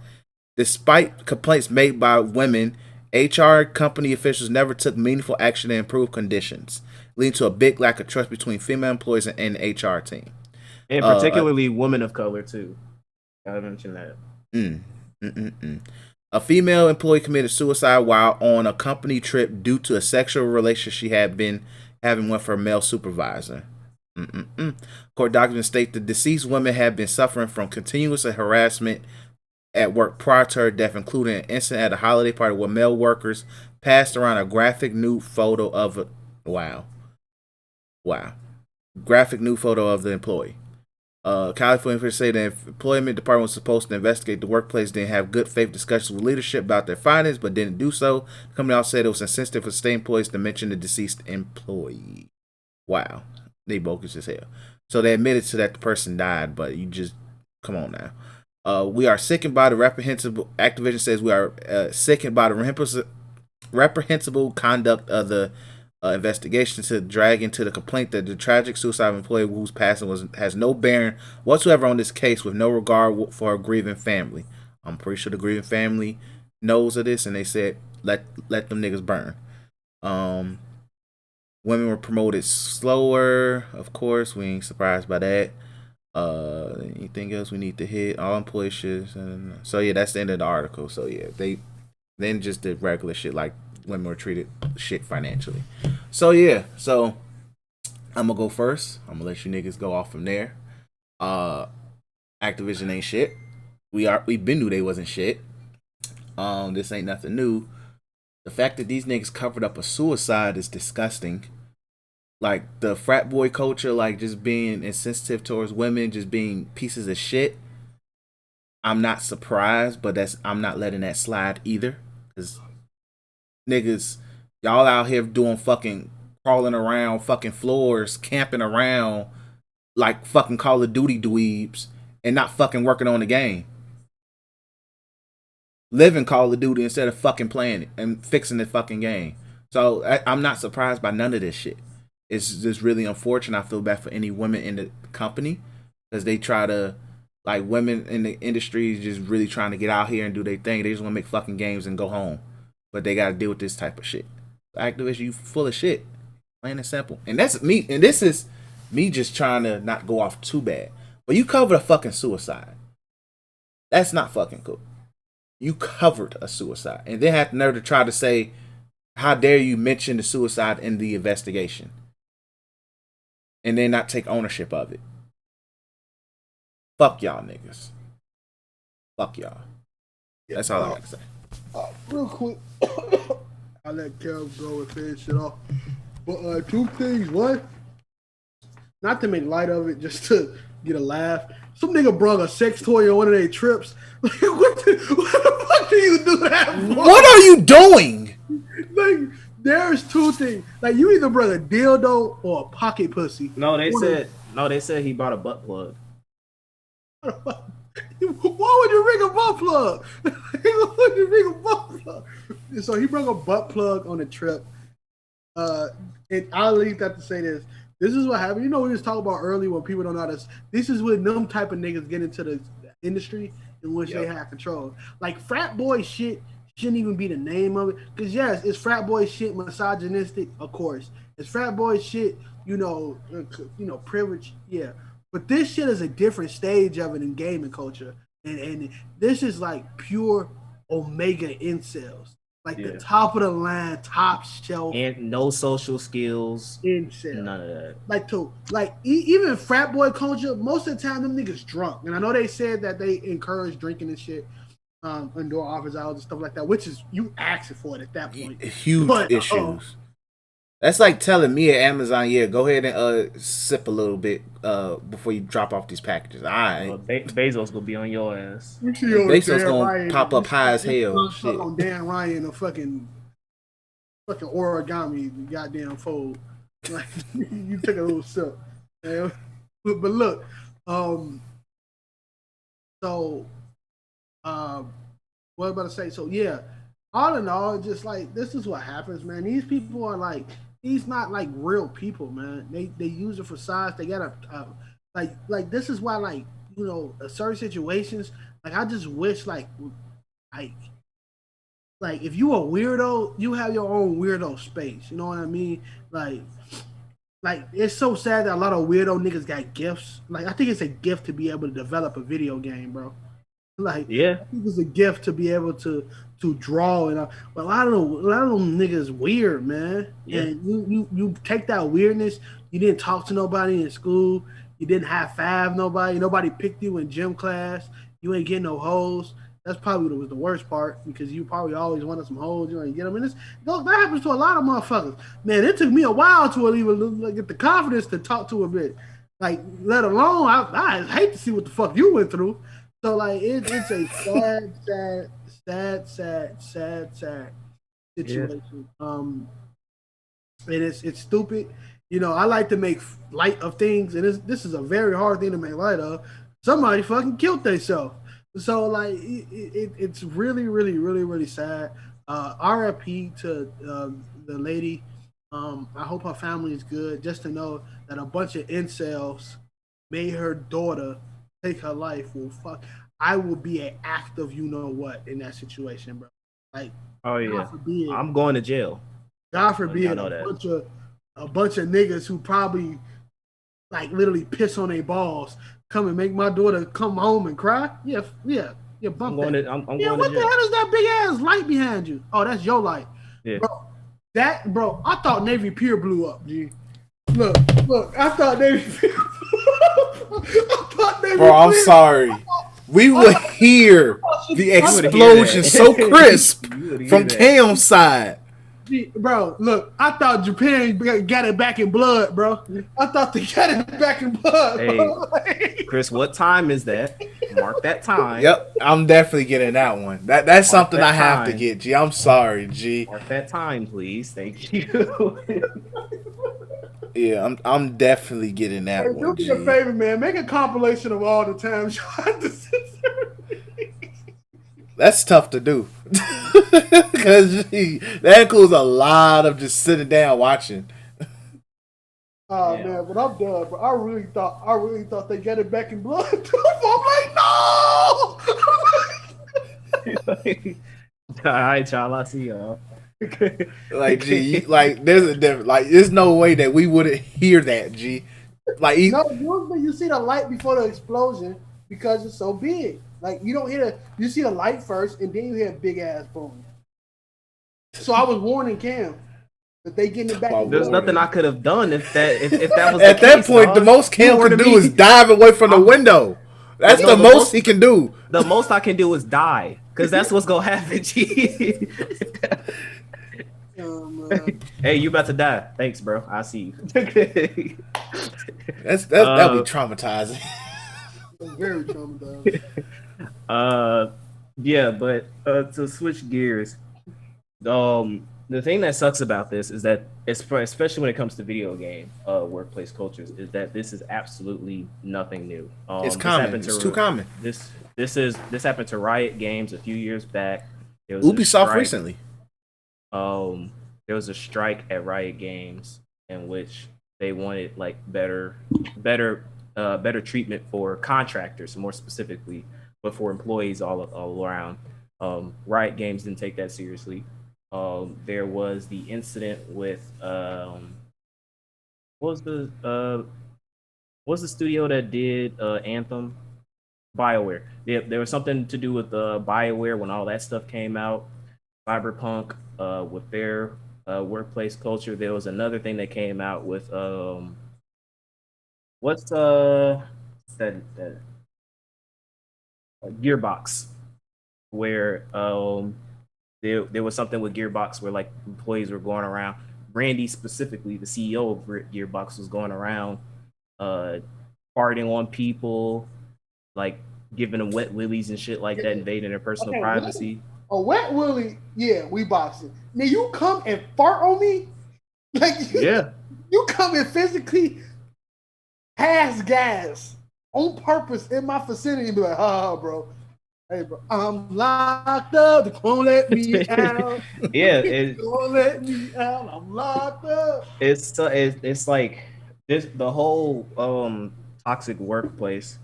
Despite complaints made by women, HR company officials never took meaningful action to improve conditions, leading to a big lack of trust between female employees and the HR team. And particularly women of color, too. Gotta mention that. A female employee committed suicide while on a company trip due to a sexual relationship she had been having with her male supervisor. Court documents state the deceased woman had been suffering from continuous harassment at work prior to her death, including an incident at a holiday party where male workers passed around a graphic nude photo of a graphic nude photo of the employee. California officials say the employment department was supposed to investigate the workplace, didn't have good faith discussions with leadership about their findings, but didn't do so. The company also said it was insensitive for state employees to mention the deceased employee. Wow, they bogus as hell. So they admitted to that the person died, but you just come on now. We are sickened by the reprehensible. Activision says we are sickened by the reprehensible conduct of the investigation to drag into the complaint that the tragic suicide of an employee whose passing has no bearing whatsoever on this case, with no regard for a grieving family. I'm pretty sure the grieving family knows of this, and they said let them niggas burn. Women were promoted slower, of course. We ain't surprised by that. Anything else we need to hit? All employees should. So yeah, that's the end of the article. So yeah, they then just did regular shit like women were treated shit financially. So yeah, so I'm gonna go first. I'm gonna let you niggas go off from there. Activision ain't shit. We've been knew they wasn't shit. This ain't nothing new. The fact that these niggas covered up a suicide is disgusting. Like the frat boy culture, like just being insensitive towards women, just being pieces of shit. I'm not surprised, but I'm not letting that slide either. Cause niggas, y'all out here doing fucking crawling around fucking floors, camping around like fucking Call of Duty dweebs and not fucking working on the game. Living Call of Duty instead of fucking playing it and fixing the fucking game. So I'm not surprised by none of this shit. It's just really unfortunate. I feel bad for any women in the company because they try to, like, women in the industry just really trying to get out here and do their thing. They just want to make fucking games and go home. But they got to deal with this type of shit. Activision, you full of shit. Plain and simple. And that's me. And this is me just trying to not go off too bad. But you covered a fucking suicide. That's not fucking cool. You covered a suicide. And then had the nerve to try to say, how dare you mention the suicide in the investigation? And then not take ownership of it. Fuck y'all niggas. Fuck y'all. That's all I got to say. Real quick, I'll let Kev go and finish it off. But two things. One, not to make light of it, just to get a laugh. Some nigga brought a sex toy on one of their trips. Like, what the fuck do you do that for? What are you doing? Like, there's two things. Like, you either brought a dildo or a pocket pussy. No, they said he bought a butt plug. Why would you bring a butt plug? Why would you bring a butt plug? So he brought a butt plug on the trip. And I'll leave that to say this. This is what happened. You know, we was talking about earlier when people don't know this. This is when them type of niggas get into the industry in which they have control. Like frat boy shit shouldn't even be the name of it. Because yes, it's frat boy shit misogynistic, of course. It's frat boy shit, privilege, yeah. But this shit is a different stage of it in gaming culture. And this is like pure omega incels. Like the top of the line, top shelf, and no social skills, incel. None of that. Even frat boy culture, most of the time them niggas drunk. And I know they said that they encourage drinking and shit, indoor office hours and stuff like that, which is you asking for it at that point. Huge issues. That's like telling me at Amazon, go ahead and sip a little bit before you drop off these packages. Bezos gonna be on your ass. Bezos gonna pop up high as hell. Shit. On Dan Ryan a fucking origami goddamn fold. Like you took a little sip. But look, what was I about to say? So yeah, all in all, just like this is what happens, man. These people are like. He's not like real people, man. They use it for size. They gotta like this is why certain situations like I just wish like if you a weirdo, you have your own weirdo space. You know what I mean? Like it's so sad that a lot of weirdo niggas got gifts. Like I think it's a gift to be able to develop a video game, bro. Like I think it's a gift to be able to draw but a lot of them niggas weird, man. Yeah. And you take that weirdness. You didn't talk to nobody in school. You didn't high five nobody. Nobody picked you in gym class. You ain't getting no hoes. That's probably was the worst part because you probably always wanted some hoes. You ain't get them. And that happens to a lot of motherfuckers. Man, it took me a while to even get the confidence to talk to a bit. Like, let alone I hate to see what the fuck you went through. So like it's a sad situation. And it's stupid. You know, I like to make light of things, and this is a very hard thing to make light of. Somebody fucking killed themselves. So like it's really, really, really, really sad. RIP to the lady. I hope her family is good. Just to know that a bunch of incels made her daughter take her life. Well, fuck, I will be an act of you know what in that situation, bro. Like, oh yeah, I'm going to jail. God forbid a bunch of niggas who probably like literally piss on their balls come and make my daughter come home and cry. Yeah, bump I'm that. I'm what going the hell is that big ass light behind you? Oh, that's your light, bro. I thought Navy Pier blew up, G. Look, I thought Navy Pier. Bro, I'm sorry. We would hear the explosion so crisp from Cam's side. Bro, look, I thought Japan got it back in blood, bro. I thought they got it back in blood. Hey, Chris, what time is that? Mark that time. Yep, I'm definitely getting that one. That's something I have to get, G. I'm sorry, G. Mark that time, please. Thank you. Yeah, I'm definitely getting that one. Do me a favor, man. Make a compilation of all the times you had to censor me. That's tough to do. Because that includes a lot of just sitting down watching. Oh man, but I'm done. But I really thought they got it back in blood too. I'm like, no. All right, y'all. I see y'all. Like, G, there's a difference. Like, there's no way that we wouldn't hear that, G. Like, usually you see the light before the explosion because it's so big. Like, you don't hear you see the light first, and then you hear a big ass boom. So I was warning Cam that they getting it back. There's nothing I could have done if that was at that point. The most Cam can do is dive away from the window. That's the most he can do. The most I can do is die, because that's what's gonna happen. G. Hey, you about to die? Thanks, bro. I see you. That'll be traumatizing. Very traumatizing. Yeah, but to switch gears, the thing that sucks about this is that, especially when it comes to video game workplace cultures, is that this is absolutely nothing new. It's common. It's too common. This happened to Riot Games a few years back. Ubisoft recently. There there was a strike at Riot Games in which they wanted like better treatment for contractors, more specifically, but for employees all around. Riot Games didn't take that seriously. There was the incident with what was the studio that did Anthem? BioWare. There was something to do with BioWare when all that stuff came out. Cyberpunk with their workplace culture. There was another thing that came out with what's that Gearbox, where there was something with Gearbox where like employees were going around. Randy specifically, the CEO of Gearbox, was going around farting on people, like giving them wet willies and shit like that, invading their personal privacy. A wet willy, yeah, we boxing. Now you come and fart on me, like you come and physically pass gas on purpose in my vicinity and be like, bro. Hey, bro, I'm locked up. They won't let me out. Yeah, they won't let me out. I'm locked up. It's like this the whole toxic workplace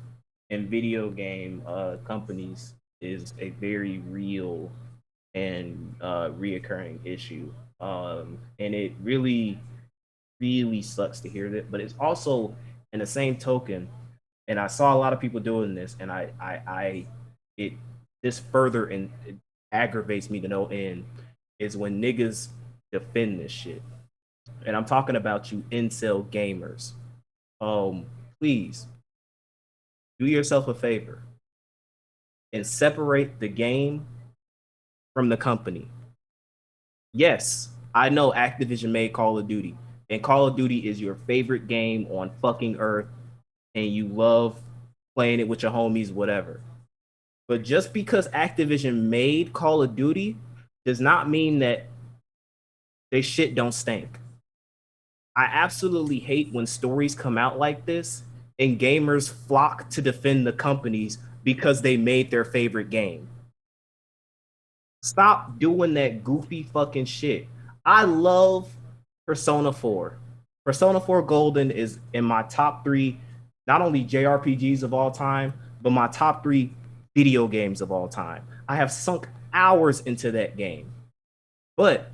in video game companies is a very real and reoccurring issue, and it really sucks to hear that. But it's also, in the same token, and I saw a lot of people doing this, and this further and it aggravates me to no end, is when niggas defend this shit. And I'm talking about you incel gamers. Please do yourself a favor and separate the game from the company. Yes, I know Activision made Call of Duty, and Call of Duty is your favorite game on fucking earth, and you love playing it with your homies, whatever. But just because Activision made Call of Duty does not mean that they shit don't stink. I absolutely hate when stories come out like this and gamers flock to defend the companies because they made their favorite game. Stop doing that goofy fucking shit. I love Persona 4. Persona 4 Golden is in my top 3, not only JRPGs of all time, but my top 3 video games of all time. I have sunk hours into that game. But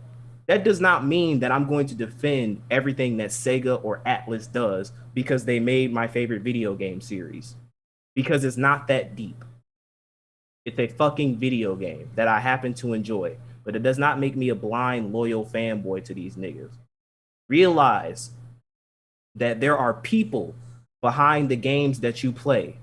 that does not mean that I'm going to defend everything that Sega or Atlas does because they made my favorite video game series. Because it's not that deep. It's a fucking video game that I happen to enjoy, but it does not make me a blind, loyal fanboy to these niggas. Realize that there are people behind the games that you play,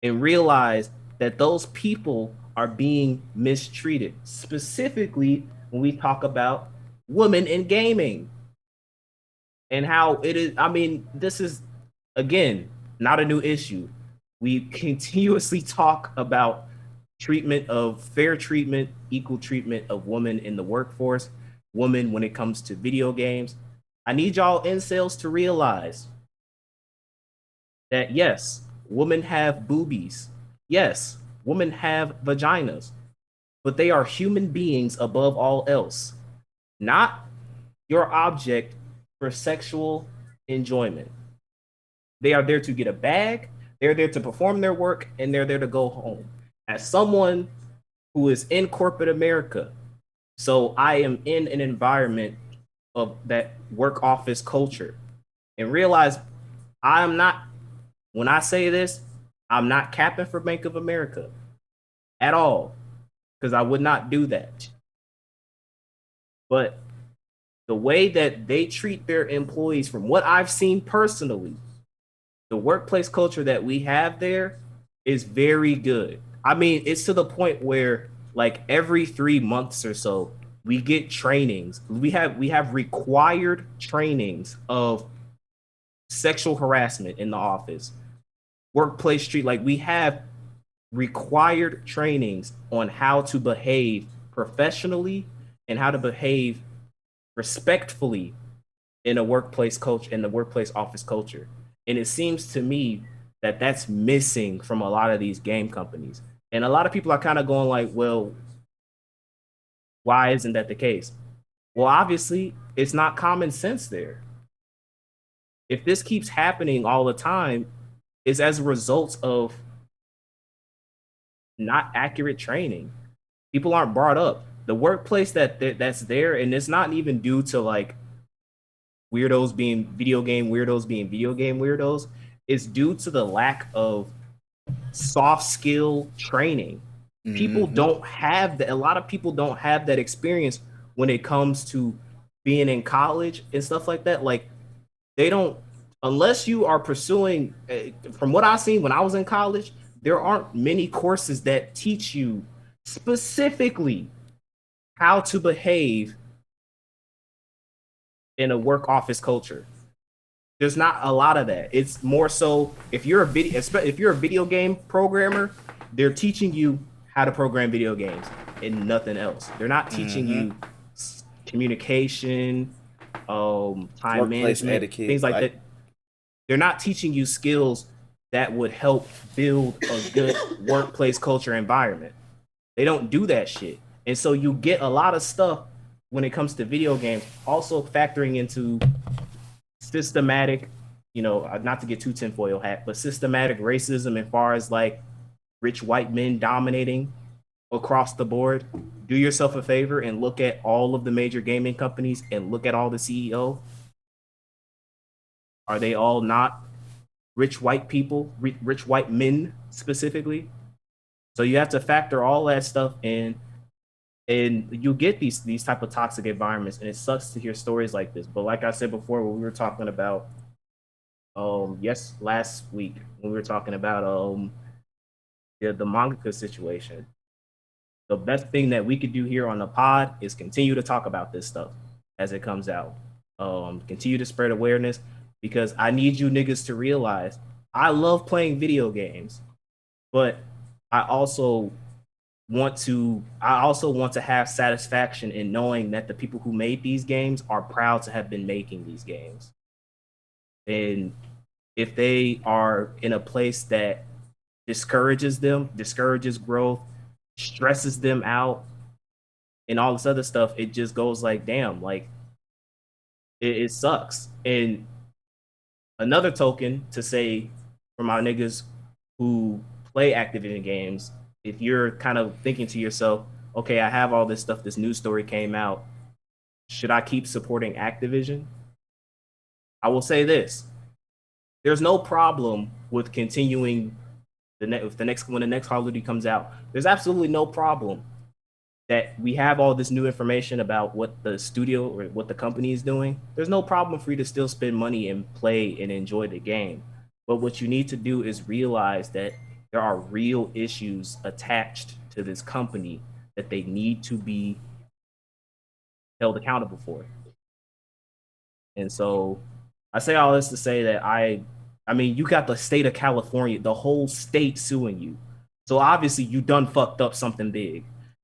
and realize that those people are being mistreated, specifically when we talk about women in gaming and how it is. I mean, this is, again, not a new issue. We continuously talk about fair treatment, equal treatment of women in the workforce, women when it comes to video games. I need y'all incels to realize that yes, women have boobies. Yes, women have vaginas, but they are human beings above all else, not your object for sexual enjoyment. They are there to get a bag, they're there to perform their work, and they're there to go home. As someone who is in corporate America, so I am in an environment of that work office culture, and realize I'm not, when I say this, I'm not capping for Bank of America at all, because I would not do that. But the way that they treat their employees, from what I've seen personally, the workplace culture that we have there is very good. I mean, it's to the point where like every 3 months or so, we get trainings. We have required trainings of sexual harassment in the office, workplace street. Like we have required trainings on how to behave professionally and how to behave respectfully in a workplace culture, in the workplace office culture. And it seems to me that that's missing from a lot of these game companies. And a lot of people are kind of going like, well, why isn't that the case? Well, obviously, it's not common sense there. If this keeps happening all the time, it's as a result of not accurate training. People aren't brought up. The workplace that's there, and it's not even due to like weirdos being video game weirdos. It's due to the lack of soft skill training. People Mm-hmm. don't have that. A lot of people don't have that experience when it comes to being in college and stuff like that. Like they don't, unless you are pursuing. From what I've seen when I was in college, there aren't many courses that teach you specifically how to behave in a work office culture. There's not a lot of that. It's more so if you're a video game programmer, they're teaching you how to program video games and nothing else. They're not teaching Mm-hmm. you communication, time Workplace management, etiquette, things like that. They're not teaching you skills that would help build a good workplace culture environment. They don't do that shit. And so you get a lot of stuff when it comes to video games, also factoring into systematic, not to get too tinfoil hat, but systematic racism as far as like rich white men dominating across the board. Do yourself a favor and look at all of the major gaming companies and look at all the CEO. Are they all not rich white people, rich white men specifically? So you have to factor all that stuff in, and you get these type of toxic environments, and it sucks to hear stories like this. But like I said before, when we were talking about last week when we were talking about the mangaka situation, the best thing that we could do here on the pod is continue to talk about this stuff as it comes out. Continue to spread awareness, because I need you niggas to realize I love playing video games, but I also I also want to have satisfaction in knowing that the people who made these games are proud to have been making these games. And if they are in a place that discourages them, discourages growth, stresses them out, and all this other stuff, it just goes like, damn, like it sucks. And another token to say for my niggas who play Activision games, if you're kind of thinking to yourself, okay, I have all this stuff, this news story came out, should I keep supporting Activision? I will say this: there's no problem with continuing when the next Call of Duty comes out. There's absolutely no problem that we have all this new information about what the studio or what the company is doing. There's no problem for you to still spend money and play and enjoy the game. But what you need to do is realize that there are real issues attached to this company that they need to be held accountable for. And so I say all this to say that I mean, you got the state of California, the whole state suing you. So obviously you done fucked up something big.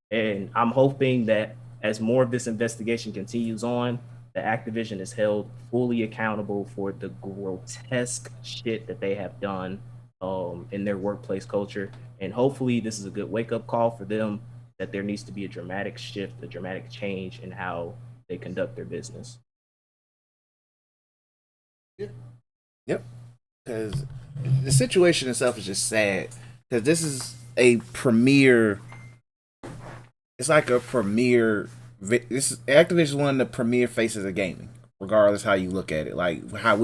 And I'm hoping that as more of this investigation continues on, the Activision is held fully accountable for the grotesque shit that they have done in their workplace culture. And hopefully this is a good wake-up call for them that there needs to be a dramatic shift, a dramatic change in how they conduct their business. Yep. Because the situation itself is just sad. Because this is a premier. It's like a premier. This is Activision is one of the premier faces of gaming, regardless how you look at it. Like how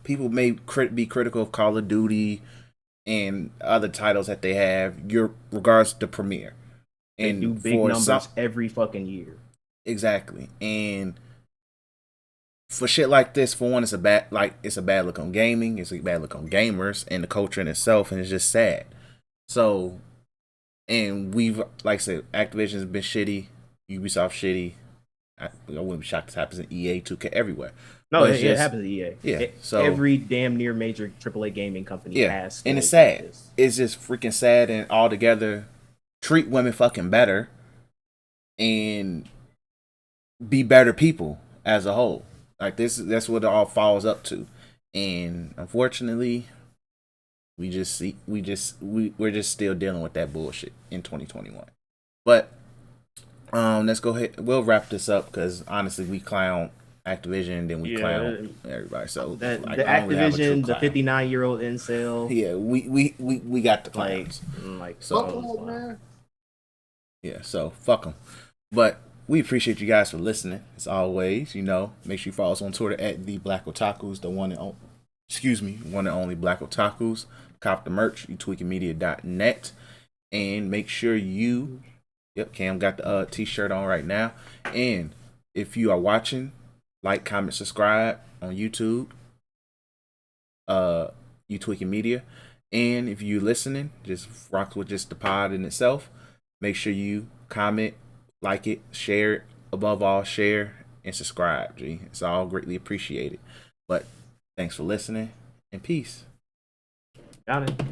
people may be critical of Call of Duty and other titles that they have. Your regards to premier, They and do big numbers every fucking year. Exactly, and for shit like this, for one, it's a bad look on gaming. It's a bad look on gamers and the culture in itself, and it's just sad. So, and we've, like I said, Activision's been shitty, Ubisoft shitty. I wouldn't be shocked if it happens in EA, 2K, everywhere. No, it happens to EA. Yeah, so every damn near major AAA gaming company has. And it's sad. It's just freaking sad, and altogether, treat women fucking better, and be better people as a whole. Like that's what it all falls up to, and unfortunately, we're just still dealing with that bullshit in 2021. But Let's go ahead. We'll wrap this up because honestly, we clown Activision and then we clown everybody. So the like, I don't really have a true Activision, the clown. 59-year-old incel. Yeah, we got the clowns. So Fuck off, man. Yeah, so fuck them. But we appreciate you guys for listening. As always, make sure you follow us on Twitter at the Black Otakus, the one and only Black Otakus. Cop the merch, utweakingmedia.net, and make sure you. Yep, Cam got the t-shirt on right now. And if you are watching, like, comment, subscribe on YouTube. You Tweaking Media. And if you listening, just rock with just the pod in itself. Make sure you comment, like it, share it. Above all, share and subscribe. G. It's all greatly appreciated. But thanks for listening and peace. Got it.